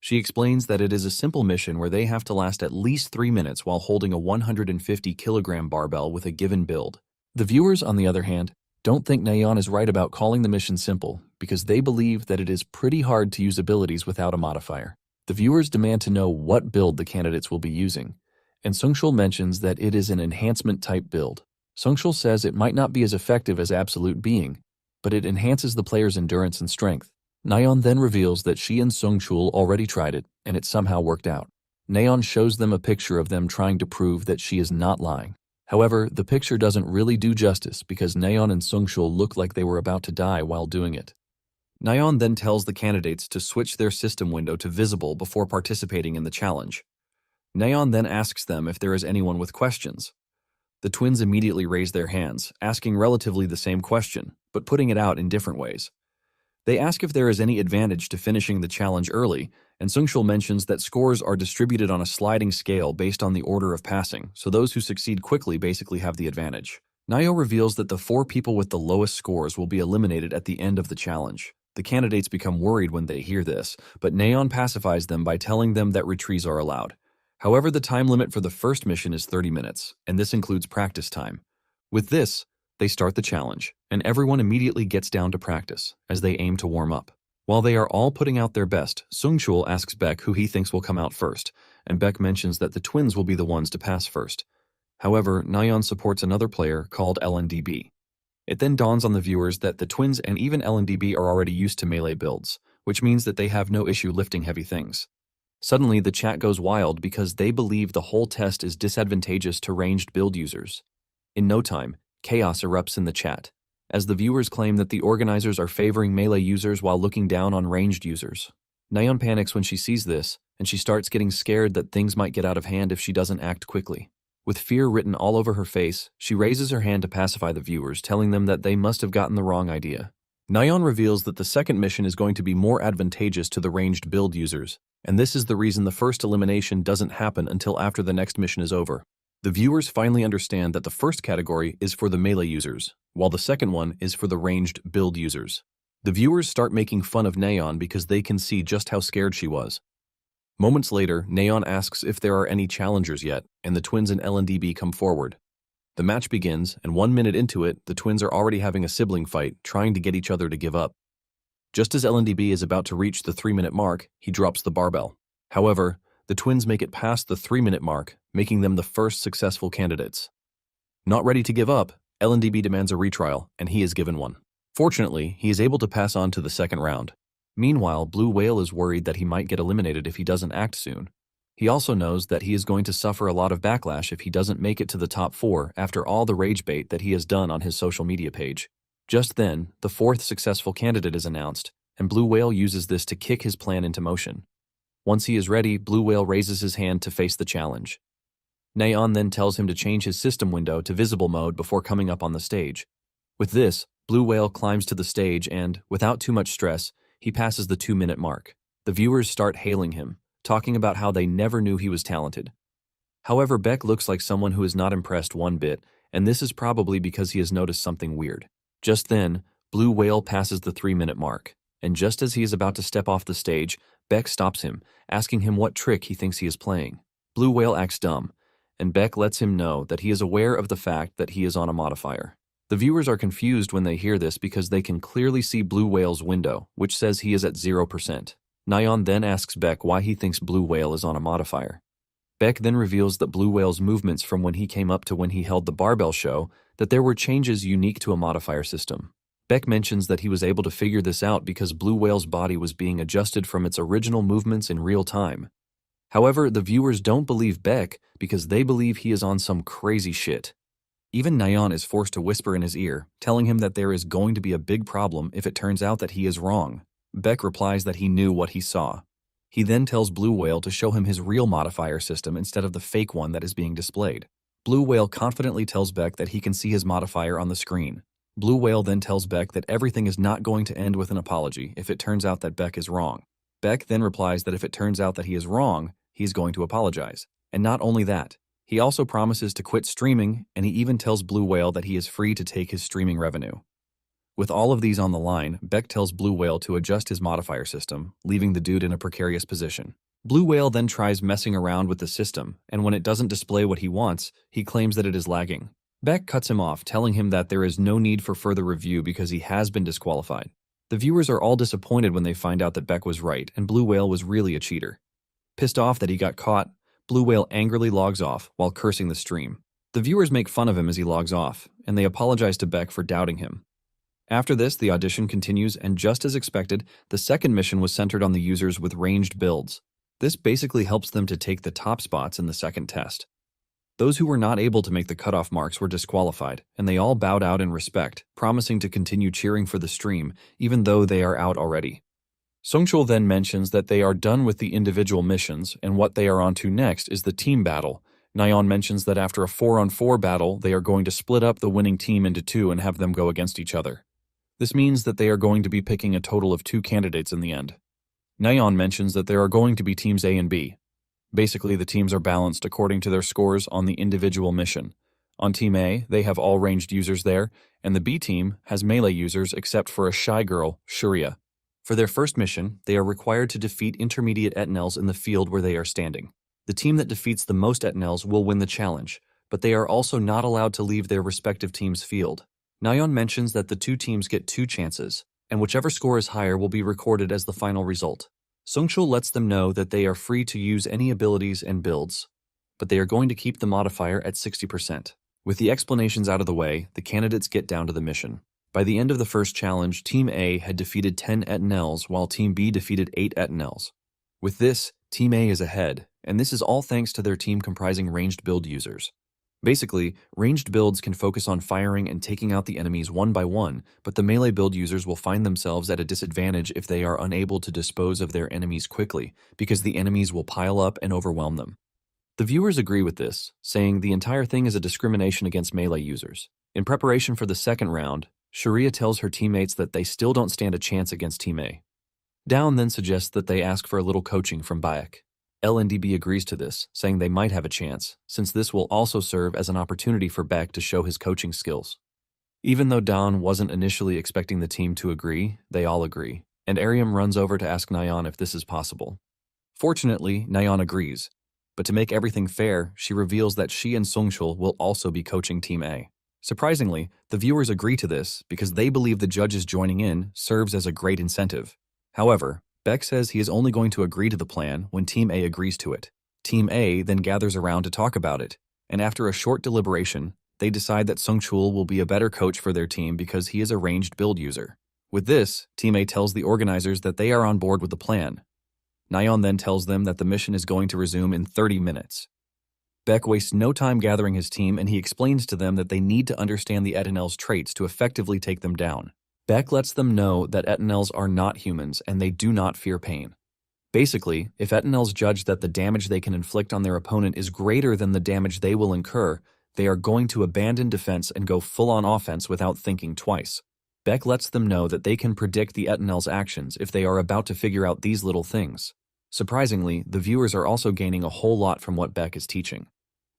She explains that it is a simple mission where they have to last at least 3 minutes while holding a 150-kilogram barbell with a given build. The viewers, on the other hand, don't think Nayeon is right about calling the mission simple because they believe that it is pretty hard to use abilities without a modifier. The viewers demand to know what build the candidates will be using, and Songchul mentions that it is an enhancement-type build. Songchul says it might not be as effective as Absolute Being, but it enhances the player's endurance and strength. Nayeon then reveals that she and Songchul already tried it, and it somehow worked out. Nayeon shows them a picture of them trying to prove that she is not lying. However, the picture doesn't really do justice because Nayeon and Songchul look like they were about to die while doing it. Nayeon then tells the candidates to switch their system window to visible before participating in the challenge. Nayeon then asks them if there is anyone with questions. The twins immediately raise their hands, asking relatively the same question, but putting it out in different ways. They ask if there is any advantage to finishing the challenge early, and Songchul mentions that scores are distributed on a sliding scale based on the order of passing, so those who succeed quickly basically have the advantage. Nayo reveals that the 4 people with the lowest scores will be eliminated at the end of the challenge. The candidates become worried when they hear this, but Nayeon pacifies them by telling them that retreats are allowed. However, the time limit for the first mission is 30 minutes, and this includes practice time. With this, they start the challenge, and everyone immediately gets down to practice, as they aim to warm up. While they are all putting out their best, Songchul asks Beck who he thinks will come out first, and Beck mentions that the twins will be the ones to pass first. However, Nayeon supports another player called LNDB. It then dawns on the viewers that the twins and even LNDB are already used to melee builds, which means that they have no issue lifting heavy things. Suddenly, the chat goes wild because they believe the whole test is disadvantageous to ranged build users. In no time, chaos erupts in the chat, as the viewers claim that the organizers are favoring melee users while looking down on ranged users. Nayeon panics when she sees this, and she starts getting scared that things might get out of hand if she doesn't act quickly. With fear written all over her face, she raises her hand to pacify the viewers, telling them that they must have gotten the wrong idea. Nyan reveals that the second mission is going to be more advantageous to the ranged build users, and this is the reason the first elimination doesn't happen until after the next mission is over. The viewers finally understand that the first category is for the melee users, while the second one is for the ranged build users. The viewers start making fun of Nyan because they can see just how scared she was. Moments later, Nyan asks if there are any challengers yet, and the twins and LNDB come forward. The match begins, and 1 minute into it, the twins are already having a sibling fight, trying to get each other to give up. Just as LNDB is about to reach the 3-minute mark, he drops the barbell. However, the twins make it past the 3-minute mark, making them the first successful candidates. Not ready to give up, LNDB demands a retrial, and he is given one. Fortunately, he is able to pass on to the second round. Meanwhile, Blue Whale is worried that he might get eliminated if he doesn't act soon. He also knows that he is going to suffer a lot of backlash if he doesn't make it to the top 4 after all the rage bait that he has done on his social media page. Just then, the 4th successful candidate is announced, and Blue Whale uses this to kick his plan into motion. Once he is ready, Blue Whale raises his hand to face the challenge. Nyan then tells him to change his system window to visible mode before coming up on the stage. With this, Blue Whale climbs to the stage and, without too much stress, he passes the 2-minute mark. The viewers start hailing him, talking about how they never knew he was talented. However, Beck looks like someone who is not impressed one bit, and this is probably because he has noticed something weird. Just then, Blue Whale passes the 3-minute mark, and just as he is about to step off the stage, Beck stops him, asking him what trick he thinks he is playing. Blue Whale acts dumb, and Beck lets him know that he is aware of the fact that he is on a modifier. The viewers are confused when they hear this because they can clearly see Blue Whale's window, which says he is at 0%. Nyan then asks Beck why he thinks Blue Whale is on a modifier. Beck then reveals that Blue Whale's movements from when he came up to when he held the barbell show that there were changes unique to a modifier system. Beck mentions that he was able to figure this out because Blue Whale's body was being adjusted from its original movements in real time. However, the viewers don't believe Beck because they believe he is on some crazy shit. Even Nyan is forced to whisper in his ear, telling him that there is going to be a big problem if it turns out that he is wrong. Beck replies that he knew what he saw. He then tells Blue Whale to show him his real modifier system instead of the fake one that is being displayed. Blue Whale confidently tells Beck that he can see his modifier on the screen. Blue Whale then tells Beck that everything is not going to end with an apology if it turns out that Beck is wrong. Beck then replies that if it turns out that he is wrong, he is going to apologize. And not only that, he also promises to quit streaming, and he even tells Blue Whale that he is free to take his streaming revenue. With all of these on the line, Beck tells Blue Whale to adjust his modifier system, leaving the dude in a precarious position. Blue Whale then tries messing around with the system, and when it doesn't display what he wants, he claims that it is lagging. Beck cuts him off, telling him that there is no need for further review because he has been disqualified. The viewers are all disappointed when they find out that Beck was right and Blue Whale was really a cheater. Pissed off that he got caught, Blue Whale angrily logs off while cursing the stream. The viewers make fun of him as he logs off, and they apologize to Beck for doubting him. After this, the audition continues, and just as expected, the second mission was centered on the users with ranged builds. This basically helps them to take the top spots in the second test. Those who were not able to make the cutoff marks were disqualified, and they all bowed out in respect, promising to continue cheering for the stream, even though they are out already. Songchul then mentions that they are done with the individual missions, and what they are on to next is the team battle. Nyan mentions that after a 4-on-4 battle, they are going to split up the winning team into 2 and have them go against each other. This means that they are going to be picking a total of 2 candidates in the end. Nyan mentions that there are going to be teams A and B. Basically, the teams are balanced according to their scores on the individual mission. On Team A, they have all ranged users there, and the B team has melee users except for a shy girl, Shurya. For their first mission, they are required to defeat intermediate etnels in the field where they are standing. The team that defeats the most etnels will win the challenge, but they are also not allowed to leave their respective team's field. Nyan mentions that the 2 teams get 2 chances, and whichever score is higher will be recorded as the final result. Songchul lets them know that they are free to use any abilities and builds, but they are going to keep the modifier at 60%. With the explanations out of the way, the candidates get down to the mission. By the end of the first challenge, Team A had defeated 10 etnels while Team B defeated 8 etnels. With this, Team A is ahead, and this is all thanks to their team comprising ranged build users. Basically, ranged builds can focus on firing and taking out the enemies one by one, but the melee build users will find themselves at a disadvantage if they are unable to dispose of their enemies quickly, because the enemies will pile up and overwhelm them. The viewers agree with this, saying the entire thing is a discrimination against melee users. In preparation for the second round, Sharia tells her teammates that they still don't stand a chance against Team A. Down then suggests that they ask for a little coaching from Bayek. LNDB agrees to this, saying they might have a chance, since this will also serve as an opportunity for Beck to show his coaching skills. Even though Dawn wasn't initially expecting the team to agree, they all agree, and Ariam runs over to ask Nayeon if this is possible. Fortunately, Nayeon agrees, but to make everything fair, she reveals that she and Sungchul will also be coaching Team A. Surprisingly, the viewers agree to this because they believe the judges joining in serves as a great incentive. However, Beck says he is only going to agree to the plan when Team A agrees to it. Team A then gathers around to talk about it, and after a short deliberation, they decide that Sungchul will be a better coach for their team because he is a ranged build user. With this, Team A tells the organizers that they are on board with the plan. Nayeon then tells them that the mission is going to resume in 30 minutes. Beck wastes no time gathering his team, and he explains to them that they need to understand the Etanel's traits to effectively take them down. Beck lets them know that Etanels are not humans and they do not fear pain. Basically, if Etanels judge that the damage they can inflict on their opponent is greater than the damage they will incur, they are going to abandon defense and go full-on offense without thinking twice. Beck lets them know that they can predict the Etanel's actions if they are about to figure out these little things. Surprisingly, the viewers are also gaining a whole lot from what Beck is teaching.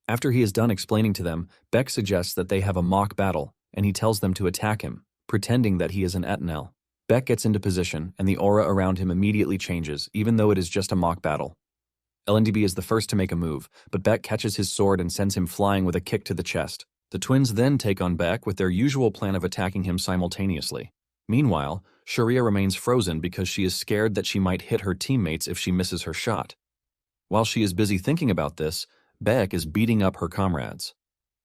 After he is done explaining to them, Beck suggests that they have a mock battle, and he tells them to attack him, pretending that he is an Etanel. Beck gets into position, and the aura around him immediately changes, even though it is just a mock battle. LNDB is the first to make a move, but Beck catches his sword and sends him flying with a kick to the chest. The twins then take on Beck with their usual plan of attacking him simultaneously. Meanwhile, Sharia remains frozen because she is scared that she might hit her teammates if she misses her shot. While she is busy thinking about this, Beck is beating up her comrades.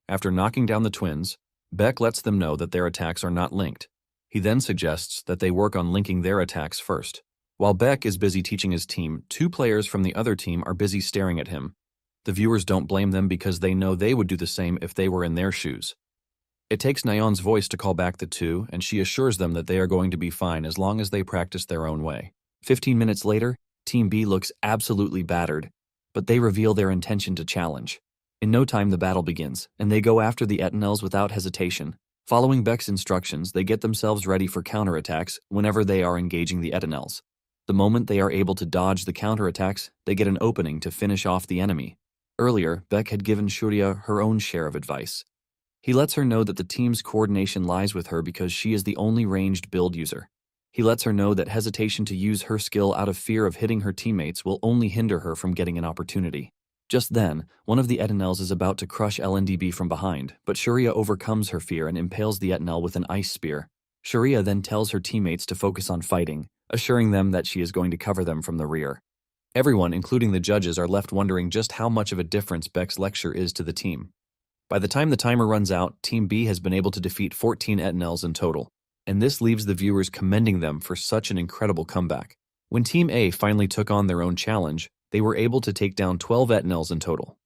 After knocking down the twins, Beck lets them know that their attacks are not linked. He then suggests that they work on linking their attacks first. While Beck is busy teaching his team, two players from the other team are busy staring at him. The viewers don't blame them because they know they would do the same if they were in their shoes. It takes Nayeon's voice to call back the two, and she assures them that they are going to be fine as long as they practice their own way. 15 minutes later, Team B looks absolutely battered, but they reveal their intention to challenge. In no time, the battle begins, and they go after the Etanels without hesitation. Following Beck's instructions, they get themselves ready for counterattacks whenever they are engaging the Etanels. The moment they are able to dodge the counterattacks, they get an opening to finish off the enemy. Earlier, Beck had given Sharia her own share of advice. He lets her know that the team's coordination lies with her because she is the only ranged build user. He lets her know that hesitation to use her skill out of fear of hitting her teammates will only hinder her from getting an opportunity. Just then, one of the Etanels is about to crush LNDB from behind, but Sharia overcomes her fear and impales the Etanel with an ice spear. Sharia then tells her teammates to focus on fighting, assuring them that she is going to cover them from the rear. Everyone, including the judges, are left wondering just how much of a difference Beck's lecture is to the team. By the time the timer runs out, Team B has been able to defeat 14 Etanels in total, and this leaves the viewers commending them for such an incredible comeback. When Team A finally took on their own challenge, they were able to take down 12 Etanels in total.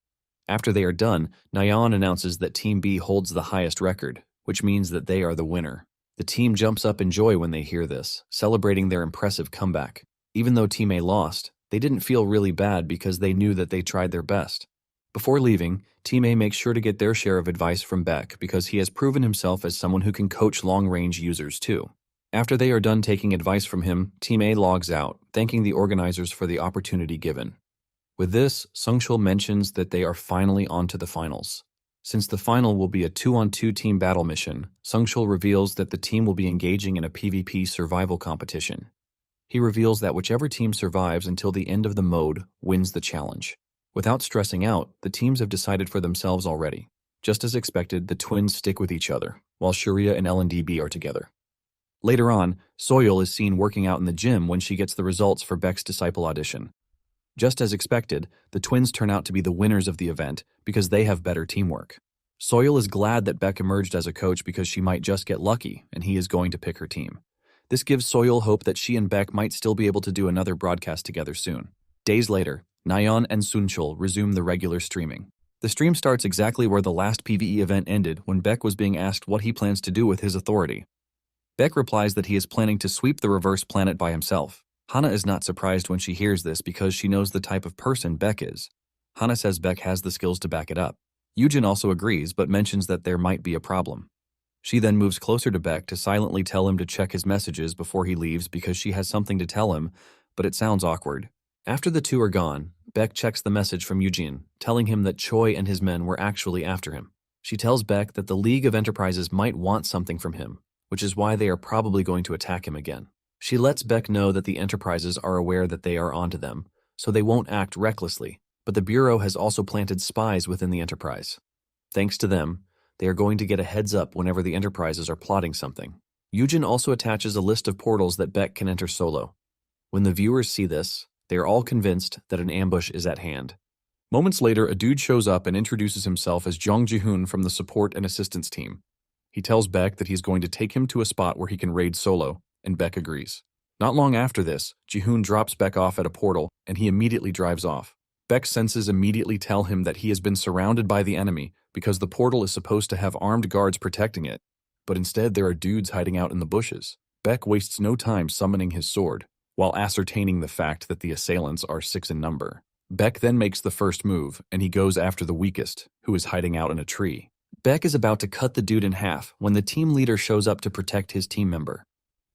After they are done, Nayeon announces that Team B holds the highest record, which means that they are the winner. The team jumps up in joy when they hear this, celebrating their impressive comeback. Even though Team A lost, they didn't feel really bad because they knew that they tried their best. Before leaving, Team A makes sure to get their share of advice from Beck because he has proven himself as someone who can coach long-range users too. After they are done taking advice from him, Team A logs out, thanking the organizers for the opportunity given. With this, Sungchul mentions that they are finally on to the finals. Since the final will be a 2-on-2 team battle mission, Sungchul reveals that the team will be engaging in a PvP survival competition. He reveals that whichever team survives until the end of the mode wins the challenge. Without stressing out, the teams have decided for themselves already. Just as expected, the twins stick with each other, while Sharia and LNDB are together. Later on, Soyeol is seen working out in the gym when she gets the results for Beck's disciple audition. Just as expected, the twins turn out to be the winners of the event because they have better teamwork. Soyeol is glad that Beck emerged as a coach because she might just get lucky and he is going to pick her team. This gives Soyeol hope that she and Beck might still be able to do another broadcast together soon. Days later, Nayeon and Sungchul resume the regular streaming. The stream starts exactly where the last PvE event ended when Beck was being asked what he plans to do with his authority. Beck replies that he is planning to sweep the reverse planet by himself. Hana is not surprised when she hears this because she knows the type of person Beck is. Hana says Beck has the skills to back it up. Yujin also agrees but mentions that there might be a problem. She then moves closer to Beck to silently tell him to check his messages before he leaves because she has something to tell him, but it sounds awkward. After the two are gone, Beck checks the message from Eugene, telling him that Choi and his men were actually after him. She tells Beck that the League of Enterprises might want something from him, which is why they are probably going to attack him again. She lets Beck know that the Enterprises are aware that they are onto them, so they won't act recklessly, but the Bureau has also planted spies within the Enterprise. Thanks to them, they are going to get a heads up whenever the Enterprises are plotting something. Eugene also attaches a list of portals that Beck can enter solo. When the viewers see this, they are all convinced that an ambush is at hand. Moments later, a dude shows up and introduces himself as Jung Ji-hoon from the support and assistance team. He tells Beck that he's going to take him to a spot where he can raid solo, and Beck agrees. Not long after this, Ji-hoon drops Beck off at a portal, and he immediately drives off. Beck's senses immediately tell him that he has been surrounded by the enemy because the portal is supposed to have armed guards protecting it, but instead there are dudes hiding out in the bushes. Beck wastes no time summoning his sword, while ascertaining the fact that the assailants are 6 in number. Beck then makes the first move, and he goes after the weakest, who is hiding out in a tree. Beck is about to cut the dude in half when the team leader shows up to protect his team member.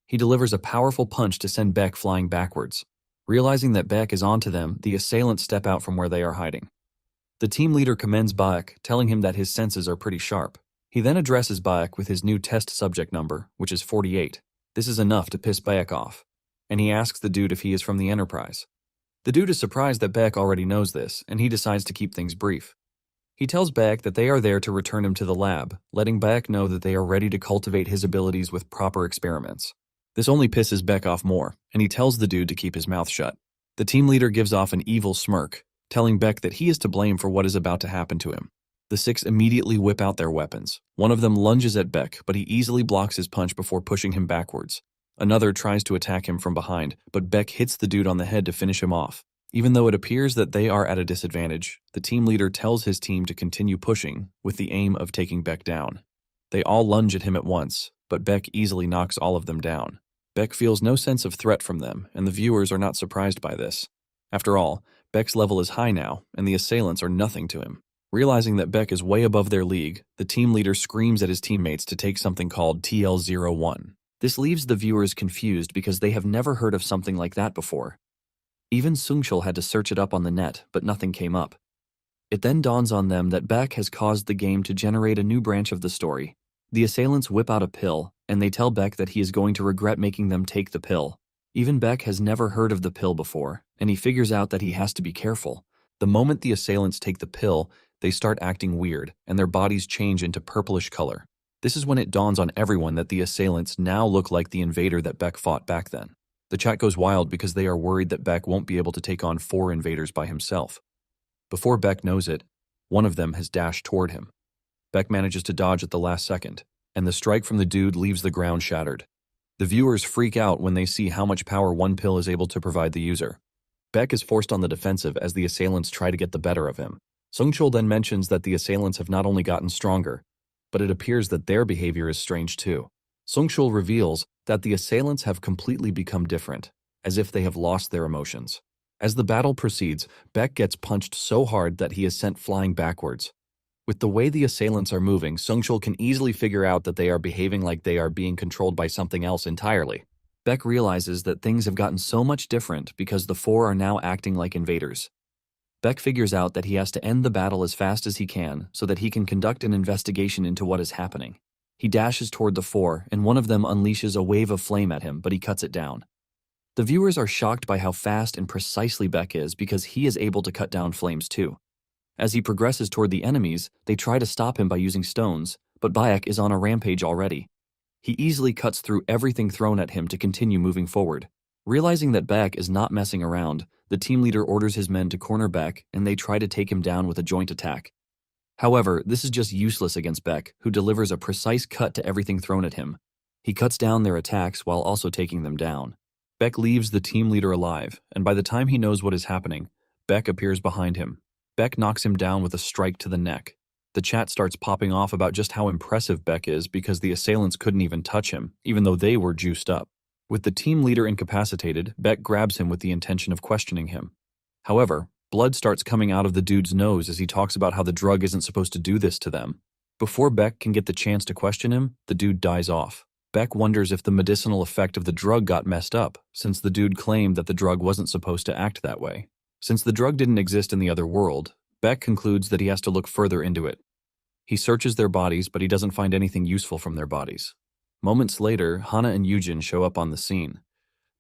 He delivers a powerful punch to send Beck flying backwards. Realizing that Beck is onto them, the assailants step out from where they are hiding. The team leader commends Beck, telling him that his senses are pretty sharp. He then addresses Beck with his new test subject number, which is 48. This is enough to piss Beck off, and he asks the dude if he is from the Enterprise. The dude is surprised that Beck already knows this, and he decides to keep things brief. He tells Beck that they are there to return him to the lab, letting Beck know that they are ready to cultivate his abilities with proper experiments. This only pisses Beck off more, and he tells the dude to keep his mouth shut. The team leader gives off an evil smirk, telling Beck that he is to blame for what is about to happen to him. The 6 immediately whip out their weapons. One of them lunges at Beck, but he easily blocks his punch before pushing him backwards. Another tries to attack him from behind, but Beck hits the dude on the head to finish him off. Even though it appears that they are at a disadvantage, the team leader tells his team to continue pushing, with the aim of taking Beck down. They all lunge at him at once, but Beck easily knocks all of them down. Beck feels no sense of threat from them, and the viewers are not surprised by this. After all, Beck's level is high now, and the assailants are nothing to him. Realizing that Beck is way above their league, the team leader screams at his teammates to take something called TL-01. This leaves the viewers confused because they have never heard of something like that before. Even Sungchul had to search it up on the net, but nothing came up. It then dawns on them that Beck has caused the game to generate a new branch of the story. The assailants whip out a pill, and they tell Beck that he is going to regret making them take the pill. Even Beck has never heard of the pill before, and he figures out that he has to be careful. The moment the assailants take the pill, they start acting weird, and their bodies change into purplish color. This is when it dawns on everyone that the assailants now look like the invader that Beck fought back then. The chat goes wild because they are worried that Beck won't be able to take on 4 invaders by himself. Before Beck knows it, one of them has dashed toward him. Beck manages to dodge at the last second, and the strike from the dude leaves the ground shattered. The viewers freak out when they see how much power one pill is able to provide the user. Beck is forced on the defensive as the assailants try to get the better of him. Sungchul then mentions that the assailants have not only gotten stronger, but it appears that their behavior is strange too. Sungchul reveals that the assailants have completely become different, as if they have lost their emotions. As the battle proceeds, Beck gets punched so hard that he is sent flying backwards. With the way the assailants are moving, Sungchul can easily figure out that they are behaving like they are being controlled by something else entirely. Beck realizes that things have gotten so much different because the 4 are now acting like invaders. Beck figures out that he has to end the battle as fast as he can so that he can conduct an investigation into what is happening. He dashes toward the 4, and one of them unleashes a wave of flame at him, but he cuts it down. The viewers are shocked by how fast and precisely Beck is because he is able to cut down flames too. As he progresses toward the enemies, they try to stop him by using stones, but Beck is on a rampage already. He easily cuts through everything thrown at him to continue moving forward. Realizing that Beck is not messing around, the team leader orders his men to corner Beck, and they try to take him down with a joint attack. However, this is just useless against Beck, who delivers a precise cut to everything thrown at him. He cuts down their attacks while also taking them down. Beck leaves the team leader alive, and by the time he knows what is happening, Beck appears behind him. Beck knocks him down with a strike to the neck. The chat starts popping off about just how impressive Beck is because the assailants couldn't even touch him, even though they were juiced up. With the team leader incapacitated, Beck grabs him with the intention of questioning him. However, blood starts coming out of the dude's nose as he talks about how the drug isn't supposed to do this to them. Before Beck can get the chance to question him, the dude dies off. Beck wonders if the medicinal effect of the drug got messed up, since the dude claimed that the drug wasn't supposed to act that way. Since the drug didn't exist in the other world, Beck concludes that he has to look further into it. He searches their bodies, but he doesn't find anything useful from their bodies. Moments later, Hana and Yujin show up on the scene.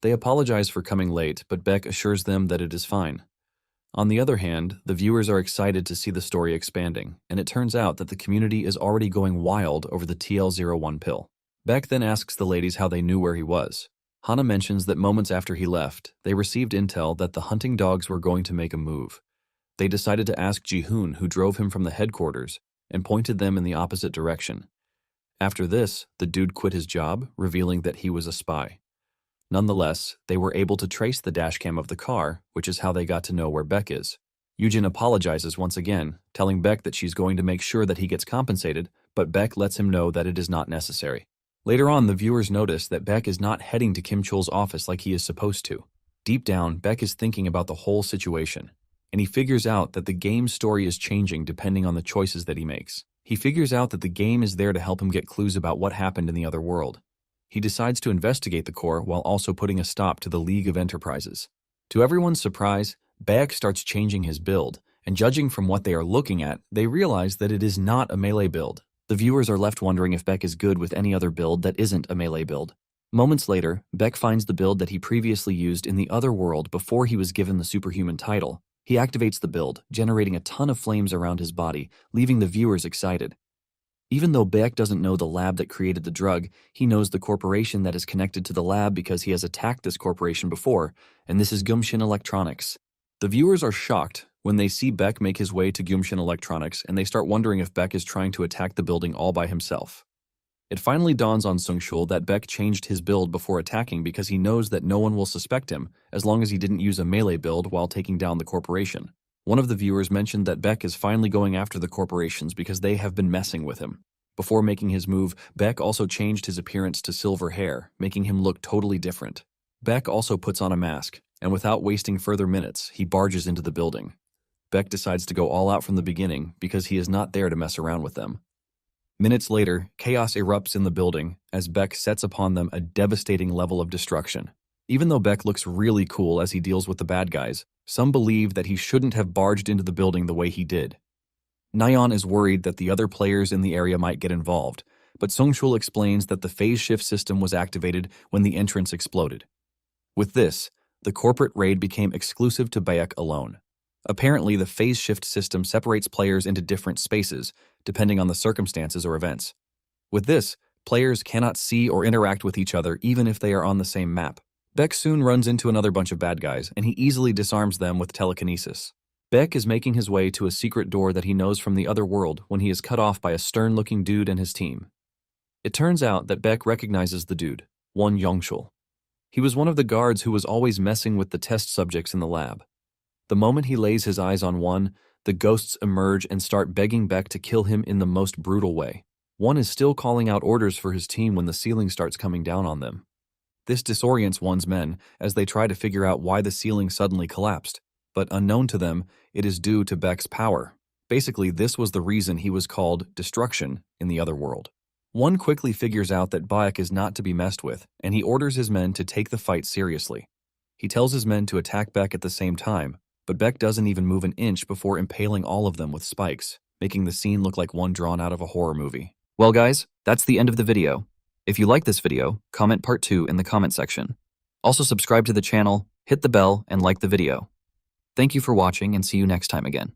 They apologize for coming late, but Beck assures them that it is fine. On the other hand, the viewers are excited to see the story expanding, and it turns out that the community is already going wild over the TL01 pill. Beck then asks the ladies how they knew where he was. Hana mentions that moments after he left, they received intel that the hunting dogs were going to make a move. They decided to ask Ji-hoon, who drove him from the headquarters, and pointed them in the opposite direction. After this, the dude quit his job, revealing that he was a spy. Nonetheless, they were able to trace the dashcam of the car, which is how they got to know where Beck is. Yujin apologizes once again, telling Beck that she's going to make sure that he gets compensated, but Beck lets him know that it is not necessary. Later on, the viewers notice that Beck is not heading to Kim Chul's office like he is supposed to. Deep down, Beck is thinking about the whole situation, and he figures out that the game's story is changing depending on the choices that he makes. He figures out that the game is there to help him get clues about what happened in the other world. He decides to investigate the core while also putting a stop to the League of Enterprises. To everyone's surprise, Beck starts changing his build, and judging from what they are looking at, they realize that it is not a melee build. The viewers are left wondering if Beck is good with any other build that isn't a melee build. Moments later, Beck finds the build that he previously used in the other world before he was given the superhuman title. He activates the build, generating a ton of flames around his body, leaving the viewers excited. Even though Beck doesn't know the lab that created the drug, he knows the corporation that is connected to the lab because he has attacked this corporation before, and this is Gumshin Electronics. The viewers are shocked when they see Beck make his way to Gumshin Electronics, and they start wondering if Beck is trying to attack the building all by himself. It finally dawns on Sungshul that Beck changed his build before attacking because he knows that no one will suspect him as long as he didn't use a melee build while taking down the corporation. One of the viewers mentioned that Beck is finally going after the corporations because they have been messing with him. Before making his move, Beck also changed his appearance to silver hair, making him look totally different. Beck also puts on a mask, and without wasting further minutes, he barges into the building. Beck decides to go all out from the beginning because he is not there to mess around with them. Minutes later, chaos erupts in the building as Beck sets upon them a devastating level of destruction. Even though Beck looks really cool as he deals with the bad guys, some believe that he shouldn't have barged into the building the way he did. Nayeon is worried that the other players in the area might get involved, but Sungshul explains that the phase shift system was activated when the entrance exploded. With this, the corporate raid became exclusive to Baek alone. Apparently, the phase shift system separates players into different spaces, depending on the circumstances or events. With this, players cannot see or interact with each other even if they are on the same map. Beck soon runs into another bunch of bad guys, and he easily disarms them with telekinesis. Beck is making his way to a secret door that he knows from the other world when he is cut off by a stern-looking dude and his team. It turns out that Beck recognizes the dude, Won Yongshul. He was one of the guards who was always messing with the test subjects in the lab. The moment he lays his eyes on one, the ghosts emerge and start begging Beck to kill him in the most brutal way. One is still calling out orders for his team when the ceiling starts coming down on them. This disorients one's men as they try to figure out why the ceiling suddenly collapsed, but unknown to them, it is due to Beck's power. Basically, this was the reason he was called Destruction in the other world. One quickly figures out that Baek is not to be messed with, and he orders his men to take the fight seriously. He tells his men to attack Beck at the same time, but Beck doesn't even move an inch before impaling all of them with spikes, making the scene look like one drawn out of a horror movie. Well guys, that's the end of the video. If you like this video, comment part 2 in the comment section. Also subscribe to the channel, hit the bell, and like the video. Thank you for watching and see you next time again.